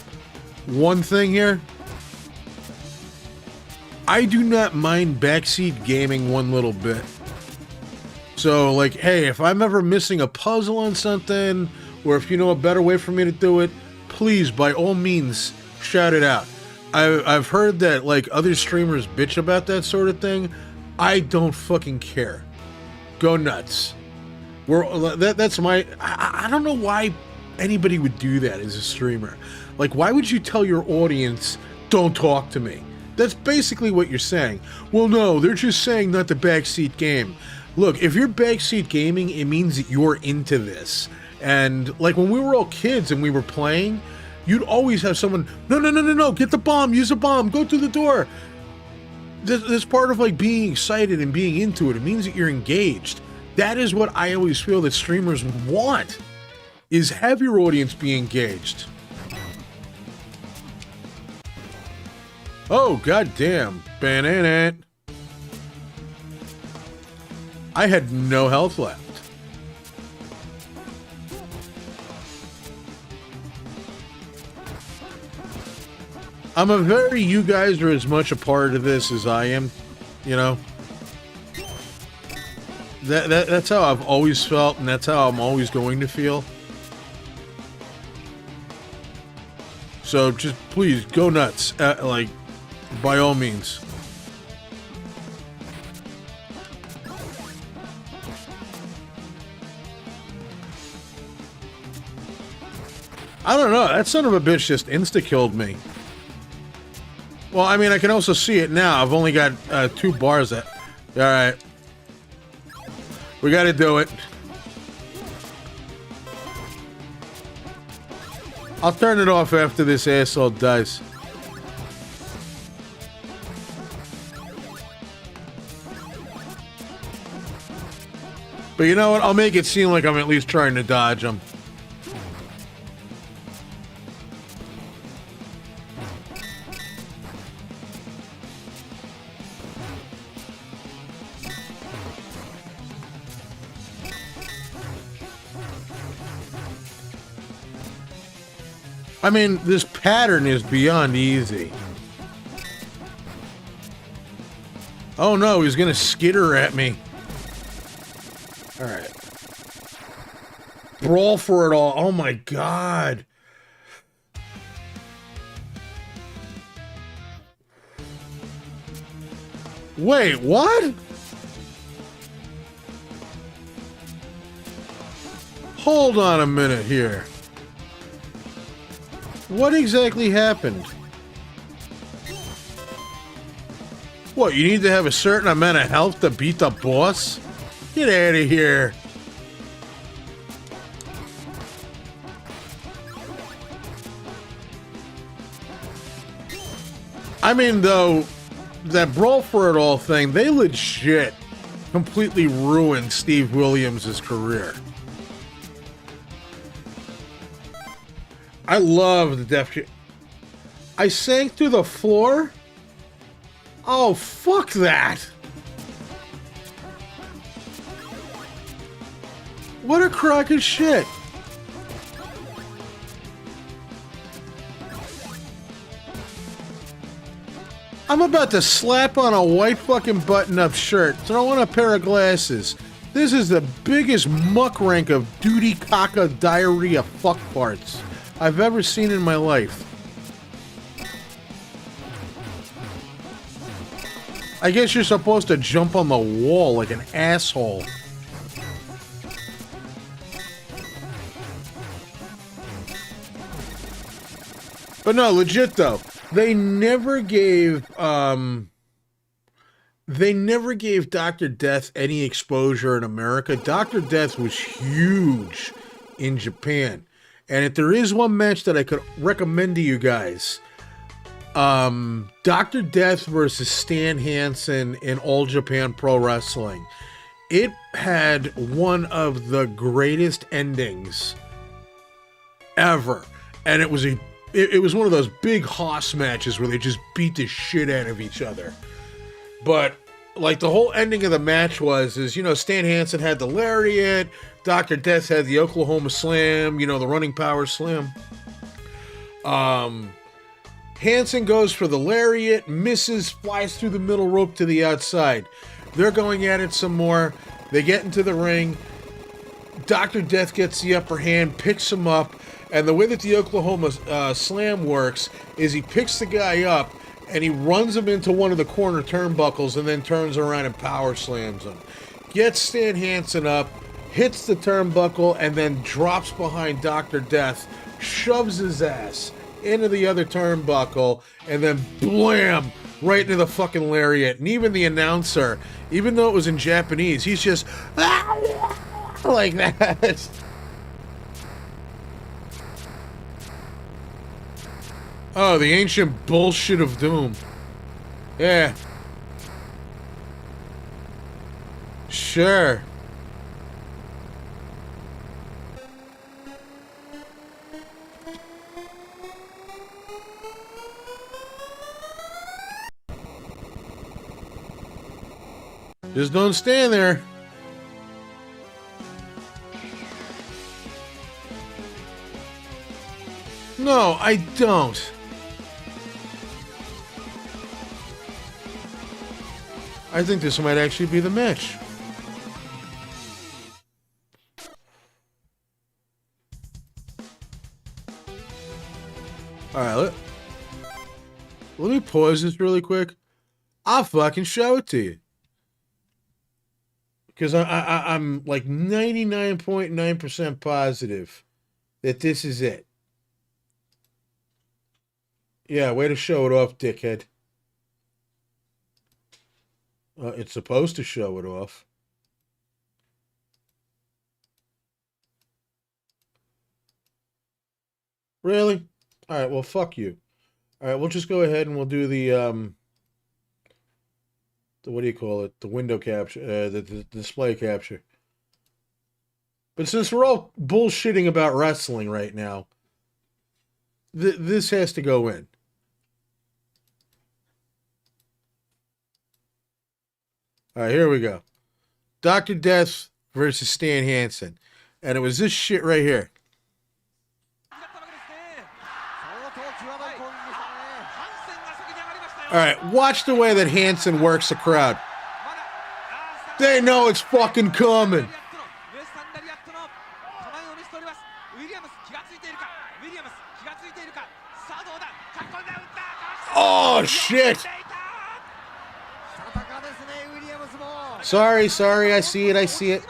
one thing here. I do not mind backseat gaming one little bit. So, like, hey, if I'm ever missing a puzzle on something, or if you know a better way for me to do it, please, by all means, shout it out. I've heard that, like, other streamers bitch about that sort of thing. I don't fucking care. Go nuts. That's my... I don't know why anybody would do that as a streamer. Like, why would you tell your audience, don't talk to me? That's basically what you're saying. Well, no, they're just saying not the backseat game. Look, if you're backseat gaming, it means that you're into this. And, like, when we were all kids and we were playing, you'd always have someone, no, get the bomb, use a bomb, go through the door. That's part of, like, being excited and being into it. It means that you're engaged. That is what I always feel that streamers want, is have your audience be engaged. Oh, goddamn. Banana. I had no health left. I'm a very, you guys are as much a part of this as I am, you know? That's how I've always felt, and that's how I'm always going to feel. So just please go nuts, like, by all means. I don't know, that son of a bitch just insta-killed me. Well, I mean, I can also see it now. I've only got 2 bars at... Alright. We gotta do it. I'll turn it off after this asshole dies. But you know what? I'll make it seem like I'm at least trying to dodge him. I mean, this pattern is beyond easy. Oh no, he's gonna skitter at me. Alright. Brawl for it all. Oh my god. Wait, what? Hold on a minute here. What exactly happened? What, you need to have a certain amount of health to beat the boss? Get out of here. I mean, though, that Brawl for It All thing, they legit completely ruined Steve Williams' career. I love the Def Jam. I sank through the floor? Oh, fuck that. What a crock of shit. I'm about to slap on a white fucking button-up shirt, throw on a pair of glasses. This is the biggest muck rank of duty caca diarrhea fuck farts I've ever seen in my life. I guess you're supposed to jump on the wall like an asshole. But no, legit though, they never gave Dr. Death any exposure in America. Dr. Death was huge in Japan. And if there is one match that I could recommend to you guys, Dr. Death versus Stan Hansen in All Japan Pro Wrestling. It had one of the greatest endings ever. And it was one of those big hoss matches where they just beat the shit out of each other. But like the whole ending of the match was Stan Hansen had the lariat, Dr. Death had the Oklahoma Slam, the running power slam. Hansen goes for the lariat, misses, flies through the middle rope to the outside. They're going at it some more. They get into the ring. Dr. Death gets the upper hand, picks him up, and the way that the Oklahoma Slam works is he picks the guy up and he runs him into one of the corner turnbuckles and then turns around and power slams him. Gets Stan Hansen up, hits the turnbuckle, and then drops behind Dr. Death, shoves his ass into the other turnbuckle, and then blam, right into the fucking lariat. And even the announcer, even though it was in Japanese, he's just like that. Oh, the ancient bullshit of doom. Yeah. Sure. Just don't stand there. No, I don't. I think this might actually be the match. Alright, let me pause this really quick. I'll fucking show it to you. Because I'm like 99.9% positive that this is it. Yeah, way to show it off, dickhead. It's supposed to show it off. Really? Alright, well, fuck you. Alright, we'll just go ahead and we'll do the what do you call it? The window capture, the display capture. But since we're all bullshitting about wrestling right now, this has to go in. All right, here we go. Dr. Death versus Stan Hansen. And it was this shit right here. All right, watch the way that Hansen works the crowd. They know it's fucking coming. Oh, shit. Sorry, I see it.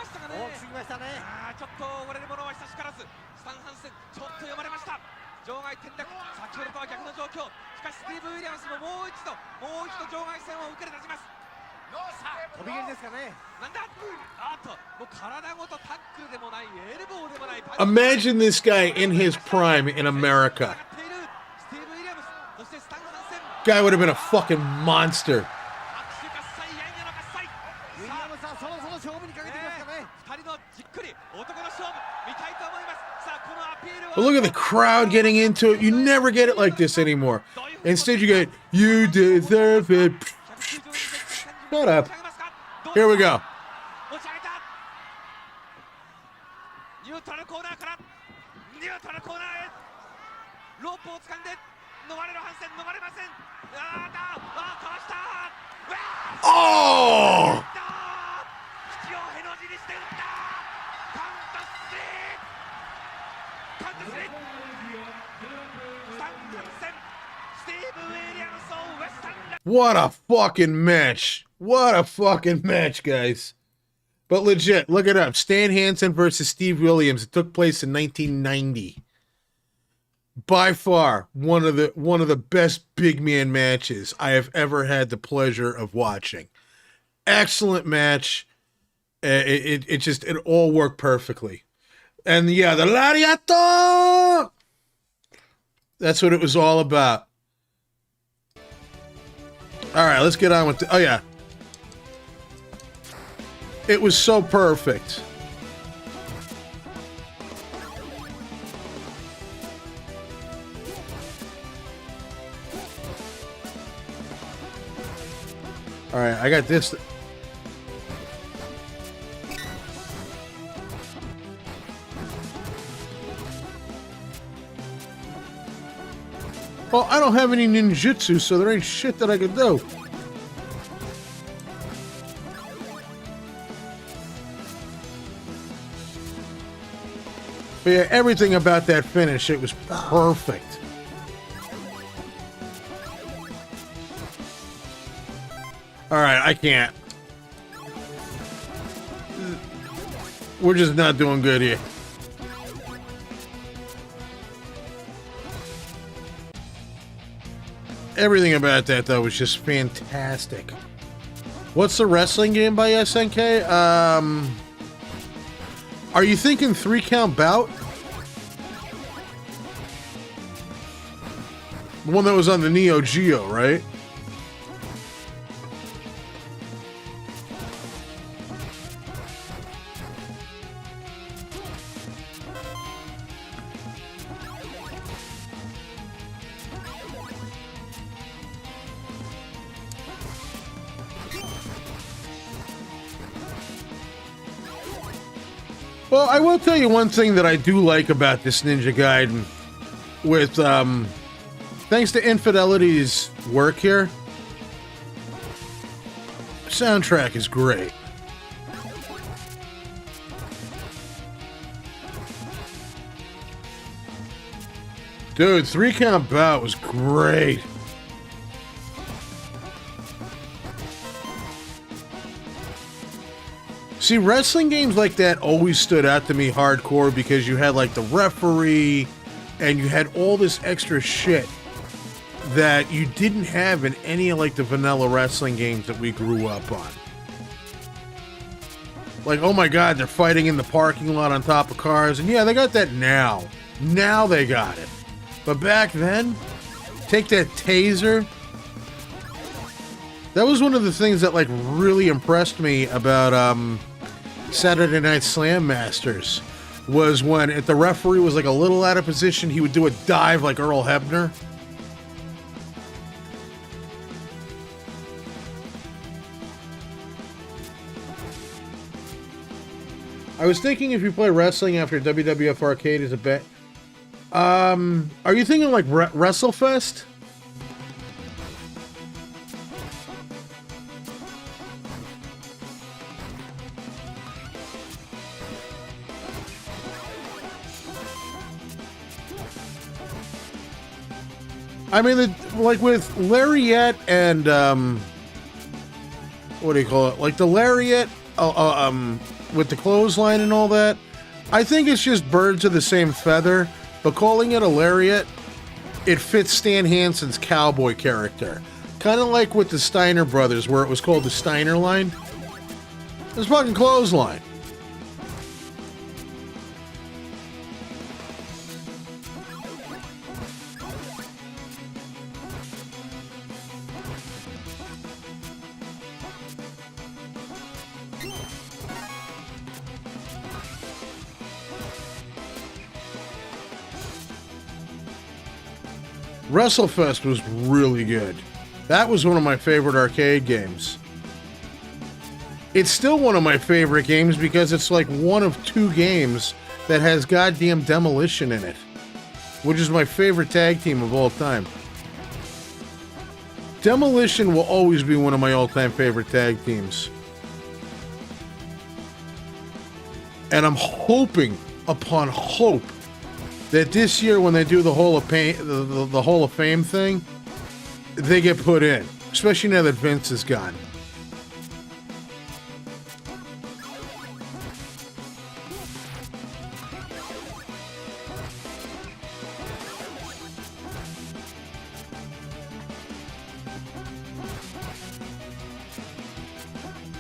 Imagine this guy in his prime in America. Guy would have been a fucking monster. But look at the crowd getting into it. You never get it like this anymore. Instead, you get, you deserve it. Shut up. Here we go. Oh! What a fucking match. What a fucking match, guys. But legit, look it up. Stan Hansen versus Steve Williams. It took place in 1990. By far, one of the best big man matches I have ever had the pleasure of watching. Excellent match. It all worked perfectly. And yeah, the Lariato! That's what it was all about. All right, let's get on with oh yeah. It was so perfect. All right, I got this. Well, I don't have any ninjutsu, so there ain't shit that I could do. But yeah, everything about that finish, it was perfect. All right, I can't. We're just not doing good here. Everything about that, though, was just fantastic. What's the wrestling game by SNK? Are you thinking 3-count bout? The one that was on the Neo Geo, right? Well, I will tell you one thing that I do like about this Ninja Gaiden. With, thanks to Infidelity's work here, soundtrack is great. Dude, 3-count bout was great. See, wrestling games like that always stood out to me hardcore because you had like the referee and you had all this extra shit that you didn't have in any of like the vanilla wrestling games that we grew up on. Like, oh my God, they're fighting in the parking lot on top of cars. And yeah, they got that now. Now they got it. But back then, take that taser. That was one of the things that like really impressed me about Saturday Night Slam Masters, was when if the referee was like a little out of position, he would do a dive like Earl Hebner. I was thinking if you play wrestling after WWF Arcade is a bet. Are you thinking like WrestleFest? I mean, like with Lariat and, what do you call it? Like the Lariat, with the clothesline and all that. I think it's just birds of the same feather, but calling it a Lariat it fits Stan Hansen's cowboy character. Kind of like with the Steiner brothers, where it was called the Steiner line. It's fucking clothesline. WrestleFest was really good. That was one of my favorite arcade games. It's still one of my favorite games because it's like one of 2 games that has goddamn Demolition in it, which is my favorite tag team of all time. Demolition will always be one of my all-time favorite tag teams. And I'm hoping upon hope that this year when they do the Hall of the Hall of Fame thing, they get put in, especially now that Vince is gone.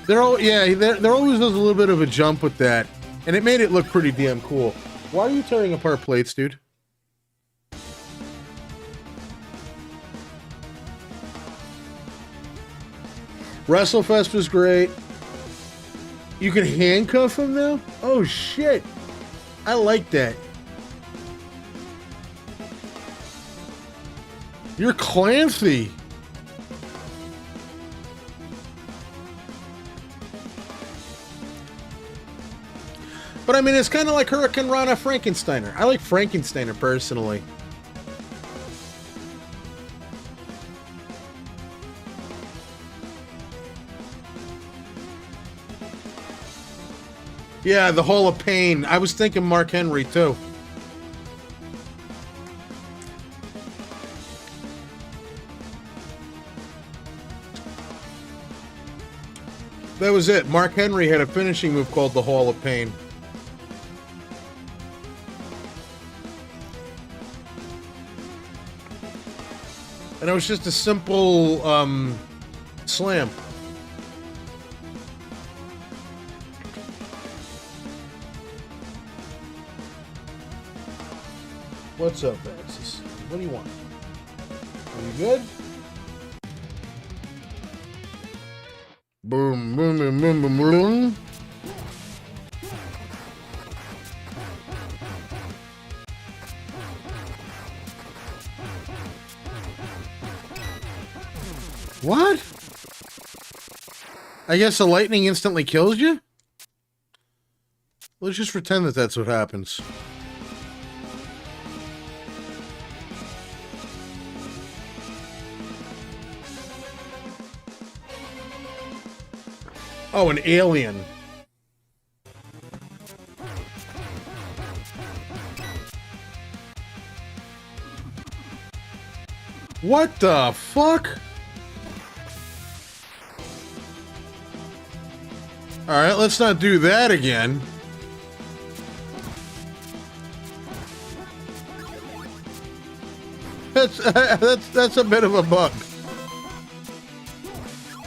There always was a little bit of a jump with that, and it made it look pretty damn cool. Why are you tearing apart plates, dude? WrestleFest was great. You can handcuff him now? Oh shit. I like that. You're Clancy. But I mean, it's kind of like Hurricane Rana Frankensteiner. I like Frankensteiner personally. Yeah, the Hall of Pain. I was thinking Mark Henry too. That was it. Mark Henry had a finishing move called the Hall of Pain. And it was just a simple slam. What's up, Axis? What do you want? Are you good? Boom, boom, boom, boom, boom, boom. What? I guess the lightning instantly kills you? Let's just pretend that that's what happens. Oh, an alien. What the fuck? Alright, let's not do that again. That's a bit of a bug.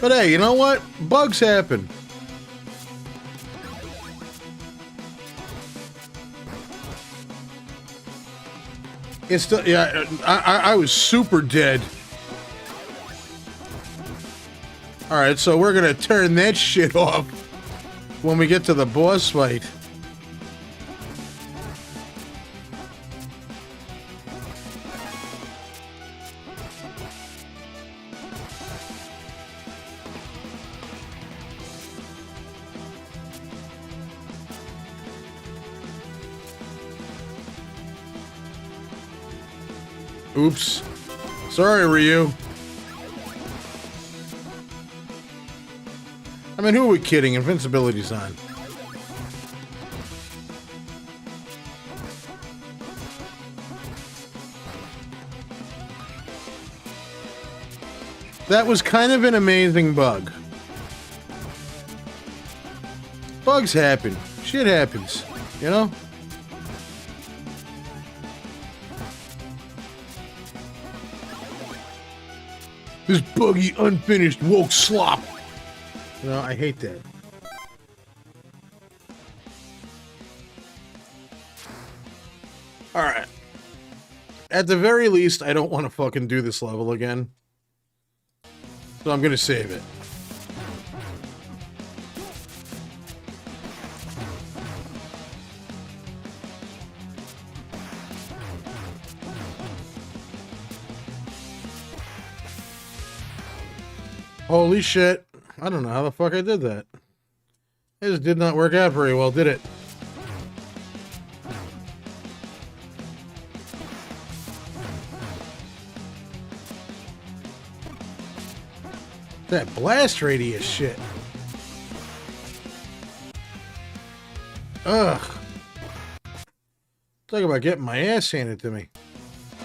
But hey, you know what? Bugs happen. It's still, yeah, I was super dead. Alright, so we're gonna turn that shit off when we get to the boss fight. Oops. Sorry, Ryu. I mean, who are we kidding? Invincibility's on. That was kind of an amazing bug. Bugs happen. Shit happens. You know? This buggy, unfinished, woke slop. You know, I hate that. Alright. At the very least, I don't want to fucking do this level again. So I'm gonna save it. Holy shit. I don't know how the fuck I did that. It just did not work out very well, did it? That blast radius shit. Ugh. Talk about getting my ass handed to me.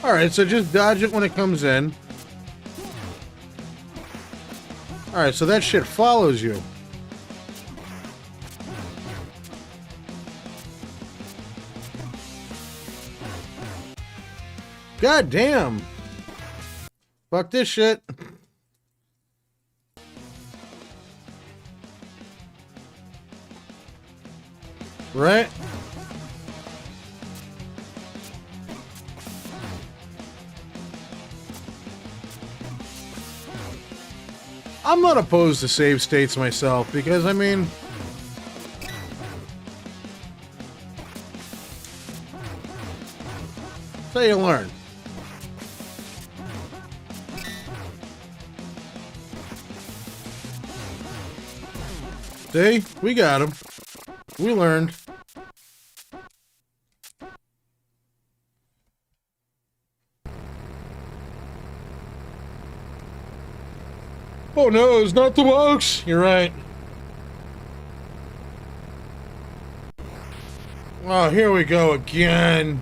Alright, so just dodge it when it comes in. Alright, so that shit follows you. God damn. Fuck this shit. Right? I'm not opposed to save states myself because, I mean, so you learn. See? We got him. We learned. Oh no, it's not the box! You're right. Oh, here we go again.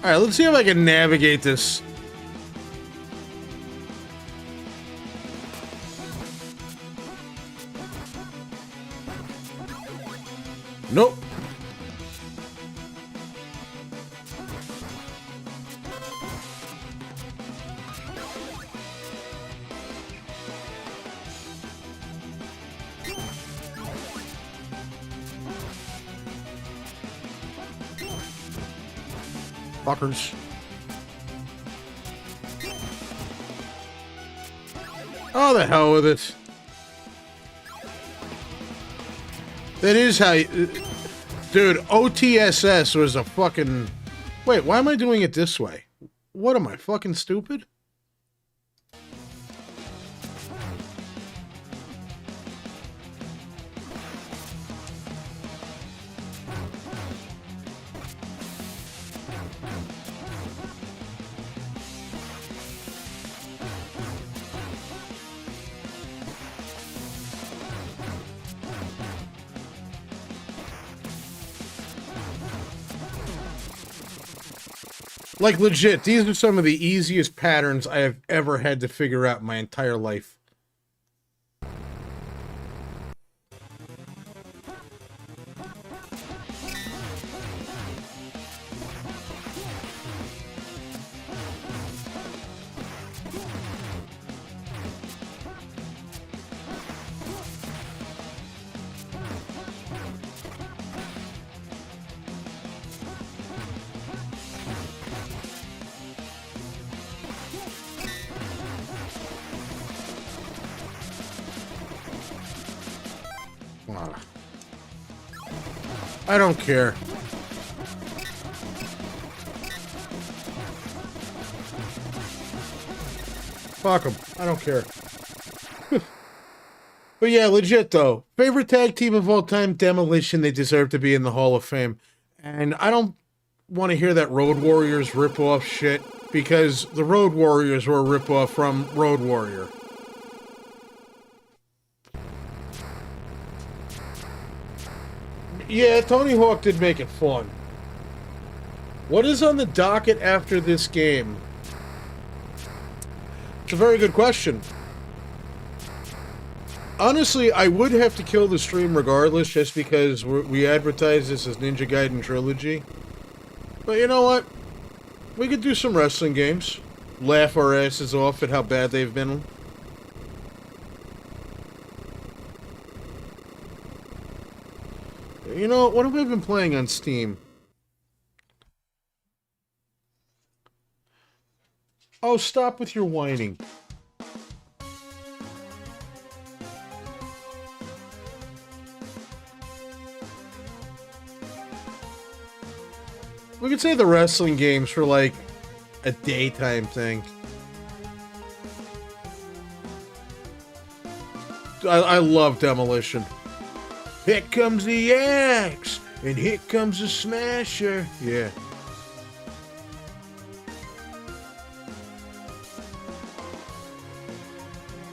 Alright, let's see if I can navigate this. Nope. Fuckers. Oh, the hell with it. That is how you... Dude, OTSS was a fucking... Wait, why am I doing it this way? What am I, fucking stupid? Like, legit, these are some of the easiest patterns I have ever had to figure out in my entire life. I don't care. Fuck them. I don't care. But yeah, legit though. Favorite tag team of all time, Demolition. They deserve to be in the Hall of Fame. And I don't want to hear that Road Warriors rip-off shit, because the Road Warriors were a rip-off from Road Warrior. Yeah, Tony Hawk did make it fun. What is on the docket after this game? It's a very good question. Honestly, I would have to kill the stream regardless, just because we advertise this as Ninja Gaiden Trilogy. But you know what? We could do some wrestling games. Laugh our asses off at how bad they've been. You know, what have I been playing on Steam? Oh, stop with your whining. We could say the wrestling games for like a daytime thing. I love Demolition. Here comes the axe, and here comes the smasher. Yeah.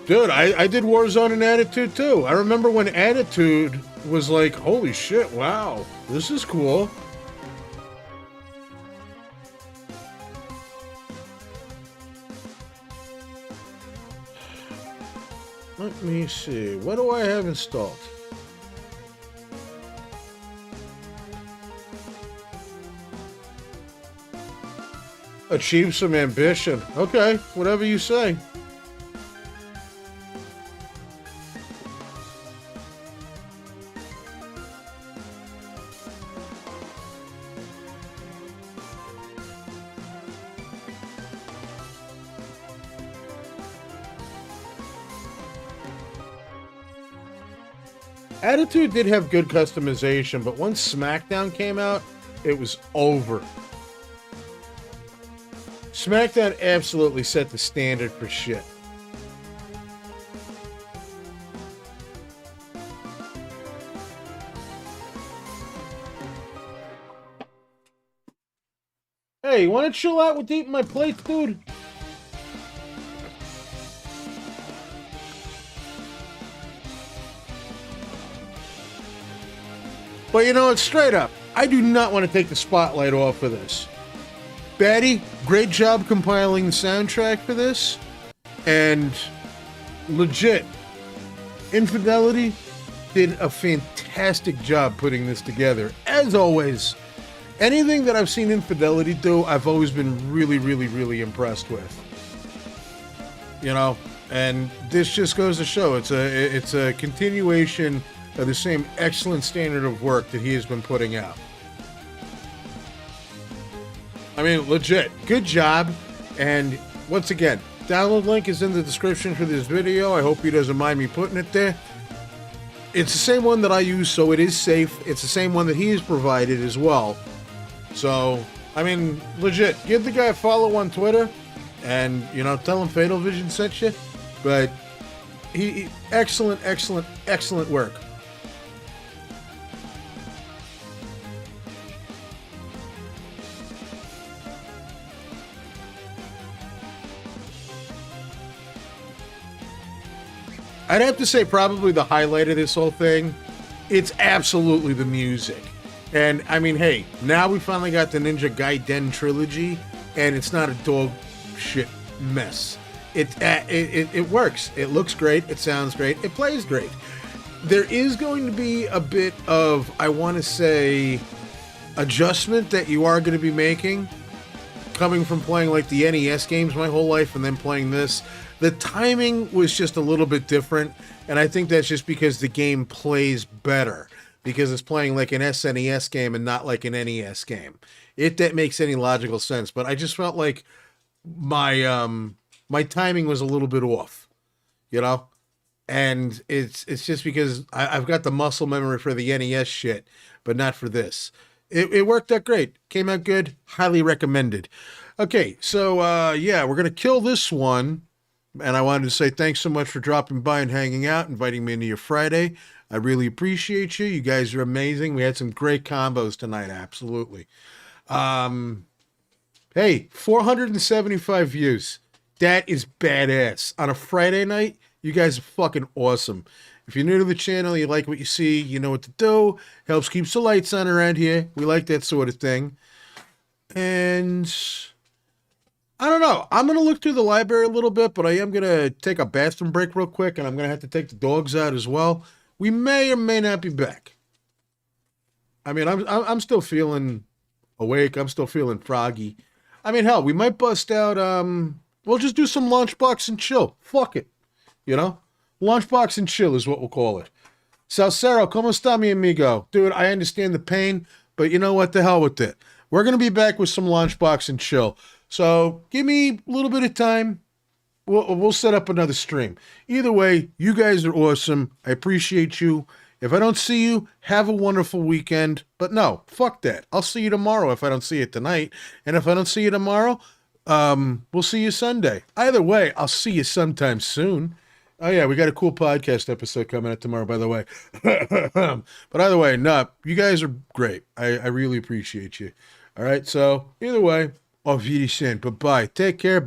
Dude, I did Warzone and Attitude too. I remember when Attitude was like, holy shit, wow, this is cool. Let me see. What do I have installed? Achieve some ambition. Okay, whatever you say. Attitude did have good customization, but once SmackDown came out, it was over. SmackDown absolutely set the standard for shit. Hey, you want to chill out with eating my plates, dude? But you know what, straight up, I do not want to take the spotlight off of this. Batty, great job compiling the soundtrack for this. And legit, Infidelity did a fantastic job putting this together. As always, anything that I've seen Infidelity do, I've always been really, really, really impressed with. You know, and this just goes to show it's a continuation of the same excellent standard of work that he has been putting out. I mean, legit, good job. And once again, download link is in the description for this video. I hope he doesn't mind me putting it there. It's the same one that I use, so it is safe. It's the same one that he has provided as well. So, I mean, legit, give the guy a follow on Twitter and, you know, tell him Fatal Vision sent you. But he excellent, excellent, excellent work. I'd have to say probably the highlight of this whole thing, it's absolutely the music. And, I mean, hey, now we finally got the Ninja Gaiden Trilogy, and it's not a dog shit mess. It works. It looks great. It sounds great. It plays great. There is going to be a bit of, I want to say, adjustment that you are going to be making, coming from playing like the NES games my whole life and then playing this. The timing was just a little bit different, and I think that's just because the game plays better, because it's playing like an SNES game and not like an NES game. If that makes any logical sense, but I just felt like my timing was a little bit off, you know? And it's just because I've got the muscle memory for the NES shit, but not for this. It worked out great. Came out good. Highly recommended. Okay, so yeah, we're going to kill this one. And I wanted to say thanks so much for dropping by and hanging out, inviting me into your Friday. I really appreciate you. You guys are amazing. We had some great combos tonight, absolutely. Hey, 475 views. That is badass. On a Friday night, you guys are fucking awesome. If you're new to the channel, you like what you see, you know what to do. Helps keeps the lights on around here. We like that sort of thing. And I don't know. I'm going to look through the library a little bit, but I am going to take a bathroom break real quick, and I'm going to have to take the dogs out as well. We may or may not be back. I mean, I'm still feeling awake. I'm still feeling froggy. I mean, hell, we might bust out, we'll just do some lunchbox and chill. Fuck it. You know? Lunchbox and chill is what we'll call it. Salcero, ¿cómo está mi amigo? Dude, I understand the pain, but you know what? The hell with it. We're going to be back with some lunchbox and chill. So give me a little bit of time. We'll set up another stream. Either way, you guys are awesome. I appreciate you. If I don't see you, have a wonderful weekend. But no, fuck that. I'll see you tomorrow if I don't see you tonight. And if I don't see you tomorrow, we'll see you Sunday. Either way, I'll see you sometime soon. Oh, yeah, we got a cool podcast episode coming out tomorrow, by the way. But either way, no, you guys are great. I really appreciate you. All right, so either way, auf Wiedersehen. Bye-bye. Take care.